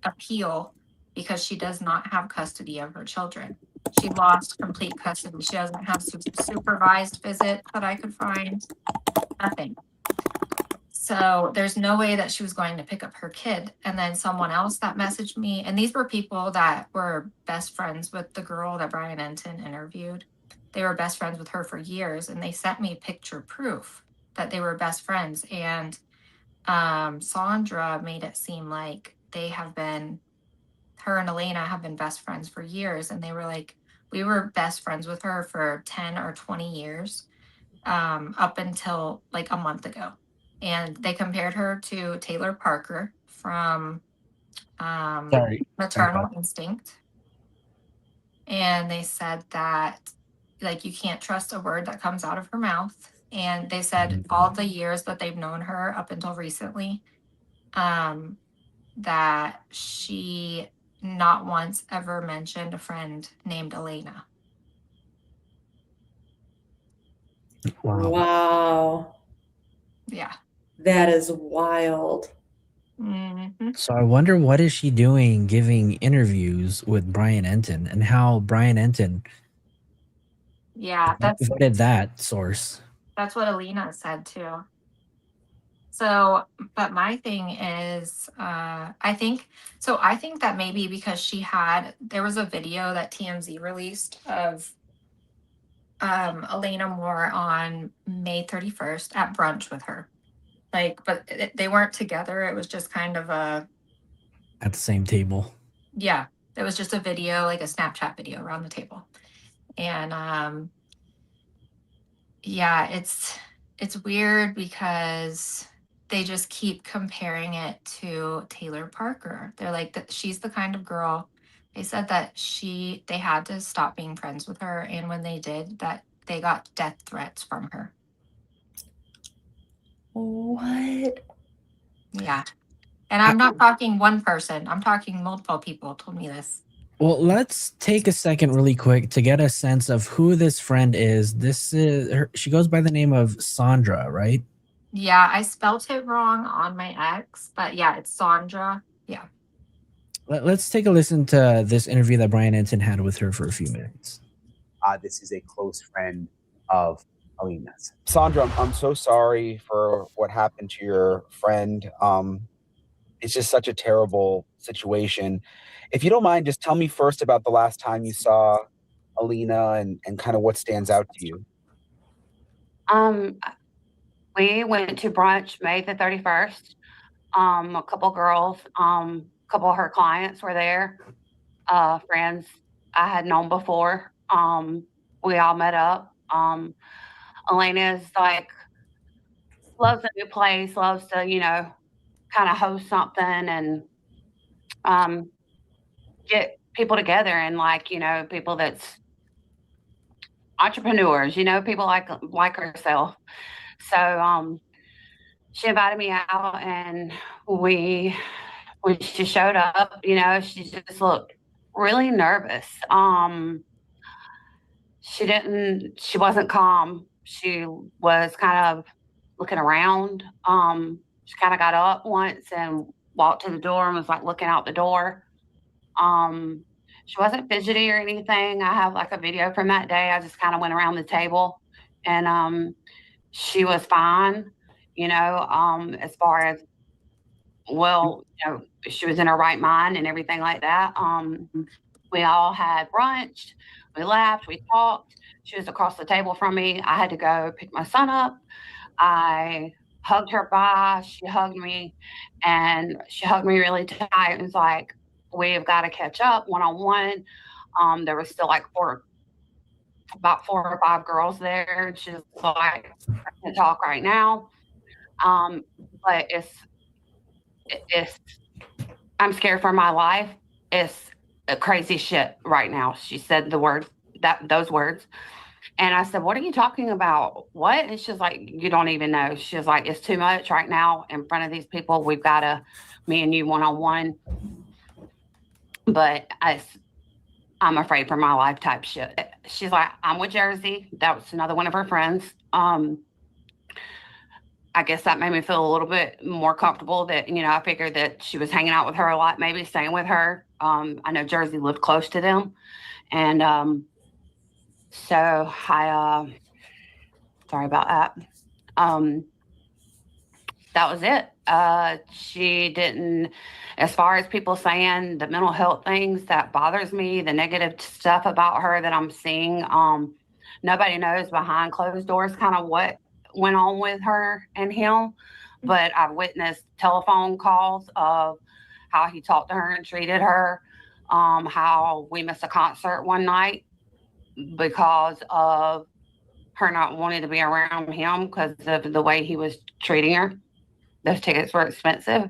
appeal because she does not have custody of her children. She lost complete custody. She doesn't have supervised visit that I could find. Nothing. So there's no way that she was going to pick up her kid. And then someone else that messaged me, and these were people that were best friends with the girl that Brian Etten interviewed. They were best friends with her for years, and they sent me picture proof that they were best friends. And Sandra made it seem like her and Elena have been best friends for years. And they were like, we were best friends with her for 10 or 20 years, up until like a month ago. And they compared her to Taylor Parker from Maternal Instinct. And they said that like you can't trust a word that comes out of her mouth. And they said all the years that they've known her up until recently, that she not once ever mentioned a friend named Elena. Wow. Yeah. That is wild. Mm-hmm. So I wonder what is she doing giving interviews with Brian Etten and how Brian Etten vetted that source. That's what Elena said too. So, but my thing is, I think that maybe because there was a video that TMZ released of Elena Moore on May 31st at brunch with her. Like, but they weren't together. It was just kind of at the same table. Yeah, it was just a video, like a Snapchat video around the table. And yeah, it's weird because they just keep comparing it to Taylor Parker. They're like that she's the kind of girl. They said that they had to stop being friends with her, and when they did, that they got death threats from her. What? Yeah. And I'm not talking one person. I'm talking multiple people told me this. Well, let's take a second really quick to get a sense of who this friend is. This is her. She goes by the name of Sandra, right? Yeah, I spelt it wrong on my ex, but yeah, it's Sandra. Yeah. Let's take a listen to this interview that Brian Etten had with her for a few minutes. This is a close friend of Elena's. Sandra, I'm so sorry for what happened to your friend. It's just such a terrible situation. If you don't mind, just tell me first about the last time you saw Elena and kind of what stands out to you. We went to brunch May the 31st. A couple girls, a couple of her clients were there, friends I had known before. We all met up. Elena's like, loves a new place, loves to, kind of host something and get people together and like, people that's entrepreneurs, people like herself. So she invited me out, and when she showed up, she just looked really nervous. She wasn't calm. She was kind of looking around. She kind of got up once and walked to the door and was like looking out the door. She wasn't fidgety or anything. I have like a video from that day. I just kind of went around the table, and she was fine, as far as, well, she was in her right mind and everything like that. We all had brunch. We laughed. We talked. She was across the table from me. I had to go pick my son up. I hugged her bye. She hugged me, and she hugged me really tight. It was like, we've got to catch up one-on-one. There was still like about 4 or 5 girls there. And she's like, I can't talk right now. But it's I'm scared for my life. It's a crazy shit right now. She said those words. And I said, what are you talking about? What? And she's like, you don't even know. She's like, it's too much right now in front of these people. We've got to, me and you one-on-one. But I'm afraid for my life type shit. She's like, I'm with Jersey. That was another one of her friends. I guess that made me feel a little bit more comfortable that, I figured that she was hanging out with her a lot, maybe staying with her. I know Jersey lived close to them. And so sorry about that. That was it. She didn't, as far as people saying the mental health things, that bothers me, the negative stuff about her that I'm seeing. Nobody knows behind closed doors kind of what went on with her and him, but I've witnessed telephone calls of how he talked to her and treated her, how we missed a concert one night because of her not wanting to be around him because of the way he was treating her. Those tickets were expensive,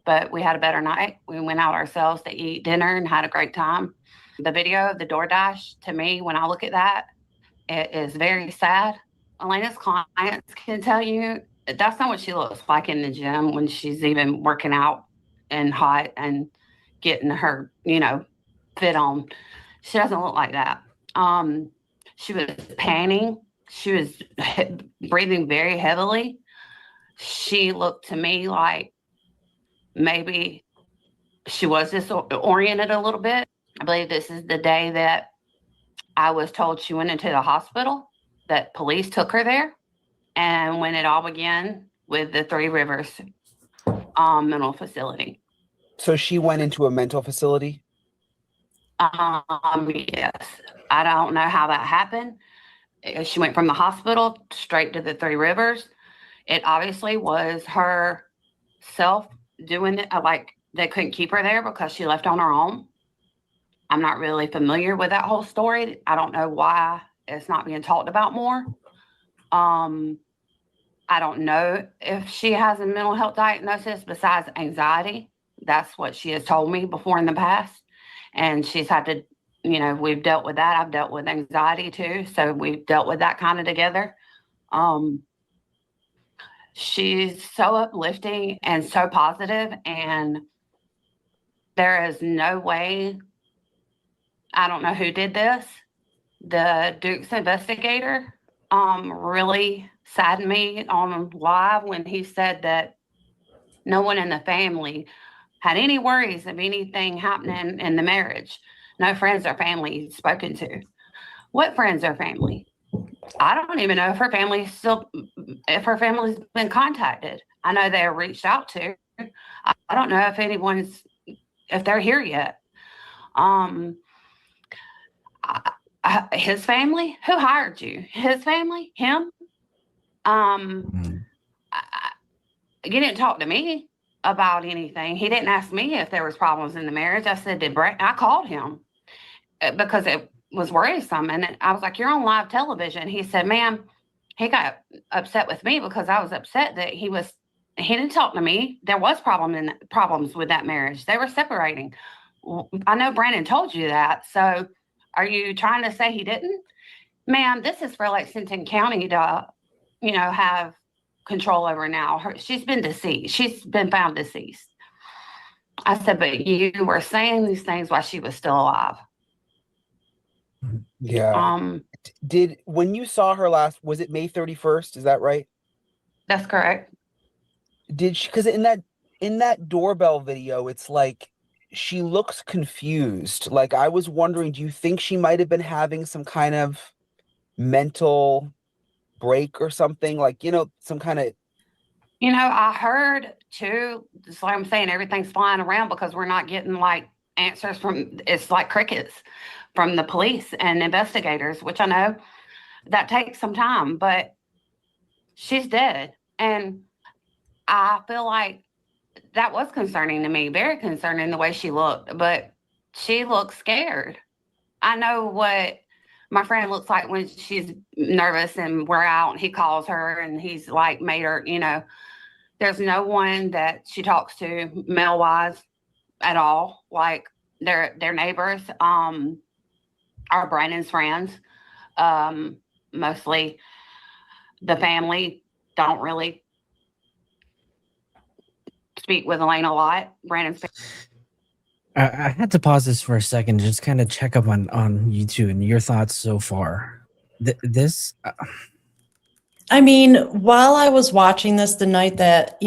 but we had a better night. We went out ourselves to eat dinner and had a great time. The video of the DoorDash, to me, when I look at that, it is very sad. Elena's clients can tell you that's not what she looks like in the gym when she's even working out and hot and getting her, fit on. She doesn't look like that. She was panting. She was breathing very heavily. She looked to me like maybe she was disoriented a little bit. I believe this is the day that I was told she went into the hospital, that police took her there, and when it all began with the Three Rivers mental facility. So she went into a mental facility? Yes. I don't know how that happened. She went from the hospital straight to the Three Rivers. It obviously was her self doing it. Like, they couldn't keep her there because she left on her own. I'm not really familiar with that whole story. I don't know why it's not being talked about more. I don't know if she has a mental health diagnosis besides anxiety. That's what she has told me before in the past. And she's had to, we've dealt with that. I've dealt with anxiety too. So we've dealt with that kind of together. She's so uplifting and so positive, and there is no way, I don't know who did this. The Duke's investigator really saddened me on live when he said that no one in the family had any worries of anything happening in the marriage. No friends or family he's spoken to. What friends or family? I don't even know if her family's been contacted. I know they're reached out to. I don't know if they're here yet. His family? Who hired you? His family? Him? You didn't talk to me about anything. He didn't ask me if there was problems in the marriage. I said, I called him because it was worrisome. And I was like, you're on live television. He said, ma'am, he got upset with me because I was upset that he didn't talk to me. There was problems with that marriage. They were separating. I know Brandon told you that. So are you trying to say he didn't? Ma'am, this is for Lexington County to, have control over now. She's been deceased. She's been found deceased. I said, but you were saying these things while she was still alive. Yeah. When you saw her last, was it May 31st? Is that right? That's correct. Did she, because in that doorbell video, it's like she looks confused. Like, I was wondering, do you think she might have been having some kind of mental break or something? Like, some kind of. I heard too, just like I'm saying, everything's flying around because we're not getting like answers it's like crickets from the police and investigators, which I know that takes some time, but she's dead. And I feel like that was concerning to me, very concerning the way she looked, but she looked scared. I know what my friend looks like when she's nervous and we're out and he calls her and he's like made her, there's no one that she talks to male wise at all. Like their neighbors, are Brandon's friends. Mostly the family don't really speak with Elena a lot. Brandon's I had to pause this for a second to just kind of check up on you two and your thoughts so far. I mean, while I was watching this the night that,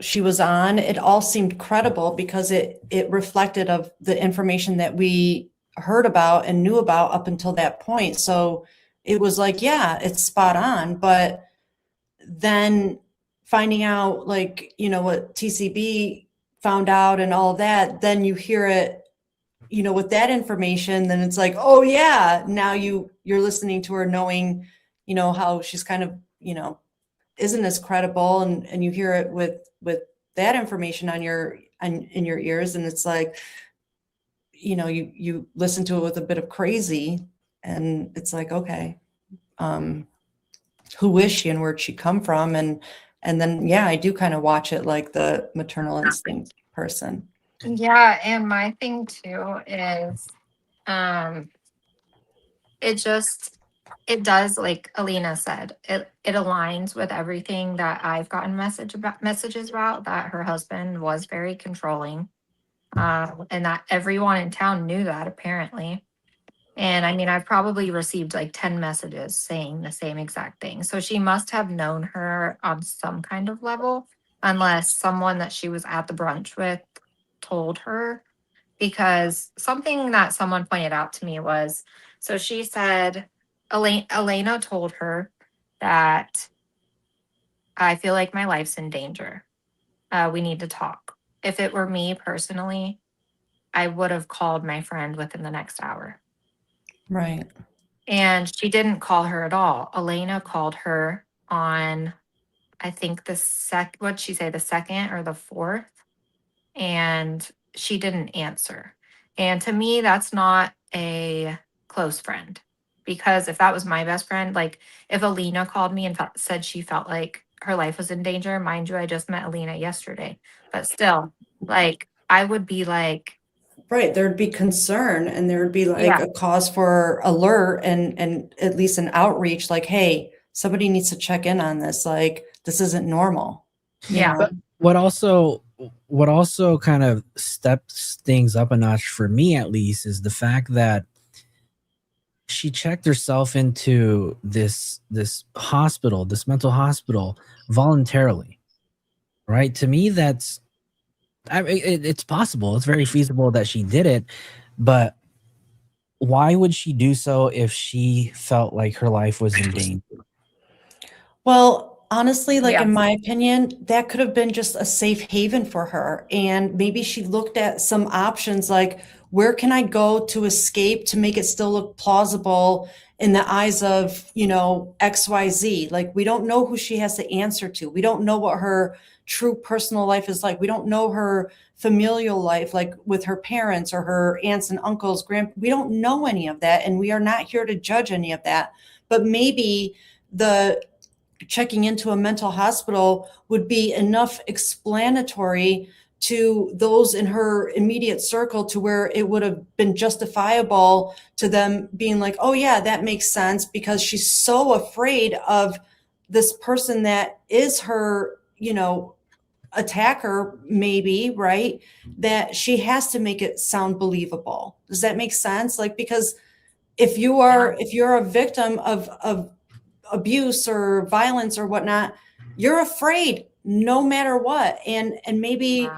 she was on, it all seemed credible because it reflected of the information that we heard about and knew about up until that point. So it was like, yeah, it's spot on. But then finding out like, what TCB found out and all of that, then you hear it, with that information, then it's like, oh yeah, now you're listening to her knowing, how she's kind of, isn't as credible, and you hear it with that information in your ears, and it's like, you listen to it with a bit of crazy, and it's like, okay, who is she and where'd she come from? And then, yeah, I do kind of watch it like the maternal instinct person. Yeah, and my thing too is it does, like Elena said, it aligns with everything that I've gotten messages about, that her husband was very controlling, and that everyone in town knew that apparently. And I mean, I've probably received like 10 messages saying the same exact thing. So she must have known her on some kind of level, unless someone that she was at the brunch with told her. Because something that someone pointed out to me was, so she said, Elena told her that I feel like my life's in danger. We need to talk. If it were me personally, I would have called my friend within the next hour. Right. And she didn't call her at all. Elena called her on, I think what'd she say, the 2nd or the 4th? And she didn't answer. And to me, that's not a close friend. Because if that was my best friend, like if Elena called me and said she felt like her life was in danger, mind you, I just met Elena yesterday, but still, like, I would be like, right, there'd be concern, and there would be like a cause for alert and at least an outreach, like, hey, somebody needs to check in on this. Like, this isn't normal. Yeah. But what also kind of steps things up a notch for me, at least, is the fact that she checked herself into this hospital, this mental hospital, voluntarily. Right? To me, it's possible. It's very feasible that she did it, but why would she do so if she felt like her life was in danger? Well, honestly, like in my opinion, that could have been just a safe haven for her. And maybe she looked at some options like, where can I go to escape to make it still look plausible in the eyes of, XYZ? Like, we don't know who she has to answer to. We don't know what her true personal life is like. We don't know her familial life, like with her parents or her aunts and uncles, we don't know any of that. And we are not here to judge any of that. But maybe the checking into a mental hospital would be enough explanatory to those in her immediate circle to where it would have been justifiable to them being like, oh yeah, that makes sense, because she's so afraid of this person that is her, attacker, maybe, right? That she has to make it sound believable. Does that make sense? Like, because if you're a victim of abuse or violence or whatnot, you're afraid no matter what. And maybe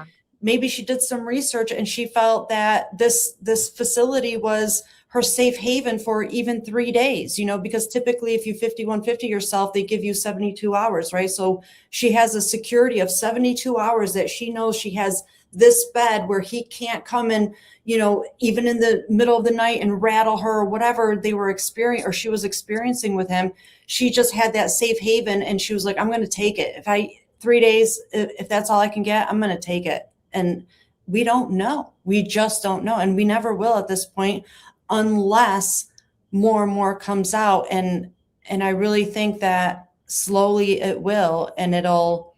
she did some research and she felt that this facility was her safe haven for even 3 days, because typically if you 5150 yourself, they give you 72 hours, right? So she has a security of 72 hours that she knows she has this bed where he can't come and, even in the middle of the night and rattle her or whatever they were experiencing or she was experiencing with him. She just had that safe haven and she was like, I'm going to take it. 3 days, if that's all I can get, I'm going to take it. And we don't know. We just don't know. And we never will at this point unless more and more comes out. And I really think that slowly it will, and it'll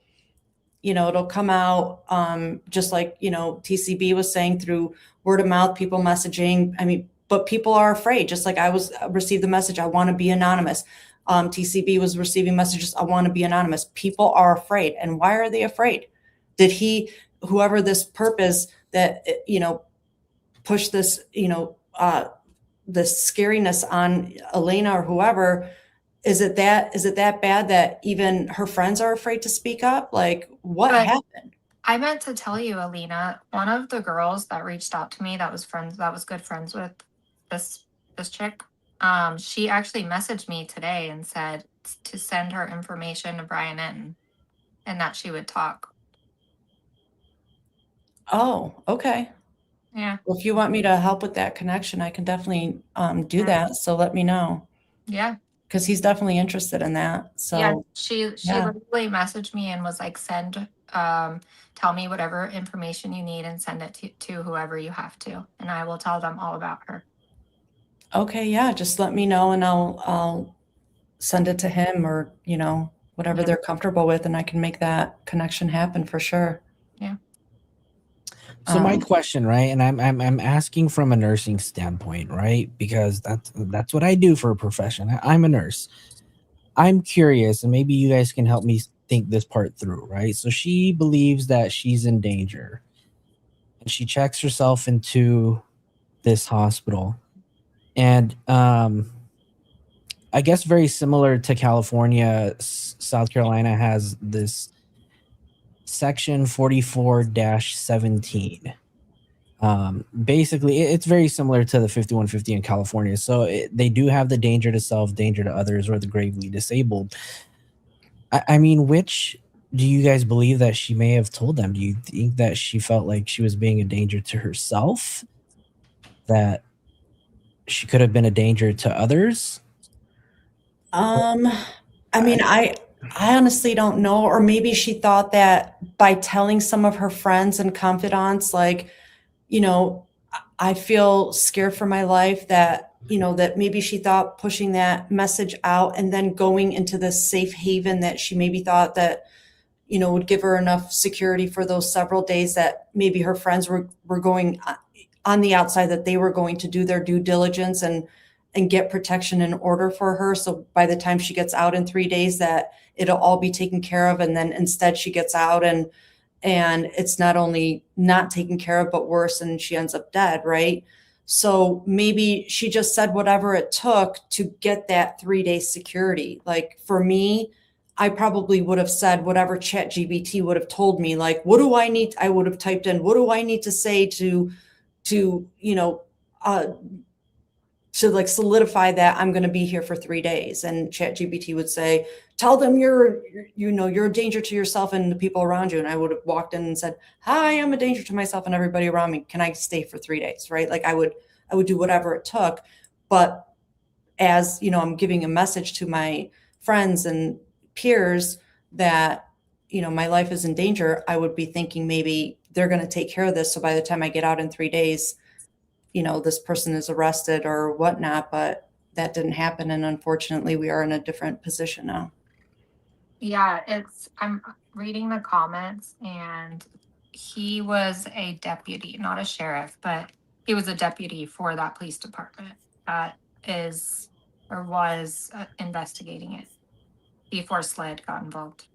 come out just like, TCB was saying, through word of mouth, people messaging. I mean, but people are afraid, just like I received the message, I want to be anonymous. TCB was receiving messages, I want to be anonymous. People are afraid. And why are they afraid? Did whoever this purpose that, push this, the scariness on Elena or whoever, is it that bad that even her friends are afraid to speak up? Like, what happened? I meant to tell you, Alina, one of the girls that reached out to me that was good friends with this chick, she actually messaged me today and said to send her information to Brian Enton and that she would talk. Oh, okay. Yeah. Well, if you want me to help with that connection, I can definitely do that. So let me know. Yeah. Because he's definitely interested in that. So yeah, she literally messaged me and was like, tell me whatever information you need and send it to whoever you have to, and I will tell them all about her. Okay, yeah, just let me know and I'll send it to him or, whatever they're comfortable with, and I can make that connection happen for sure. Yeah. So my question, right, and I'm asking from a nursing standpoint, right? Because that's what I do for a profession. I'm a nurse. I'm curious, and maybe you guys can help me think this part through, right? So she believes that she's in danger, and she checks herself into this hospital, and I guess very similar to California, South Carolina has this section 44-17. Basically, it's very similar to the 5150 in California. So they do have the danger to self, danger to others, or the gravely disabled. I mean, which do you guys believe that she may have told them? Do you think that she felt like she was being a danger to herself? That she could have been a danger to others? I mean, I honestly don't know. Or maybe she thought that by telling some of her friends and confidants, like, I feel scared for my life, that, that maybe she thought pushing that message out and then going into this safe haven that she maybe thought that, would give her enough security for those several days that maybe her friends were going on the outside, that they were going to do their due diligence and get protection in order for her. So by the time she gets out in 3 days, that it'll all be taken care of. And then instead she gets out and it's not only not taken care of, but worse, and she ends up dead, right? So maybe she just said whatever it took to get that 3-day security. Like for me, I probably would have said whatever ChatGPT would have told me, like, what do I need? I would have typed in, what do I need to say to like solidify that I'm going to be here for 3 days. And ChatGPT would say, tell them you're a danger to yourself and the people around you. And I would have walked in and said, hi, I'm a danger to myself and everybody around me. Can I stay for 3 days? Right? Like I would do whatever it took. But as I'm giving a message to my friends and peers that, my life is in danger, I would be thinking maybe they're going to take care of this. So by the time I get out in 3 days, this person is arrested or whatnot, but that didn't happen. And unfortunately, we are in a different position now. Yeah, I'm reading the comments, and He was a deputy, not a sheriff, but he was a deputy for that police department that is or was investigating it before SLED got involved.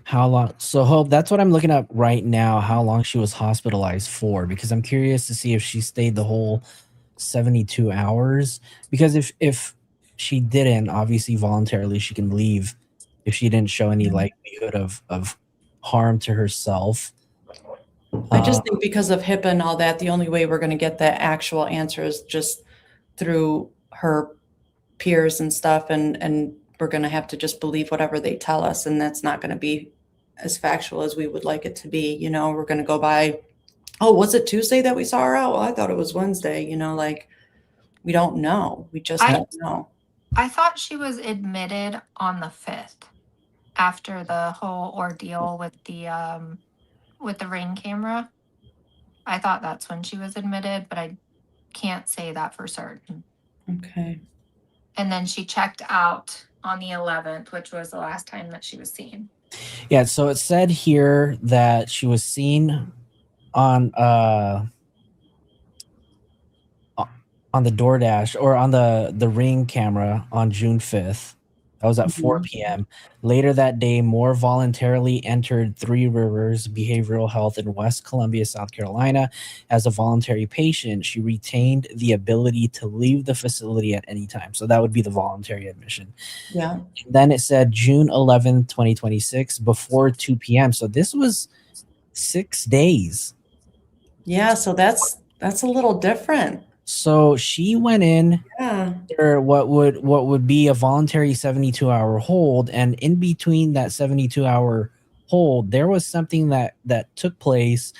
How long? So Hope, that's what I'm looking up right now, how long she was hospitalized for, because I'm curious to see if she stayed the whole 72 hours. Because if she didn't, obviously voluntarily she can leave if she didn't show any likelihood of harm to herself. I just think because of HIPAA and all that, the only way we're going to get the actual answer is just through her peers and stuff, and we're going to have to just believe whatever they tell us, and that's not going to be as factual as we would like it to be. You know, we're going to go by, oh, was it Tuesday that we saw her out? Well, I thought it was Wednesday. You know, like we don't know. We just don't know. I thought she was admitted on the 5th after the whole ordeal with the Ring camera. I thought that's when she was admitted, but I can't say that for certain. Okay. And then she checked out on the 11th, which was the last time that she was seen. Yeah, so it said here that she was seen on the DoorDash or on the Ring camera on June 5th. That was at 4 p.m. Later that day, Moore voluntarily entered Three Rivers Behavioral Health in West Columbia, South Carolina. As a voluntary patient, she retained the ability to leave the facility at any time. So that would be the voluntary admission. Yeah. Then it said June 11th, 2026, before 2 p.m. So this was 6 days. Yeah, so that's a little different. So she went in for what would be a voluntary 72-hour hold, and in between that 72-hour hold, there was something that took place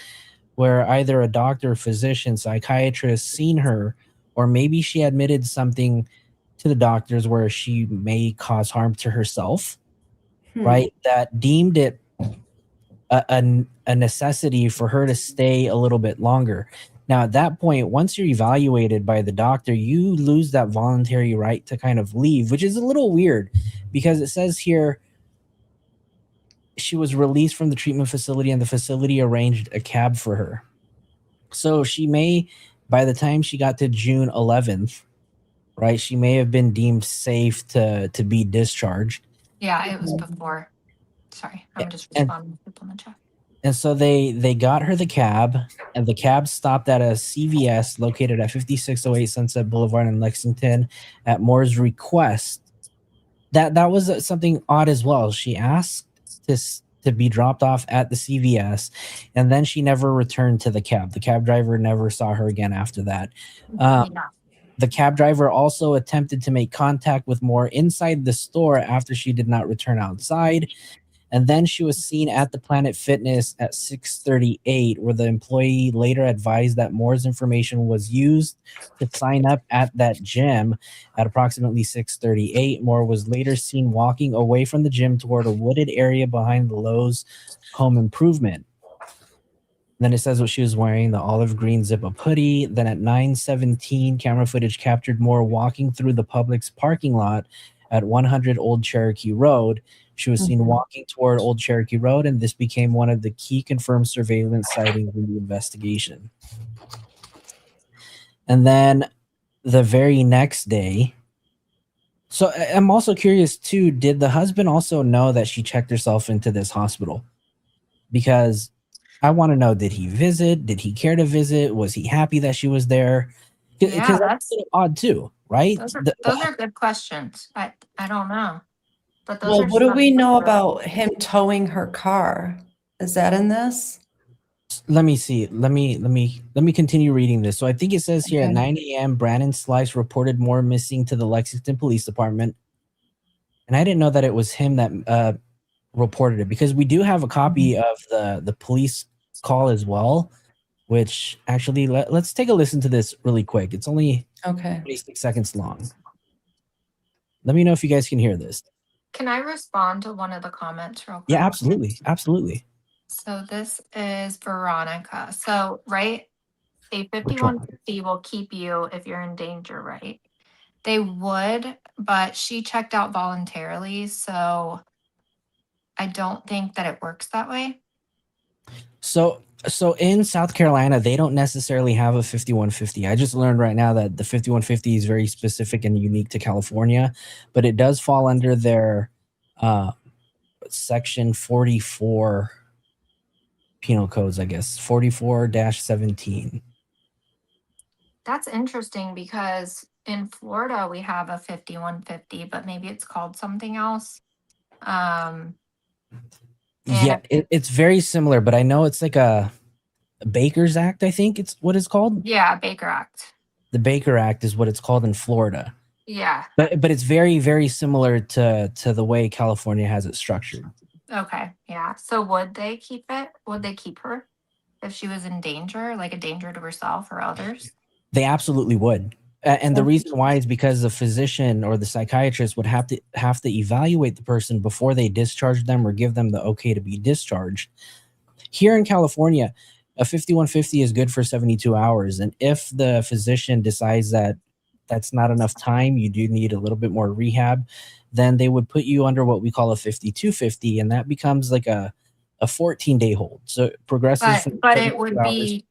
where either a doctor, physician, psychiatrist seen her, or maybe she admitted something to the doctors where she may cause harm to herself, right? That deemed it a necessity for her to stay a little bit longer. Now, at that point, once you're evaluated by the doctor, you lose that voluntary right to kind of leave, which is a little weird because it says here she was released from the treatment facility and the facility arranged a cab for her. So she may, by the time she got to June 11th, right, she may have been deemed safe to be discharged. Yeah, it was before. Sorry, I'm just responding to people in the chat. And so they got her the cab, and the cab stopped at a CVS located at 5608 Sunset Boulevard in Lexington at Moore's request. That was something odd as well. She asked to be dropped off at the CVS, and then she never returned to the cab. The cab driver never saw her again after that. The cab driver also attempted to make contact with Moore inside the store after she did not return outside. And then she was seen at the Planet Fitness at 6:38, where the employee later advised that Moore's information was used to sign up at that gym at approximately 6:38. Moore was later seen walking away from the gym toward a wooded area behind the Lowe's Home Improvement. Then it says what she was wearing, the olive green zip-up hoodie. Then at 9:17, camera footage captured Moore walking through the Publix parking lot at 100 Old Cherokee Road. She was seen walking toward Old Cherokee Road, and this became one of the key confirmed surveillance sightings in the investigation. And then the very next day, so I'm also curious too, did the husband also know that she checked herself into this hospital? Because I want to know, did he visit? Did he care to visit? Was he happy that she was there? Yeah, that's odd too, right? Those are good questions. I don't know. But those Well, are what do we know some- about him towing her car? Is that in this? Let me see. Let me continue reading this. So I think it says here at 9 a.m., Brandon Slice reported Moore missing to the Lexington Police Department. And I didn't know that it was him that reported it, because we do have a copy of the police call as well, which actually let's take a listen to this really quick. It's only 26 seconds long. Let me know if you guys can hear this. Can I respond to one of the comments real quick? Yeah, absolutely. So this is Veronica. So, right, a 5150 will keep you if you're in danger, right? They would, but she checked out voluntarily. So I don't think that it works that way. So in South Carolina, they don't necessarily have a 5150. I just learned right now that the 5150 is very specific and unique to California, but it does fall under their section 44 penal codes, I guess, 44-17. That's interesting because in Florida we have a 5150, but maybe it's called something else. Yeah, it's very similar, but I know it's like a Baker's Act, I think it's what it's called. Yeah, Baker Act. The Baker Act is what it's called in Florida. Yeah. But it's very, very similar to the way California has it structured. Okay. Yeah. So would they keep it? Would they keep her if she was in danger, like a danger to herself or others? They absolutely would. And the reason why is because the physician or the psychiatrist would have to evaluate the person before they discharge them or give them the okay to be discharged. Here in California, a 5150 is good for 72 hours. And if the physician decides that that's not enough time, you do need a little bit more rehab, then they would put you under what we call a 5250, and that becomes like a 14-day hold. So it progresses. But it would be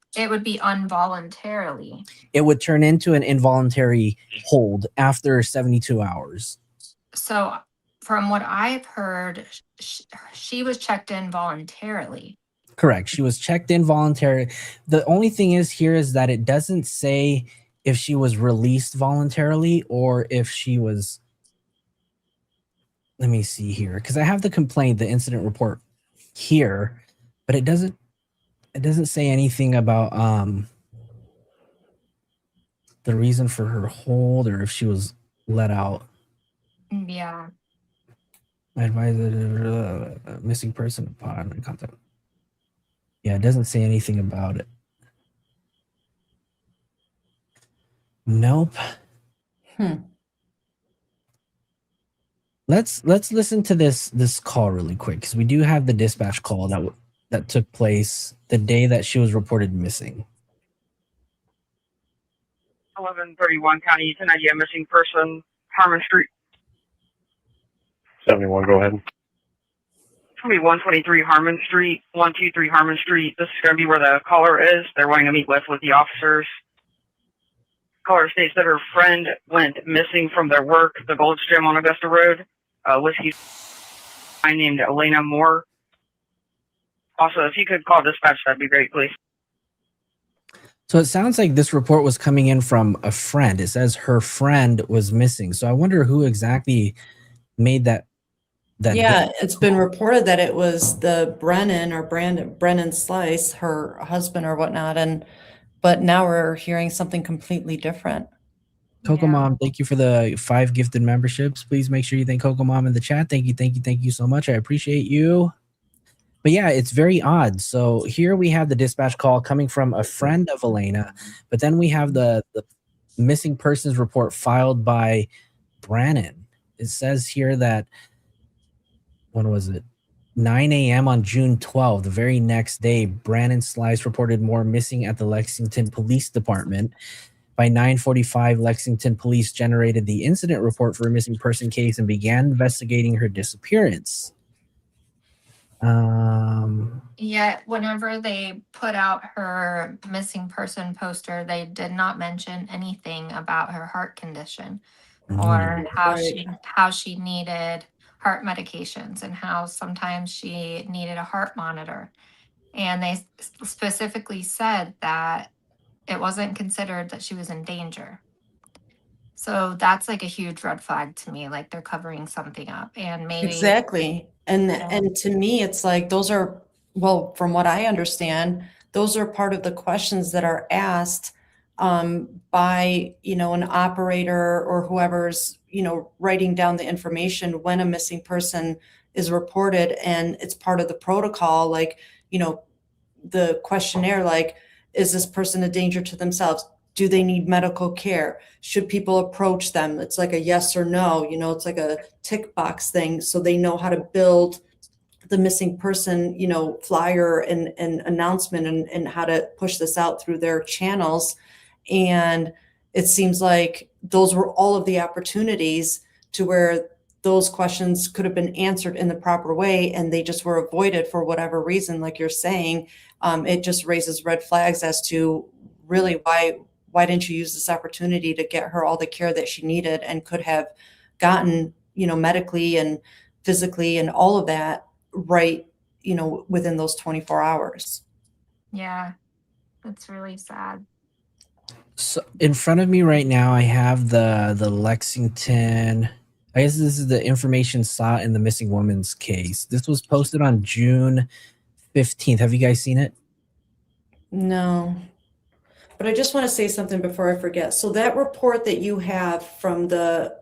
involuntarily. It would turn into an involuntary hold after 72 hours. So from what I've heard, she was checked in voluntarily. Correct. She was checked in voluntarily. The only thing is here is that it doesn't say if she was released voluntarily or if she was. Let me see here, because I have the complaint, the incident report here, but it doesn't say anything about the reason for her hold or if she was let out. Yeah. I advise a missing person upon contact. Yeah, it doesn't say anything about it. Nope. Let's listen to this call really quick, because we do have the dispatch call that took place the day that she was reported missing. 1131 County 1090, missing person, Harmon Street. 71, go ahead. It's going to be 123 Harmon Street, 123 Harmon Street. This is going to be where the caller is. They're wanting to meet with the officers. Caller states that her friend went missing from their work, the Gold's Gym on Augusta Road. Whiskey named Elena Moore. Also, if you could call dispatch, that'd be great, please. So it sounds like this report was coming in from a friend. It says her friend was missing. So I wonder who exactly made that. Yeah, it's been reported that it was the Brennan Slice, her husband or whatnot, but now we're hearing something completely different. Coco Mom, thank you for the 5 gifted memberships. Please make sure you thank Coco Mom in the chat. Thank you so much. I appreciate you. But yeah, it's very odd. So here we have the dispatch call coming from a friend of Elena, but then we have the missing persons report filed by Brannon. It says here that, when was it? 9 a.m. on June 12th, the very next day, Brannon Slice reported Moore missing at the Lexington Police Department. By 9:45, Lexington police generated the incident report for a missing person case and began investigating her disappearance. Yet whenever they put out her missing person poster, they did not mention anything about her heart condition or how she needed heart medications and how sometimes she needed a heart monitor. And they specifically said that it wasn't considered that she was in danger. So that's like a huge red flag to me. Like they're covering something up, and maybe Exactly. And to me, it's like those are, well, from what I understand, those are part of the questions that are asked by, an operator or whoever's, writing down the information when a missing person is reported. And it's part of the protocol, like, the questionnaire, like, is this person a danger to themselves? Do they need medical care? Should people approach them? It's like a yes or no, it's like a tick box thing. So they know how to build the missing person, flyer and announcement and how to push this out through their channels. And it seems like those were all of the opportunities to where those questions could have been answered in the proper way and they just were avoided for whatever reason, like you're saying, it just raises red flags as to really why didn't you use this opportunity to get her all the care that she needed and could have gotten, medically and physically and all of that right, within those 24 hours. Yeah, that's really sad. So in front of me right now, I have the Lexington. I guess this is the information sought in the missing woman's case. This was posted on June 15th. Have you guys seen it? No. But I just want to say something before I forget. So that report that you have from the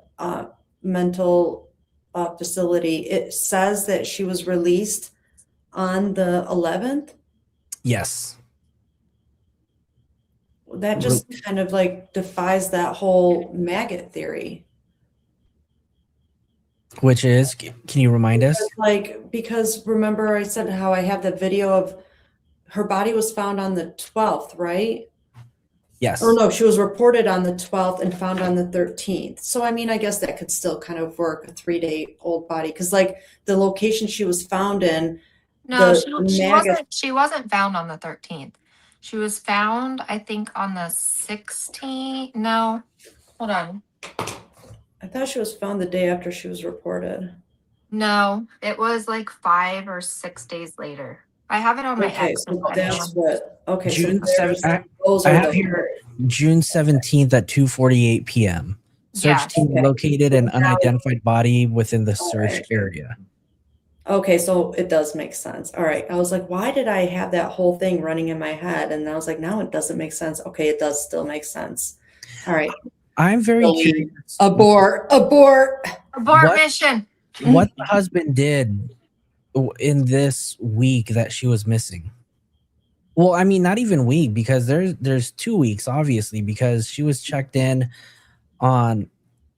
mental facility, it says that she was released on the 11th? Yes. That just kind of like defies that whole maggot theory. Which is, can you remind us? Because remember I said how I have the video of her body was found on the 12th, right? Yes. Or no, she was reported on the 12th and found on the 13th. So, I mean, I guess that could still kind of work, a 3-day-old body. Because, like, the location she was found in, No, she wasn't found on the 13th. She was found, I think, on the 16th. No, hold on. I thought she was found the day after she was reported. No, it was like 5 or 6 days later. I have it on my Okay, ex. so that's what. Okay, June so 7th. those I are have the here June 17th at 2:48 p.m. Search team located an unidentified body within the search area. Okay, so it does make sense. All right. I was like, why did I have that whole thing running in my head? And I was like, now it doesn't make sense. Okay, it does still make sense. All right. I'm very curious. Abort mission. What the husband did in this week that she was missing. Well, I mean, not even week, because there's 2 weeks, obviously, because she was checked in on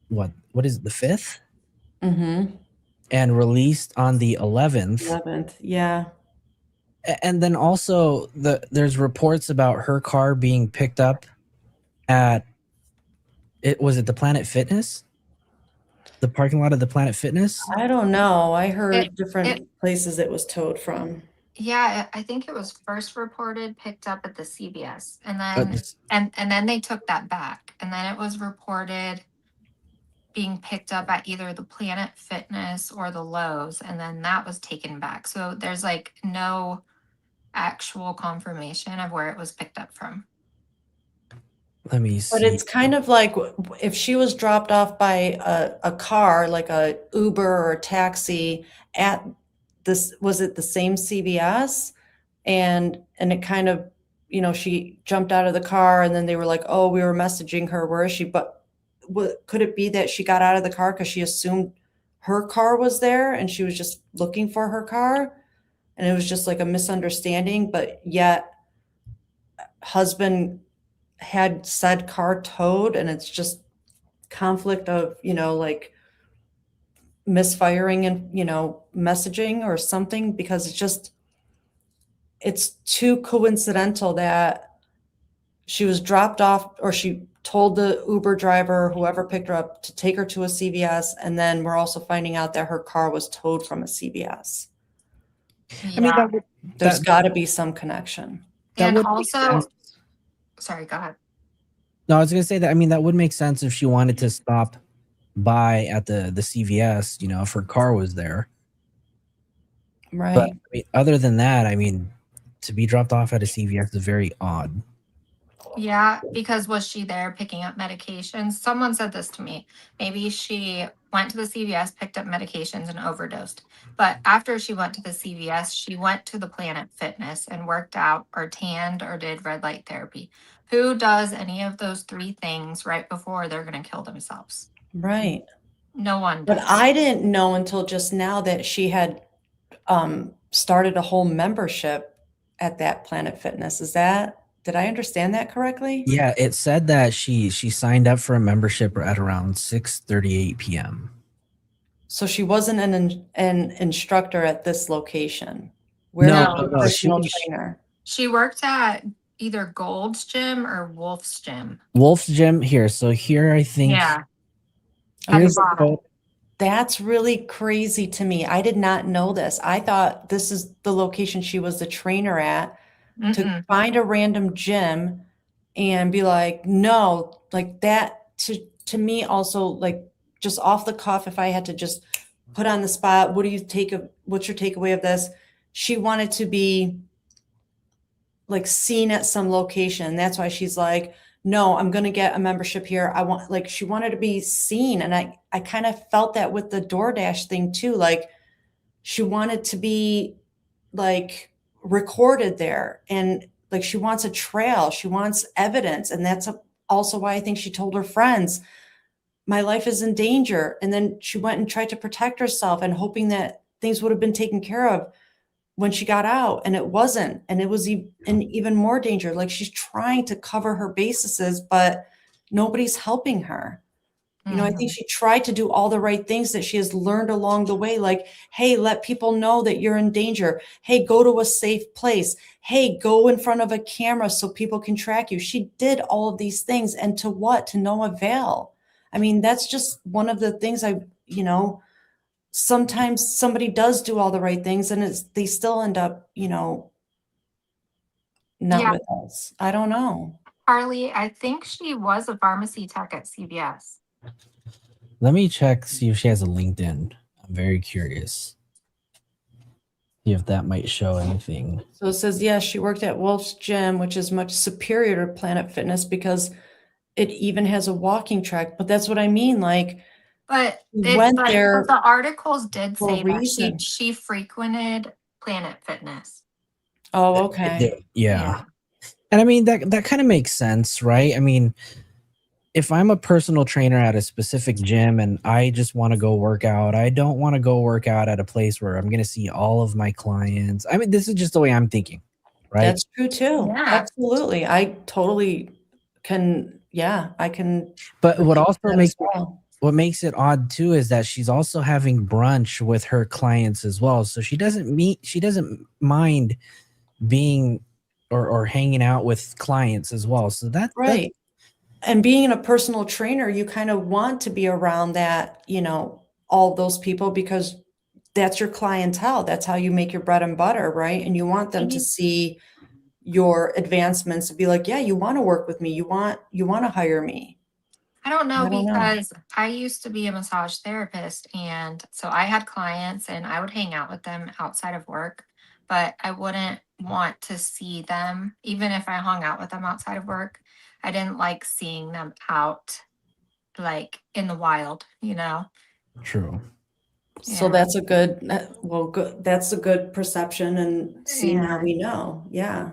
what is it, the 5th? Mm-hmm. And released on the 11th. 11th, yeah. And then also there's reports about her car being picked up at was it the Planet Fitness? The parking lot of the Planet Fitness? I don't know. I heard different places it was towed from. Yeah, I think it was first reported picked up at the CVS, and then and then they took that back, and then it was reported being picked up at either the Planet Fitness or the Lowe's, and then that was taken back. So there's like no actual confirmation of where it was picked up from. Let me see. But it's kind of like if she was dropped off by a car, like a Uber or a taxi at this, was it the same CVS? And it kind of, she jumped out of the car and then they were like, oh, we were messaging her. Where is she? But could it be that she got out of the car because she assumed her car was there and she was just looking for her car? And it was just like a misunderstanding, but yet husband had said car towed, and it's just conflict of, like misfiring and, messaging or something, because it's too coincidental that she was dropped off, or she told the Uber driver, whoever picked her up, to take her to a CVS. And then we're also finding out that her car was towed from a CVS. Yeah. I mean, there's got to be some connection. And also, sorry, go ahead. No, I was going to say that, I mean, that would make sense if she wanted to stop by at the CVS, if her car was there. Right. But I mean, other than that, I mean, to be dropped off at a CVS is very odd. Yeah, because was she there picking up medications? Someone said this to me. Maybe she went to the CVS, picked up medications, and overdosed. But after she went to the CVS, she went to the Planet Fitness and worked out or tanned or did red light therapy. Who does any of those 3 things right before they're going to kill themselves? Right. No one does. But I didn't know until just now that she had started a whole membership at that Planet Fitness. Did I understand that correctly? Yeah, it said that she signed up for a membership at around 6:38 p.m. So she wasn't an instructor at this location. No, personal trainer. She worked at either Gold's Gym or Wolf's Gym. Wolf's Gym here. So here, I think. Yeah. Here's the quote. That's really crazy to me. I did not know this. I thought this is the location she was the trainer at, to find a random gym and be like, no, like that to me also, like, just off the cuff, if I had to just put on the spot, what's your takeaway of this? She wanted to be like seen at some location. That's why she's like, no, I'm going to get a membership here. She wanted to be seen. And I kind of felt that with the DoorDash thing too. Like, she wanted to be like recorded there, and like, she wants a trail. She wants evidence. And that's also why I think she told her friends, my life is in danger. And then she went and tried to protect herself and hoping that things would have been taken care of when she got out, and it wasn't. And it was in even more danger. Like, she's trying to cover her bases, but nobody's helping her. You know, I think she tried to do all the right things that she has learned along the way. Like, hey, let people know that you're in danger. Hey, go to a safe place. Hey, go in front of a camera so people can track you. She did all of these things. And to what? To no avail. I mean, that's just one of the things sometimes somebody does do all the right things and they still end up, not with us. I don't know. Carly, I think she was a pharmacy tech at CVS. Let me check, see if she has a LinkedIn. I'm very curious. See if that might show anything. So it says, yes, she worked at Wolf's Gym, which is much superior to Planet Fitness because it even has a walking track. But that's what I mean. Like, But there the articles did for a say that reason. she frequented Planet Fitness. Oh, okay. Yeah. And I mean, that kind of makes sense, right? I mean, if I'm a personal trainer at a specific gym and I just want to go work out, I don't want to go work out at a place where I'm going to see all of my clients. I mean, this is just the way I'm thinking, right? That's true too. Yeah. Absolutely. I totally can. Yeah, I can. But what also that makes as well. what makes it odd too is that she's also having brunch with her clients as well. So she doesn't mind being or hanging out with clients as well. So that's Right. And being a personal trainer, you kind of want to be around that, all those people, because that's your clientele. That's how you make your bread and butter, right? And you want them to see your advancements and be like, yeah, you want to work with me. You want to hire me. I don't know, I don't know. because I used to be a massage therapist, and so I had clients and I would hang out with them outside of work, but I wouldn't want to see them even if I hung out with them outside of work. I didn't like seeing them out like in the wild, true. So that's a good, that's a good perception and seeing how we know. Yeah.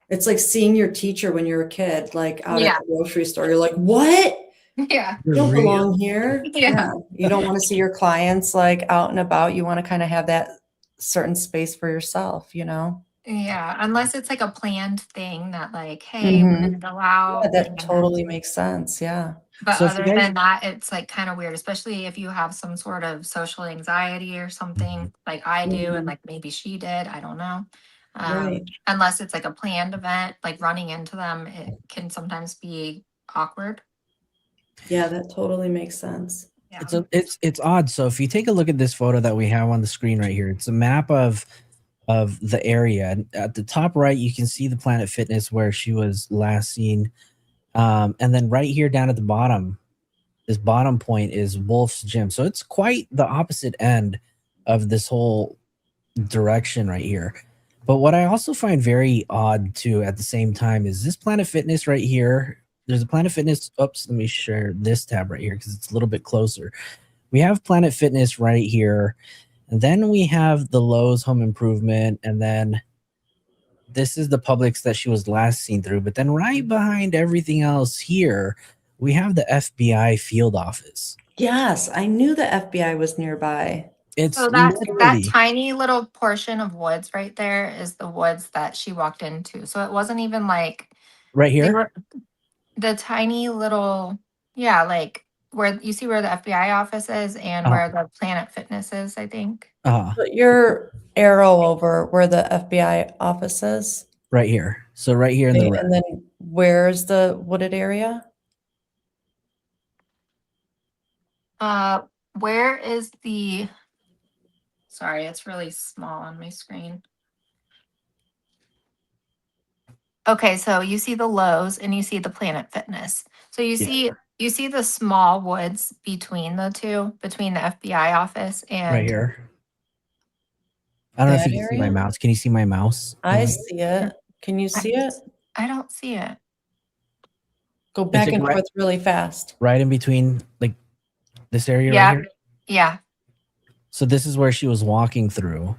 It's like seeing your teacher when you're a kid, like out at the grocery store. You're like, what? Yeah. You don't belong here. Yeah. You don't want to see your clients like out and about. You want to kind of have that certain space for yourself, Yeah, unless it's like a planned thing that like, hey, we're gonna go out. Yeah, that totally makes sense. Yeah. But So if other you guys- than that, it's like kind of weird, especially if you have some sort of social anxiety or something like I do, and like maybe she did. I don't know. Right. Unless it's like a planned event, like running into them, it can sometimes be awkward. Yeah, that totally makes sense. Yeah. It's odd. So if you take a look at this photo that we have on the screen right here, it's a map of the area. And at the top right, you can see the Planet Fitness where she was last seen. And then right here down at the bottom, this bottom point is Wolf's Gym. So it's quite the opposite end of this whole direction right here. But what I also find very odd too at the same time is this Planet Fitness right here. There's a Planet Fitness. Oops, let me share this tab right here because it's a little bit closer. We have Planet Fitness right here. And then we have the Lowe's Home Improvement. And then this is the Publix that she was last seen through. But then right behind everything else here, we have the FBI field office. Yes, I knew the FBI was nearby. It's So that literally tiny little portion of woods right there is the woods that she walked into. So it wasn't even like right they here. were the tiny little, like where you see where the FBI office is and where the Planet Fitness is, I think. Put your arrow over where the FBI office is. Right here. So right here in the red. And then where's the wooded area? where is the, sorry, it's really small on my screen. Okay, so you see the Lowe's and you see the Planet Fitness. So you see the small woods between the two, between the FBI office and Right here. I don't know if That you can see my area? mouse. Can you see my mouse? I see it. Can you see it? I don't see it. Go It's back like and right, forth really fast. right in between like this area right Yeah. here. Yeah. So this is where she was walking through.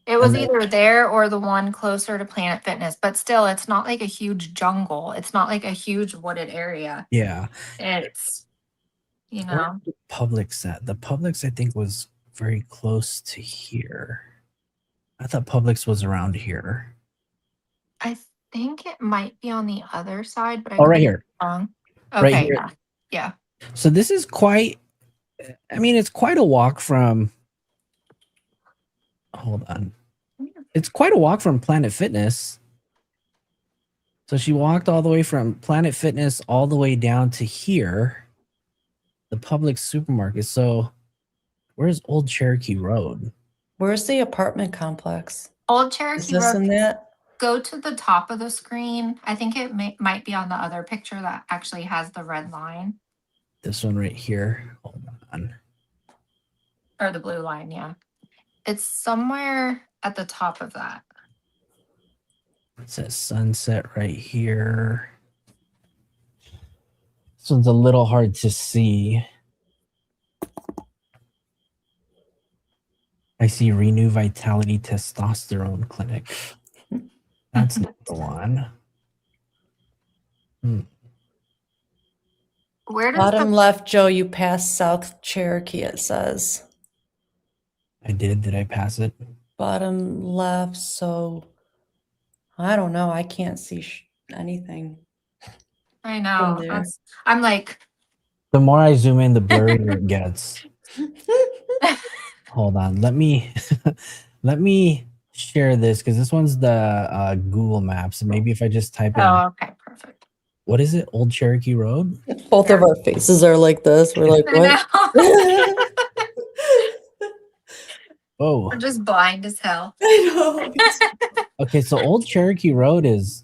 It was And then- either there or the one closer to Planet Fitness, but still, it's not like a huge jungle. It's not like a huge wooded area. Yeah. It's, you Where know, the Publix at? The Publix, I think, was very close to here. I thought Publix was around here. I think it might be on the other side, but I Oh, right could be here. wrong. Right Okay, here. yeah. Yeah. So this is quite, I mean, it's quite a walk from, hold on. It's quite a walk from Planet Fitness. So she walked all the way from Planet Fitness all the way down to here, the Publix supermarket. So where's Old Cherokee Road? Where's the apartment complex? Old Is Cherokee this Road. in that? Go to the top of the screen. I think it might be on the other picture that actually has the red line This one right here. Hold on. or the blue line. Yeah. It's somewhere at the top of that. It says Sunset right here. This one's a little hard to see. I see Renew Vitality Testosterone Clinic. That's not the one. Where does Bottom left, Joe, you passed South Cherokee, it says. I did. Did I pass it? Bottom left, so I don't know. I can't see anything. I know. there. I'm like, The more I zoom in, the blurrier it gets. Hold on. Let me let me share this because this one's the Google Maps. And maybe if I just type in, oh, okay, perfect. what is it? Old Cherokee Road? Both of our faces are like this. We're like, I what? Oh, I'm just blind as hell. I know. okay. So Old Cherokee Road is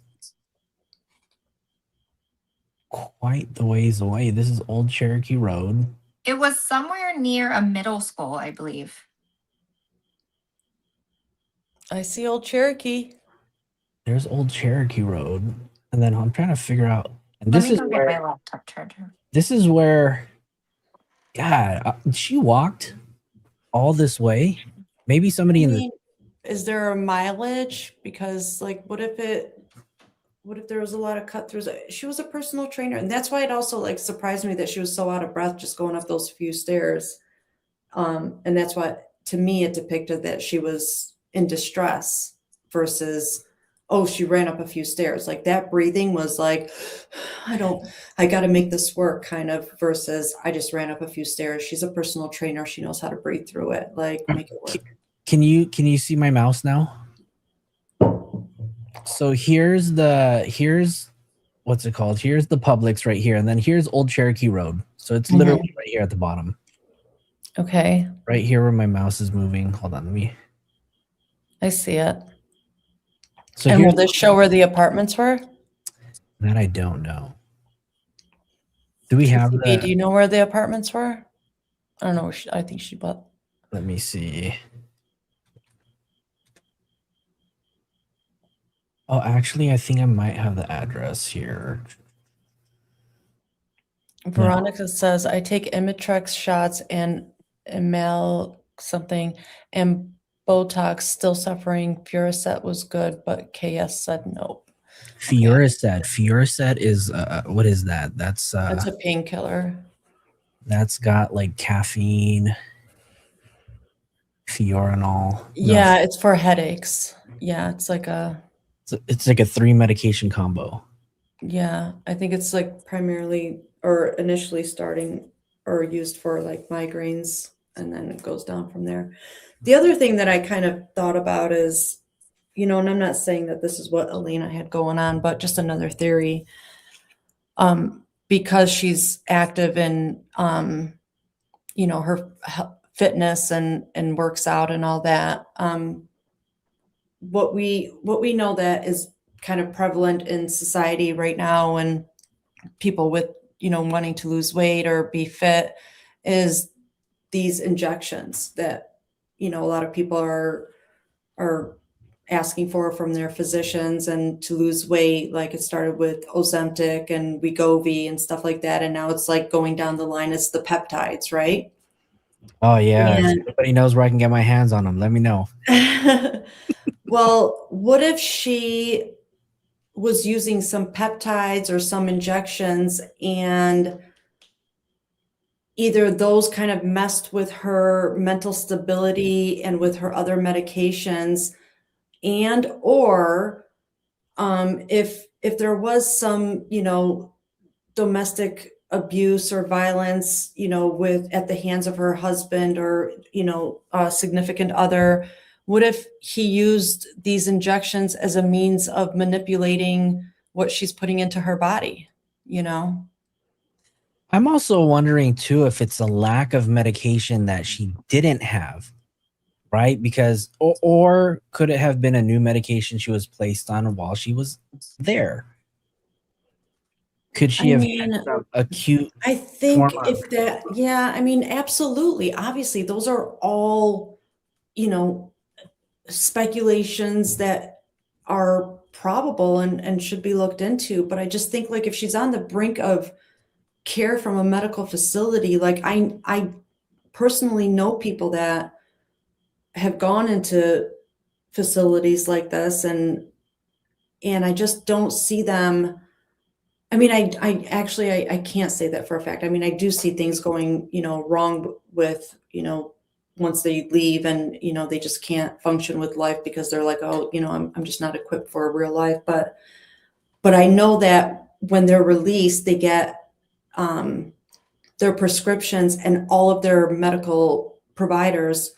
quite the ways away. This is Old Cherokee Road. It was somewhere near a middle school, I believe. I see Old Cherokee. There's Old Cherokee Road. And then I'm trying to figure out. And Let this me is go where get my laptop charger. this is where, God, she walked all this way. Maybe somebody in the Is there a mileage? Because like, what if there was a lot of cut throughs? She was a personal trainer, and that's why it also like surprised me that she was so out of breath just going up those few stairs. And that's what, to me, it depicted that she was in distress versus, oh, she ran up a few stairs. Like that breathing was like, I got to make this work kind of versus I just ran up a few stairs. She's a personal trainer. She knows how to breathe through it. Like make it work. Can you see my mouse now? So here's what's it called? Here's the Publix right here, and then here's Old Cherokee Road. So it's literally right here at the bottom. Okay. Right here where my mouse is moving. Hold on, let me. I see it. So and will here's this show where the apartments were? that I don't know. Do we have TCB, the? do you know where the apartments were? I don't know. I think she bought. Let me see. Oh, actually, I think I might have the address here. Veronica says, I take Imitrex shots and Emal something and Botox, still suffering. Furacet was good, but KS said nope. Furacet is what is that? That's a painkiller. That's got like caffeine, Fiorinol. Yeah, it's for headaches. Yeah, it's like it's like a 3 medication combo. Yeah, I think it's like primarily or initially starting or used for like migraines, and then it goes down from there. The other thing that I kind of thought about is, and I'm not saying that this is what Elena had going on, but just another theory. Because she's active in her fitness and works out and all that. What we know that is kind of prevalent in society right now, and people with wanting to lose weight or be fit, is these injections that a lot of people are asking for from their physicians and to lose weight. Like it started with Ozempic and Wegovy and stuff like that, and now it's like going down the line, it's the peptides, right? Oh yeah, if And anybody knows where I can get my hands on them, let me know. well, what if she was using some peptides or some injections, and either those kind of messed with her mental stability and with her other medications, and or if there was some domestic abuse or violence with at the hands of her husband or a significant other, what if he used these injections as a means of manipulating what she's putting into her body? I'm also wondering too if it's a lack of medication that she didn't have, right? Because or could it have been a new medication she was placed on while she was there? Could she have had some acute I think form if that, yeah, I mean, absolutely. Obviously, those are all, speculations that are probable and should be looked into. But I just think like if she's on the brink of care from a medical facility, like I personally know people that have gone into facilities like this, and I just don't see them. I mean, I actually, I can't say that for a fact. I mean, I do see things going, wrong with, once they leave and, they just can't function with life because they're like, oh, I'm just not equipped for a real life. But I know that when they're released, they get their prescriptions, and all of their medical providers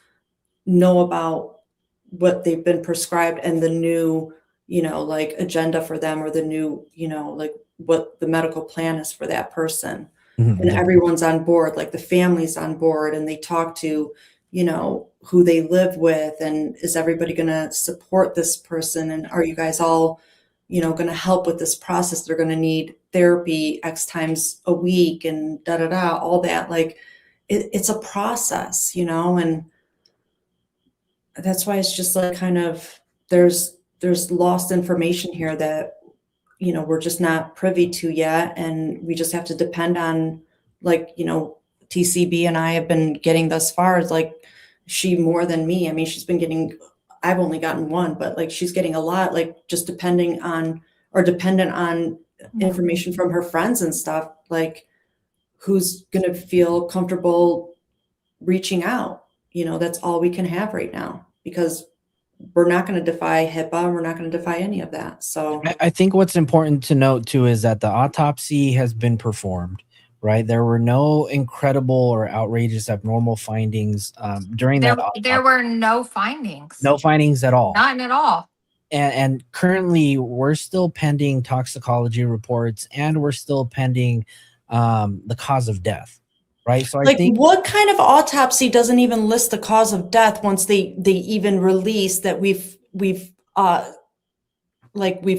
know about what they've been prescribed and the new, like agenda for them, or the new, like what the medical plan is for that person. And everyone's on board, like the family's on board, and they talk to, who they live with, and is everybody going to support this person? And are you guys all, going to help with this process? They're going to need therapy X times a week and all that. Like it's a process, and that's why it's just like kind of there's lost information here that we're just not privy to yet, and we just have to depend on, like, TCB and I have been getting thus far. It's like she more than me. I mean, she's been getting, I've only gotten one, but like she's getting a lot, like just dependent on information from her friends and stuff, like who's going to feel comfortable reaching out. That's all we can have right now, because we're not going to defy HIPAA. We're not going to defy any of that. So I think what's important to note too is that the autopsy has been performed, right? There were no incredible or outrageous abnormal findings during that autopsy. There were no findings. No findings at all. None at all. And currently we're still pending toxicology reports, and we're still pending the cause of death. Right. So I think what kind of autopsy doesn't even list the cause of death once they even release that we've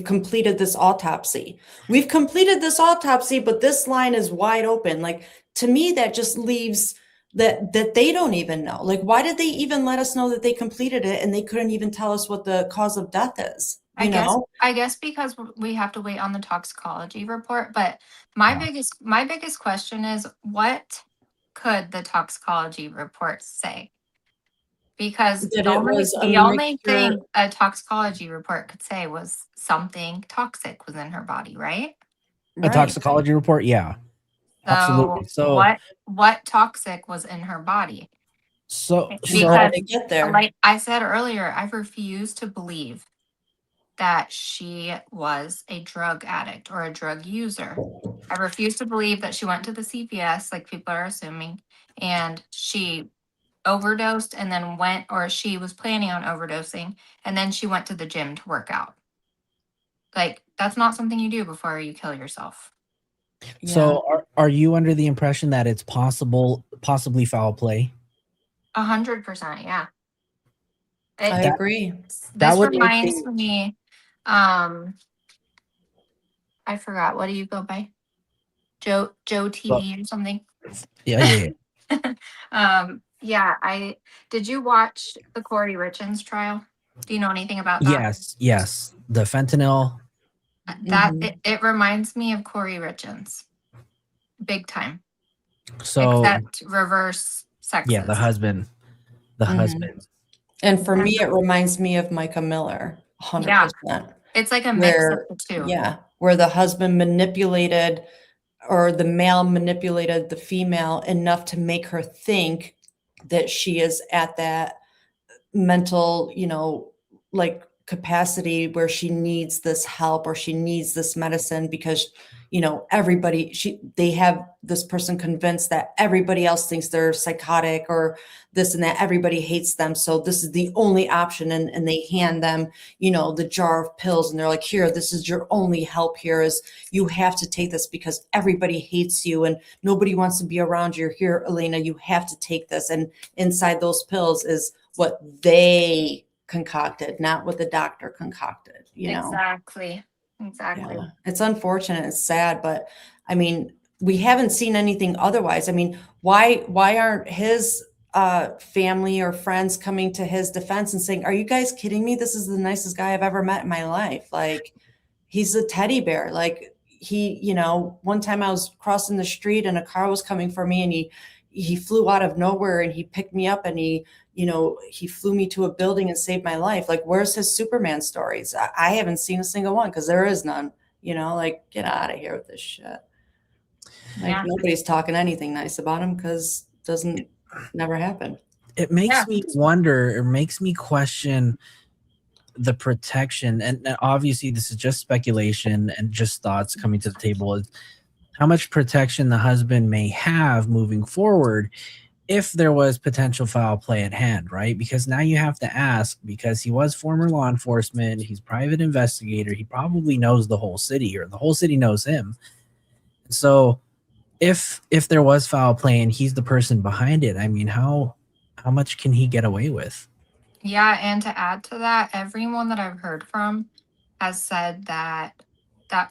completed this autopsy. We've completed this autopsy, but this line is wide open. Like, to me, that just leaves that they don't even know. Like, why did they even let us know that they completed it and they couldn't even tell us what the cause of death is? I guess because we have to wait on the toxicology report. But my biggest question is, what could the toxicology report say? Because the only thing a toxicology report could say was something toxic was in her body, right? A toxicology report, yeah. Absolutely. So what toxic was in her body? Because get there. Like I said earlier, I refuse to believe that she was a drug addict or a drug user. I refuse to believe that she went to the CVS, like people are assuming, and she overdosed and then went, or she was planning on overdosing, and then she went to the gym to work out. Like, that's not something you do before you kill yourself. So are you under the impression that it's possibly foul play? 100%, yeah. I agree. This would make reminds me, I forgot, what do you go by? Joe TV or something? Yeah. Yeah, did you watch the Corey Richins trial? Do you know anything about that? Yes. The fentanyl. It reminds me of Corey Richins. Big time. So Except reverse sexes. yeah, the husband. And for me, it reminds me of Micah Miller, 100%. It's like a mix of the two. Yeah, where the husband manipulated, or the male manipulated the female enough to make her think that she is at that mental, like capacity where she needs this help or she needs this medicine because, they have this person convinced that everybody else thinks they're psychotic or this and that. Everybody hates them. So this is the only option. And they hand them, the jar of pills, and they're like, here, this is your only help here, is you have to take this because everybody hates you and nobody wants to be around you. Here, Elena, you have to take this. And inside those pills is what they concocted, not what the doctor concocted, Exactly. Yeah. It's unfortunate, it's sad, but I mean, we haven't seen anything otherwise. I mean, why aren't his family or friends coming to his defense and saying, are you guys kidding me? This is the nicest guy I've ever met in my life. Like, he's a teddy bear. Like, one time I was crossing the street and a car was coming for me, and he flew out of nowhere and he picked me up and he flew me to a building and saved my life. Like, where's his Superman stories? I haven't seen a single one because there is none, like, get out of here with this shit. Like, nobody's talking anything nice about him because it never happen. It makes me wonder, it makes me question the protection. And obviously this is just speculation and just thoughts coming to the table, is how much protection the husband may have moving forward if there was potential foul play at hand, right? Because now you have to ask, because he was former law enforcement, he's private investigator, he probably knows the whole city, or the whole city knows him. So if there was foul play and he's the person behind it, I mean, how much can he get away with? Yeah, and to add to that, everyone that I've heard from has said that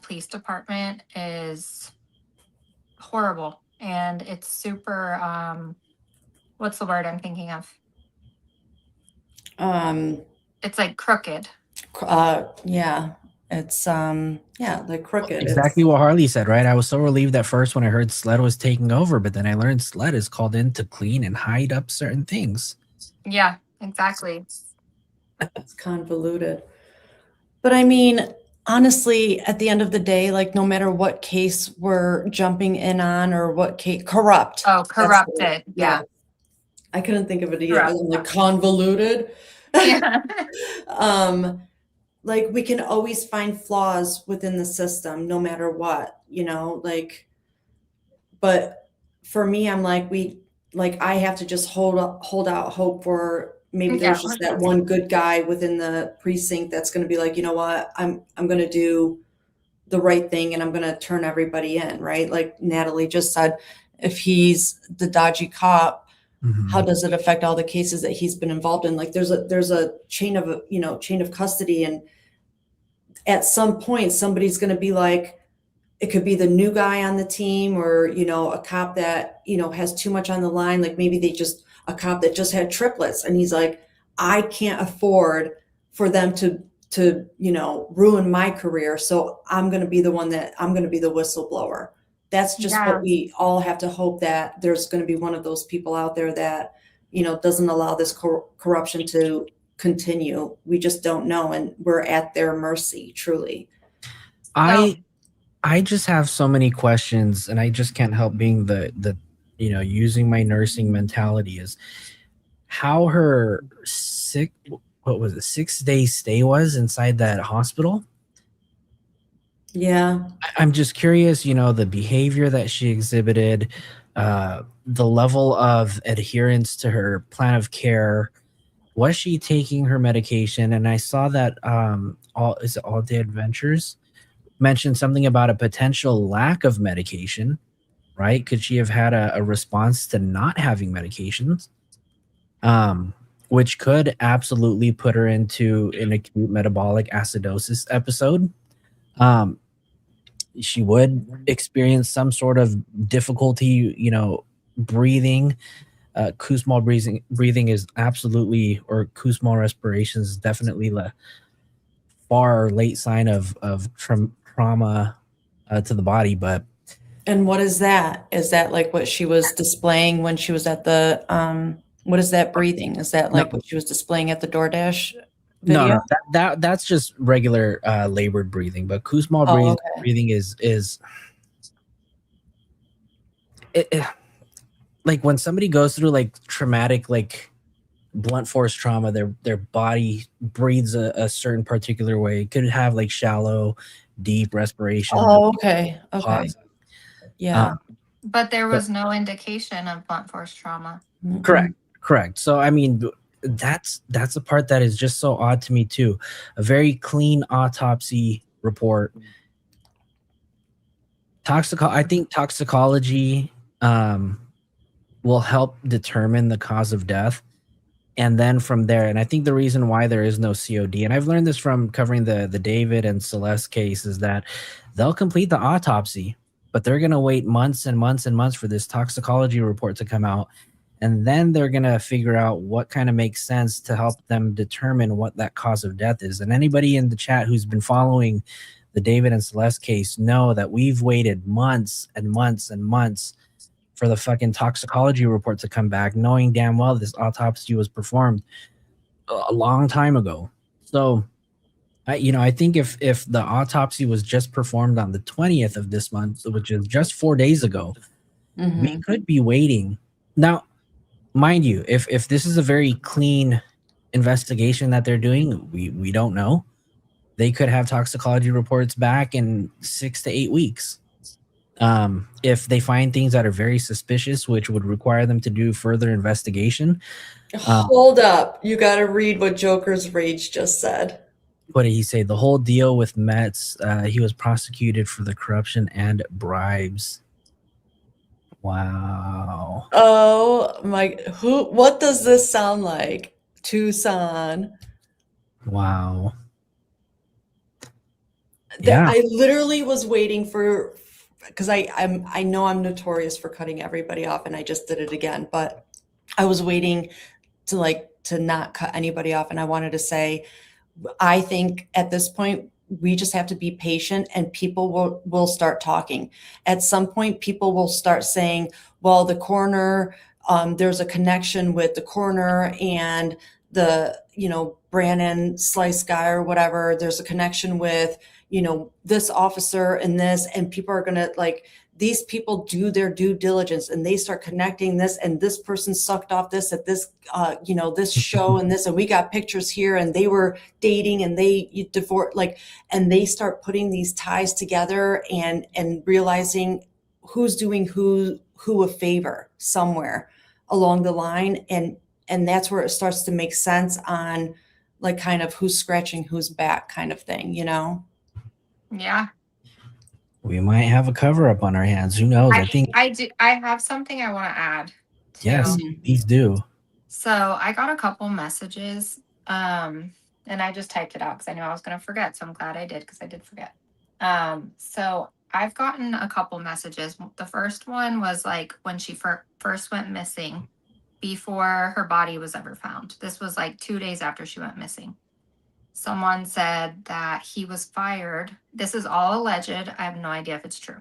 police department is horrible, and it's super what's the word I'm thinking of? It's like crooked. Yeah. It's like crooked. Exactly what Harley said, right? I was so relieved at first when I heard SLED was taking over, but then I learned SLED is called in to clean and hide up certain things. Yeah, exactly. It's convoluted. But I mean, honestly, at the end of the day, like, no matter what case we're jumping in on or what case, corrupt. Oh, corrupted. Yeah. I couldn't think of it either. Like, convoluted. Yeah. Like, we can always find flaws within the system, no matter what, like, but for me, I'm like, I have to just hold out hope for maybe there's just that one good guy within the precinct that's going to be like, you know what, I'm going to do the right thing and I'm going to turn everybody in, right? Like Natalie just said, if he's the dodgy cop, how does it affect all the cases that he's been involved in? Like, there's a chain of custody, and at some point somebody's going to be like, it could be the new guy on the team, or a cop that has too much on the line. Like, maybe a cop that just had triplets, and he's like, I can't afford for them to ruin my career, so I'm going to be the whistleblower. That's just what we all have to hope, that there's going to be one of those people out there that doesn't allow this corruption to continue. We just don't know, and we're at their mercy, truly. I just have so many questions, and I just can't help being the using my nursing mentality, is how her 6-day stay was inside that hospital. Yeah. I'm just curious, the behavior that she exhibited, the level of adherence to her plan of care. Was she taking her medication? And I saw that All Day Adventures mentioned something about a potential lack of medication, right? Could she have had a response to not having medications? Which could absolutely put her into an acute metabolic acidosis episode. She would experience some sort of difficulty, breathing. Kussmaul breathing is absolutely, or Kussmaul respiration is definitely the far late sign of trauma to the body. But And what is that? Is that like what she was displaying when she was at the what is that breathing? Is that like what she was displaying at the DoorDash video? no, that's just regular labored breathing. But Kussmaul breathing is like when somebody goes through like traumatic, like blunt force trauma, their body breathes a certain particular way. It could have like shallow, deep respiration. Oh, okay. Yeah. But there was no indication of blunt force trauma. Correct. So I mean, that's a part that is just so odd to me too. A very clean autopsy report. I think toxicology will help determine the cause of death. And then from there, and I think the reason why there is no COD, and I've learned this from covering the David and Celeste case, is that they'll complete the autopsy, but they're going to wait months and months and months for this toxicology report to come out. And then they're going to figure out what kind of makes sense to help them determine what that cause of death is. And anybody in the chat who's been following the David and Celeste case know that we've waited months and months and months for the fucking toxicology report to come back, knowing damn well this autopsy was performed a long time ago. So, I think if the autopsy was just performed on the 20th of this month, which is just 4 days ago, we could be waiting. Now, mind you, if this is a very clean investigation that they're doing, we don't know. They could have toxicology reports back in 6 to 8 weeks. If they find things that are very suspicious, which would require them to do further investigation. Hold up. You got to read what Joker's Rage just said. What did he say? The whole deal with Metz, he was prosecuted for the corruption and bribes. Wow. Oh my, what does this sound like? Tucson. Wow. Yeah. I literally was waiting for, because I know I'm notorious for cutting everybody off, and I just did it again, but I was waiting to not cut anybody off. And I wanted to say, I think at this point, we just have to be patient, and people will start talking. At some point, people will start saying, well, the coroner, there's a connection with the coroner and the, Brandon Slice guy or whatever. There's a connection with, this officer and this, and people are going to these people do their due diligence, and they start connecting this, and this person sucked off this at this, this show and this, and we got pictures here, and they were dating, and they divorced, and they start putting these ties together and realizing who's doing who a favor somewhere along the line. And that's where it starts to make sense on kind of who's scratching who's back kind of thing, Yeah. We might have a cover up on our hands. Who knows? I have something I want to add. Yes, please do. So I got a couple messages, and I just typed it out because I knew I was going to forget. So I'm glad I did, because I did forget. So I've gotten a couple messages. The first one was when she first went missing, before her body was ever found. This was 2 days after she went missing. Someone said that he was fired. This is all alleged. I have no idea if it's true.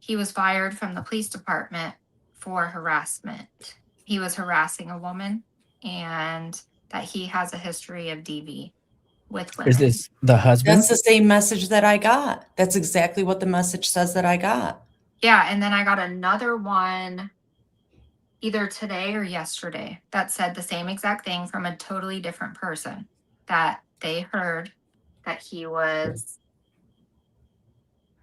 He was fired from the police department for harassment. He was harassing a woman, and that he has a history of DV with women. Is this the husband? That's the same message that I got. That's exactly what the message says that I got. Yeah, and then I got another one either today or yesterday that said the same exact thing from a totally different person, that they heard that he was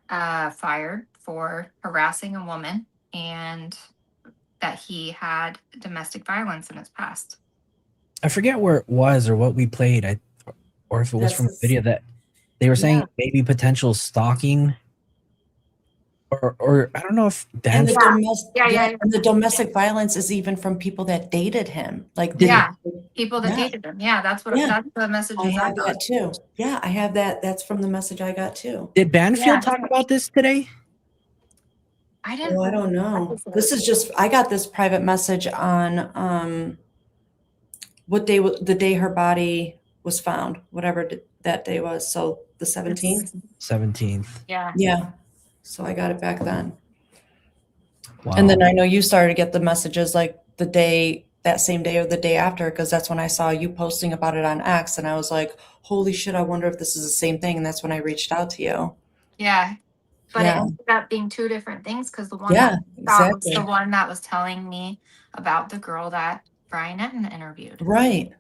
fired for harassing a woman, and that he had domestic violence in his past. I forget where it was or what we played, or if it was from a video that They were saying maybe potential stalking, or I don't know if And that's the domestic violence is even from people that dated him. Like people that dated him. Yeah, that's the messages I I have got. that too. Yeah, I have that. That's from the message I got too. Did Banfield talk about this today? I didn't. Oh, I don't know. This is just I got this private message on what day the day her body was found, whatever that day was. So the 17th. 17th. Yeah. Yeah. So I got it back then. Wow. And then I know you started to get the messages like that same day or the day after, because that's when I saw you posting about it on X, and I was like, holy shit, I wonder if this is the same thing. And that's when I reached out to you. Yeah. But Yeah. it ended up being two different things, because the one Yeah, that I thought was exactly. the one that was telling me about the girl that Brian Etten interviewed. Right.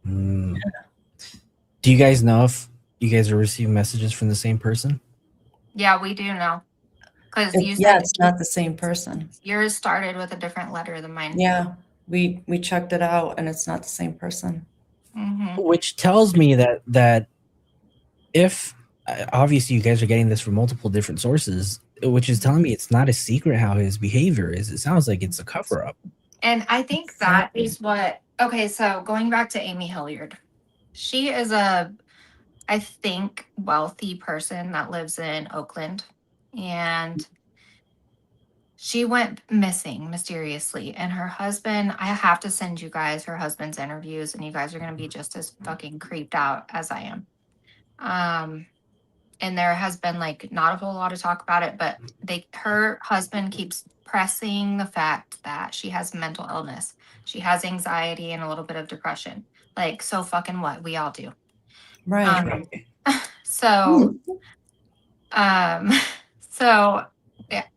Mm. Do you guys know if you guys are receiving messages from the same person? Yeah, we do know. Because you Yeah, said it's not the same person. yours started with a different letter than mine. Yeah. We checked it out and it's not the same person. Mm-hmm. Which tells me that if obviously you guys are getting this from multiple different sources, which is telling me it's not a secret how his behavior is. It sounds like it's a cover up. And I think that is what, okay, so going back to Amy Hilliard, she is I think, wealthy person that lives in Oakland. And she went missing mysteriously. And her husband, I have to send you guys her husband's interviews, and you guys are going to be just as fucking creeped out as I am. And there has been like not a whole lot of talk about it, but her husband keeps pressing the fact that she has mental illness. She has anxiety and a little bit of depression. Like, so fucking what? We all do. Right. So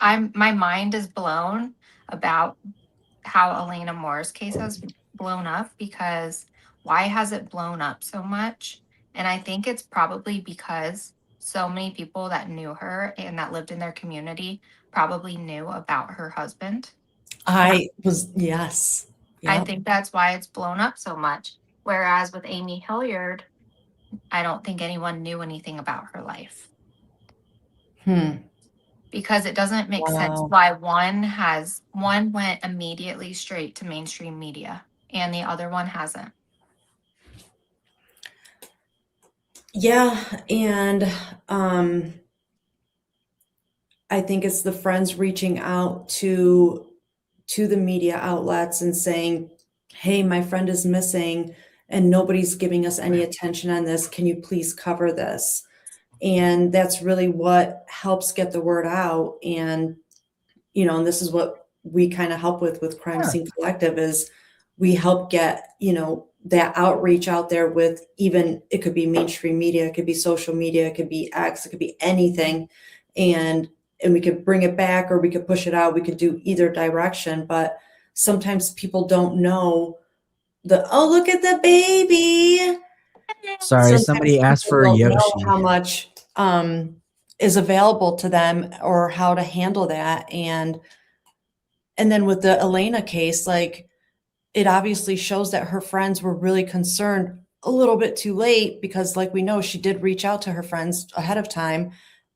my mind is blown about how Elena Moore's case has blown up, because why has it blown up so much? And I think it's probably because so many people that knew her and that lived in their community probably knew about her husband. Yes. I Yep. think that's why it's blown up so much. Whereas with Amy Hilliard, I don't think anyone knew anything about her life. Because it doesn't make sense why one went immediately straight to mainstream media and the other one hasn't. Yeah, and I think it's the friends reaching out to the media outlets and saying, hey, my friend is missing and nobody's giving us any attention on this. Can you please cover this? And that's really what helps get the word out. And, and this is what we kind of help with Crime Scene Collective is we help get, that outreach out there with even, it could be mainstream media, it could be social media, it could be X, it could be anything. And we could bring it back or we could push it out. We could do either direction, but sometimes people don't know look at the baby. Sorry, Sometimes somebody asked people for don't Yoshi. know how much is available to them or how to handle that. And then with the Elena case, like it obviously shows that her friends were really concerned a little bit too late, because like we know, she did reach out to her friends ahead of time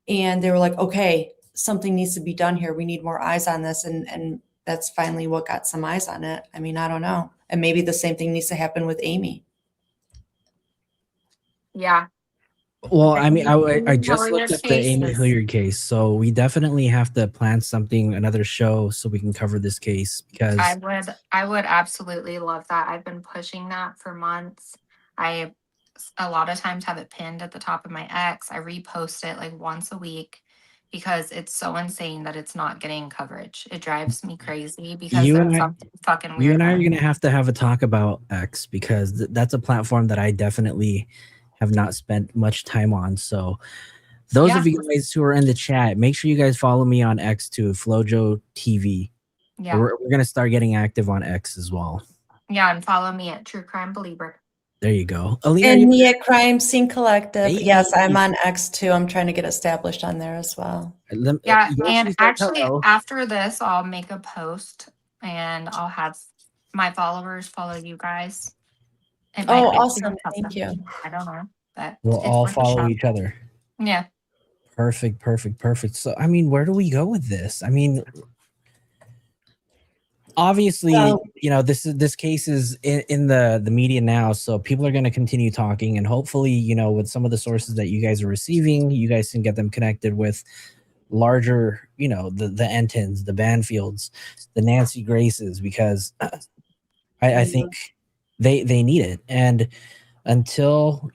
and they were like, okay, something needs to be done here. We need more eyes on this. And that's finally what got some eyes on it. I mean, I don't know. And maybe the same thing needs to happen with Amy. Yeah. Well, I mean, I just looked at the Amy Hilliard case, so we definitely have to plan another show so we can cover this case, because I would absolutely love that. I've been pushing that for months. I a lot of times have it pinned at the top of my X. I repost it like once a week because it's so insane that it's not getting coverage. It drives me crazy because there's something fucking weird. You and I are going to have a talk about X, because that's a platform that I definitely have not spent much time on. So those of you guys who are in the chat, make sure you guys follow me on X too, FloJoeTV. Yeah. We're going to start getting active on X as well. Yeah, and follow me at True Crime Belieber. There you go. Alina, and me at Crime Scene Collective. Hey. Yes, I'm on X too. I'm trying to get established on there as well. Yeah, and actually after this, I'll make a post and I'll have my followers follow you guys. Oh, awesome. Thank you. I don't know, but we'll all follow each other. Yeah. Perfect. So, I mean, where do we go with this? I mean, obviously, this case is in the media now, so people are going to continue talking, and hopefully, with some of the sources that you guys are receiving, you guys can get them connected with larger, the Entons, the Banfields, the Nancy Graces, because I think they need it. And until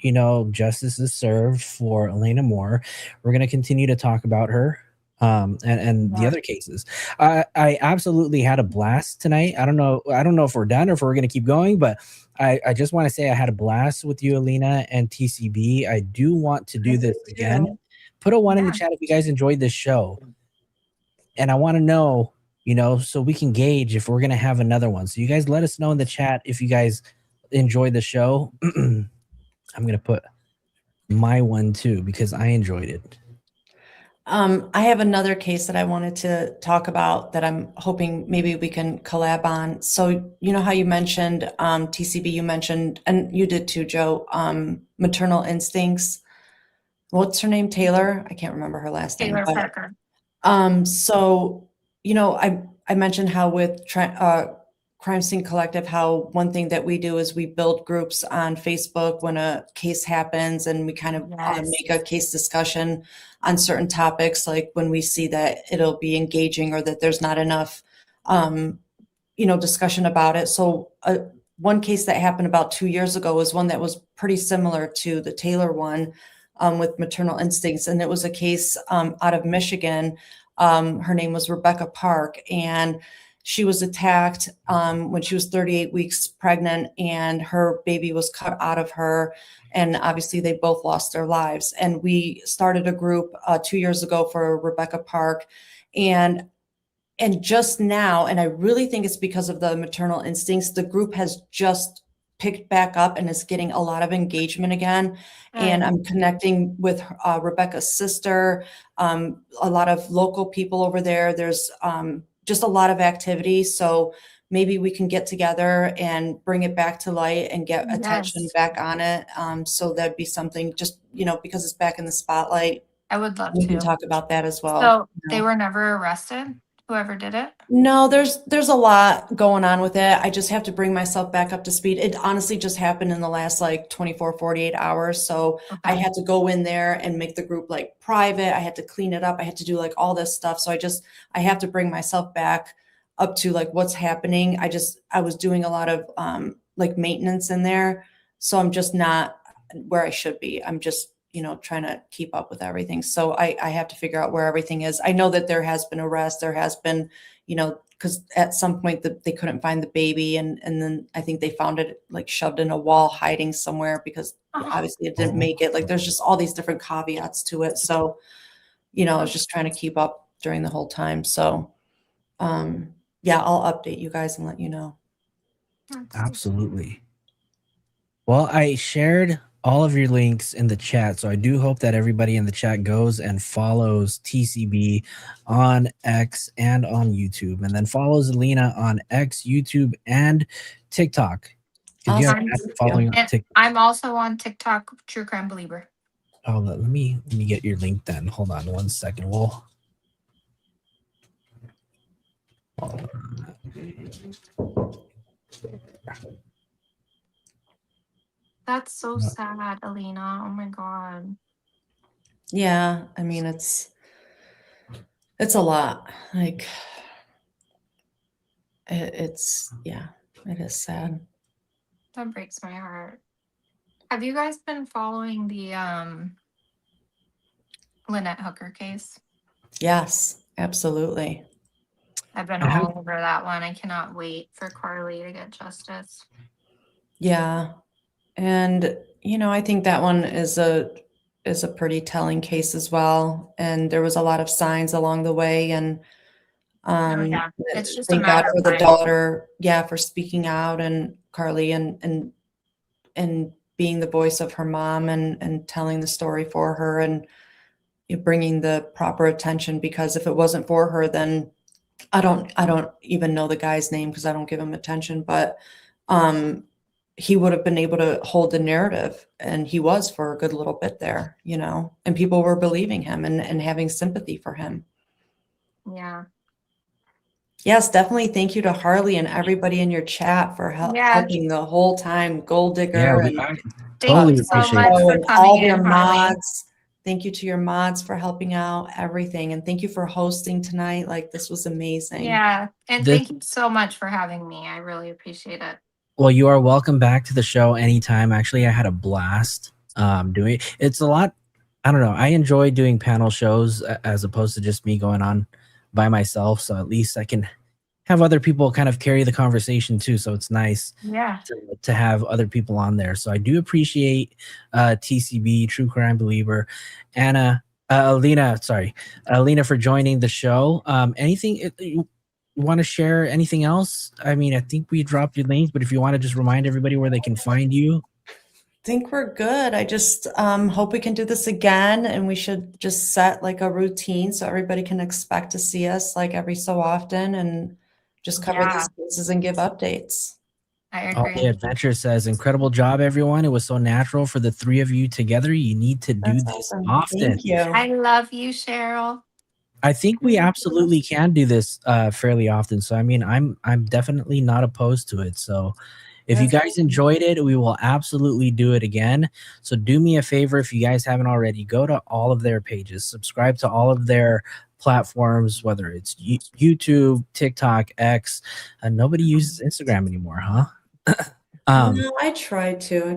justice is served for Elena Moore, we're going to continue to talk about her and the other cases. I absolutely had a blast tonight. I don't know if we're done or if we're going to keep going, but I just want to say I had a blast with you, Elena, and TCB. I do want to do this again. Put a 1 in the chat if you guys enjoyed this show, and I want to know, so we can gauge if we're going to have another one. So you guys let us know in the chat if you guys enjoyed the show. I'm going to put my one too, because I enjoyed it. I have another case that I wanted to talk about that I'm hoping maybe we can collab on. So you know how you mentioned, TCB, you mentioned, and you did too, Joe, maternal instincts. What's her name? Taylor? I can't remember her last name. Taylor Parker. So, I mentioned how with Crime Scene Collective, how one thing that we do is we build groups on Facebook when a case happens, and we kind of make a case discussion on certain topics, like when we see that it'll be engaging or that there's not enough, discussion about it. So one case that happened about 2 years ago was one that was pretty similar to the Taylor one, with maternal instincts. And it was a case out of Michigan. Her name was Rebecca Park, and she was attacked when she was 38 weeks pregnant, and her baby was cut out of her. And obviously they both lost their lives. And we started a group 2 years ago for Rebecca Park. And just now, and I really think it's because of the maternal instincts, the group has just picked back up and is getting a lot of engagement again. And I'm connecting with Rebecca's sister, a lot of local people over there. There's just a lot of activity. So maybe we can get together and bring it back to light and get attention back on it. So that'd be something, just, because it's back in the spotlight. I would love We to can talk about that as well. So they were never arrested, whoever did it? No, there's a lot going on with it. I just have to bring myself back up to speed. It honestly just happened in the last 24, 48 hours. So I had to go in there and make the group private. I had to clean it up. I had to do all this stuff. So I have to bring myself back up to what's happening. I was doing a lot of maintenance in there. So I'm just not where I should be. I'm just, trying to keep up with everything. So I have to figure out where everything is. I know that there has been arrests. There has been, because at some point they couldn't find the baby. And then I think they found it shoved in a wall, hiding somewhere, because obviously it didn't make it. There's just all these different caveats to it. So, I was just trying to keep up during the whole time. So, yeah, I'll update you guys and let you know. Absolutely. Well, I shared all of your links in the chat, so I do hope that everybody in the chat goes and follows TCB on X and on YouTube, and then follows Elena on X, YouTube, and TikTok. Awesome. I'm also on TikTok, True Crime Belieber. Oh, let me get your link then. Hold on 1 second. That's so sad, Elena. Oh my God. Yeah, I mean, it's a lot. It's it is sad. That breaks my heart. Have you guys been following the Lynette Hooker case? Yes, absolutely. I've been all over that one. I cannot wait for Carly to get justice. Yeah. And, I think that one is a pretty telling case as well. And there was a lot of signs along the way. And It's just thank God for the daughter, for speaking out, and Carly and being the voice of her mom and telling the story for her and bringing the proper attention, because if it wasn't for her, then I don't even know the guy's name because I don't give him attention. But he would have been able to hold the narrative, and he was for a good little bit there, you know, and people were believing him and having sympathy for him. Yeah. Yes, definitely. Thank you to Harley and everybody in your chat for helping the whole time. Gold Digger Yeah, and I Thank totally you so appreciate much that. for and coming all their in, Harley. mods. Thank you to your mods for helping out everything. And thank you for hosting tonight. Like, this was amazing. Yeah. And This- thank you so much for having me. I really appreciate it. Well, you are welcome back to the show anytime. Actually, I had a blast doing it. It's a lot. I don't know. I enjoy doing panel shows as opposed to just me going on by myself. So at least I can have other people kind of carry the conversation too. So it's nice Yeah. to have other people on there. So I do appreciate TCB, True Crime Belieber, Elena for joining the show. Anything you want to share? Anything else? I mean, I think we dropped your links, but if you want to just remind everybody where they can find you. Think we're good. I just hope we can do this again, and we should just set like a routine so everybody can expect to see us like every so often and just cover these cases and give updates. I All agree. the Adventure says, incredible job, everyone. It was so natural for the three of you together. You need to do this often. Thank you. I love you, Cheryl. I think we absolutely can do this fairly often. So I mean, I'm definitely not opposed to it. So if you guys enjoyed it, we will absolutely do it again. So do me a favor, if you guys haven't already, go to all of their pages, subscribe to all of their platforms, whether it's YouTube, TikTok, X. Nobody uses Instagram anymore, huh? No, I tried to.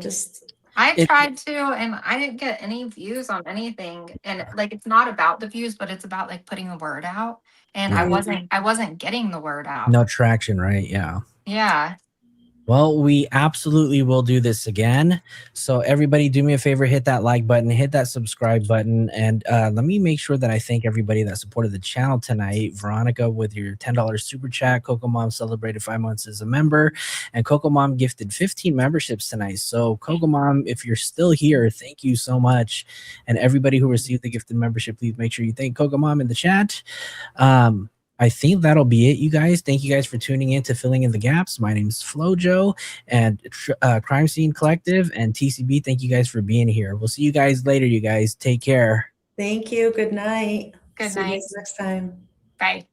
I tried to, and I didn't get any views on anything. And like, it's not about the views, but it's about like putting the word out. And I wasn't getting the word out. No traction, right? Yeah. Yeah. Well, we absolutely will do this again. So everybody do me a favor, hit that like button, hit that subscribe button. And let me make sure that I thank everybody that supported the channel tonight. Veronica with your $10 super chat. Coco Mom celebrated 5 months as a member. And Coco Mom gifted 15 memberships tonight. So Coco Mom, if you're still here, thank you so much. And everybody who received the gifted membership, please make sure you thank Coco Mom in the chat. I think that'll be it, you guys. Thank you guys for tuning in to Filling in the Gaps. My name's FloJoe and Crime Scene Collective and TCB. Thank you guys for being here. We'll see you guys later, you guys. Take care. Thank you. Good night. Good See you night. guys next time. Bye.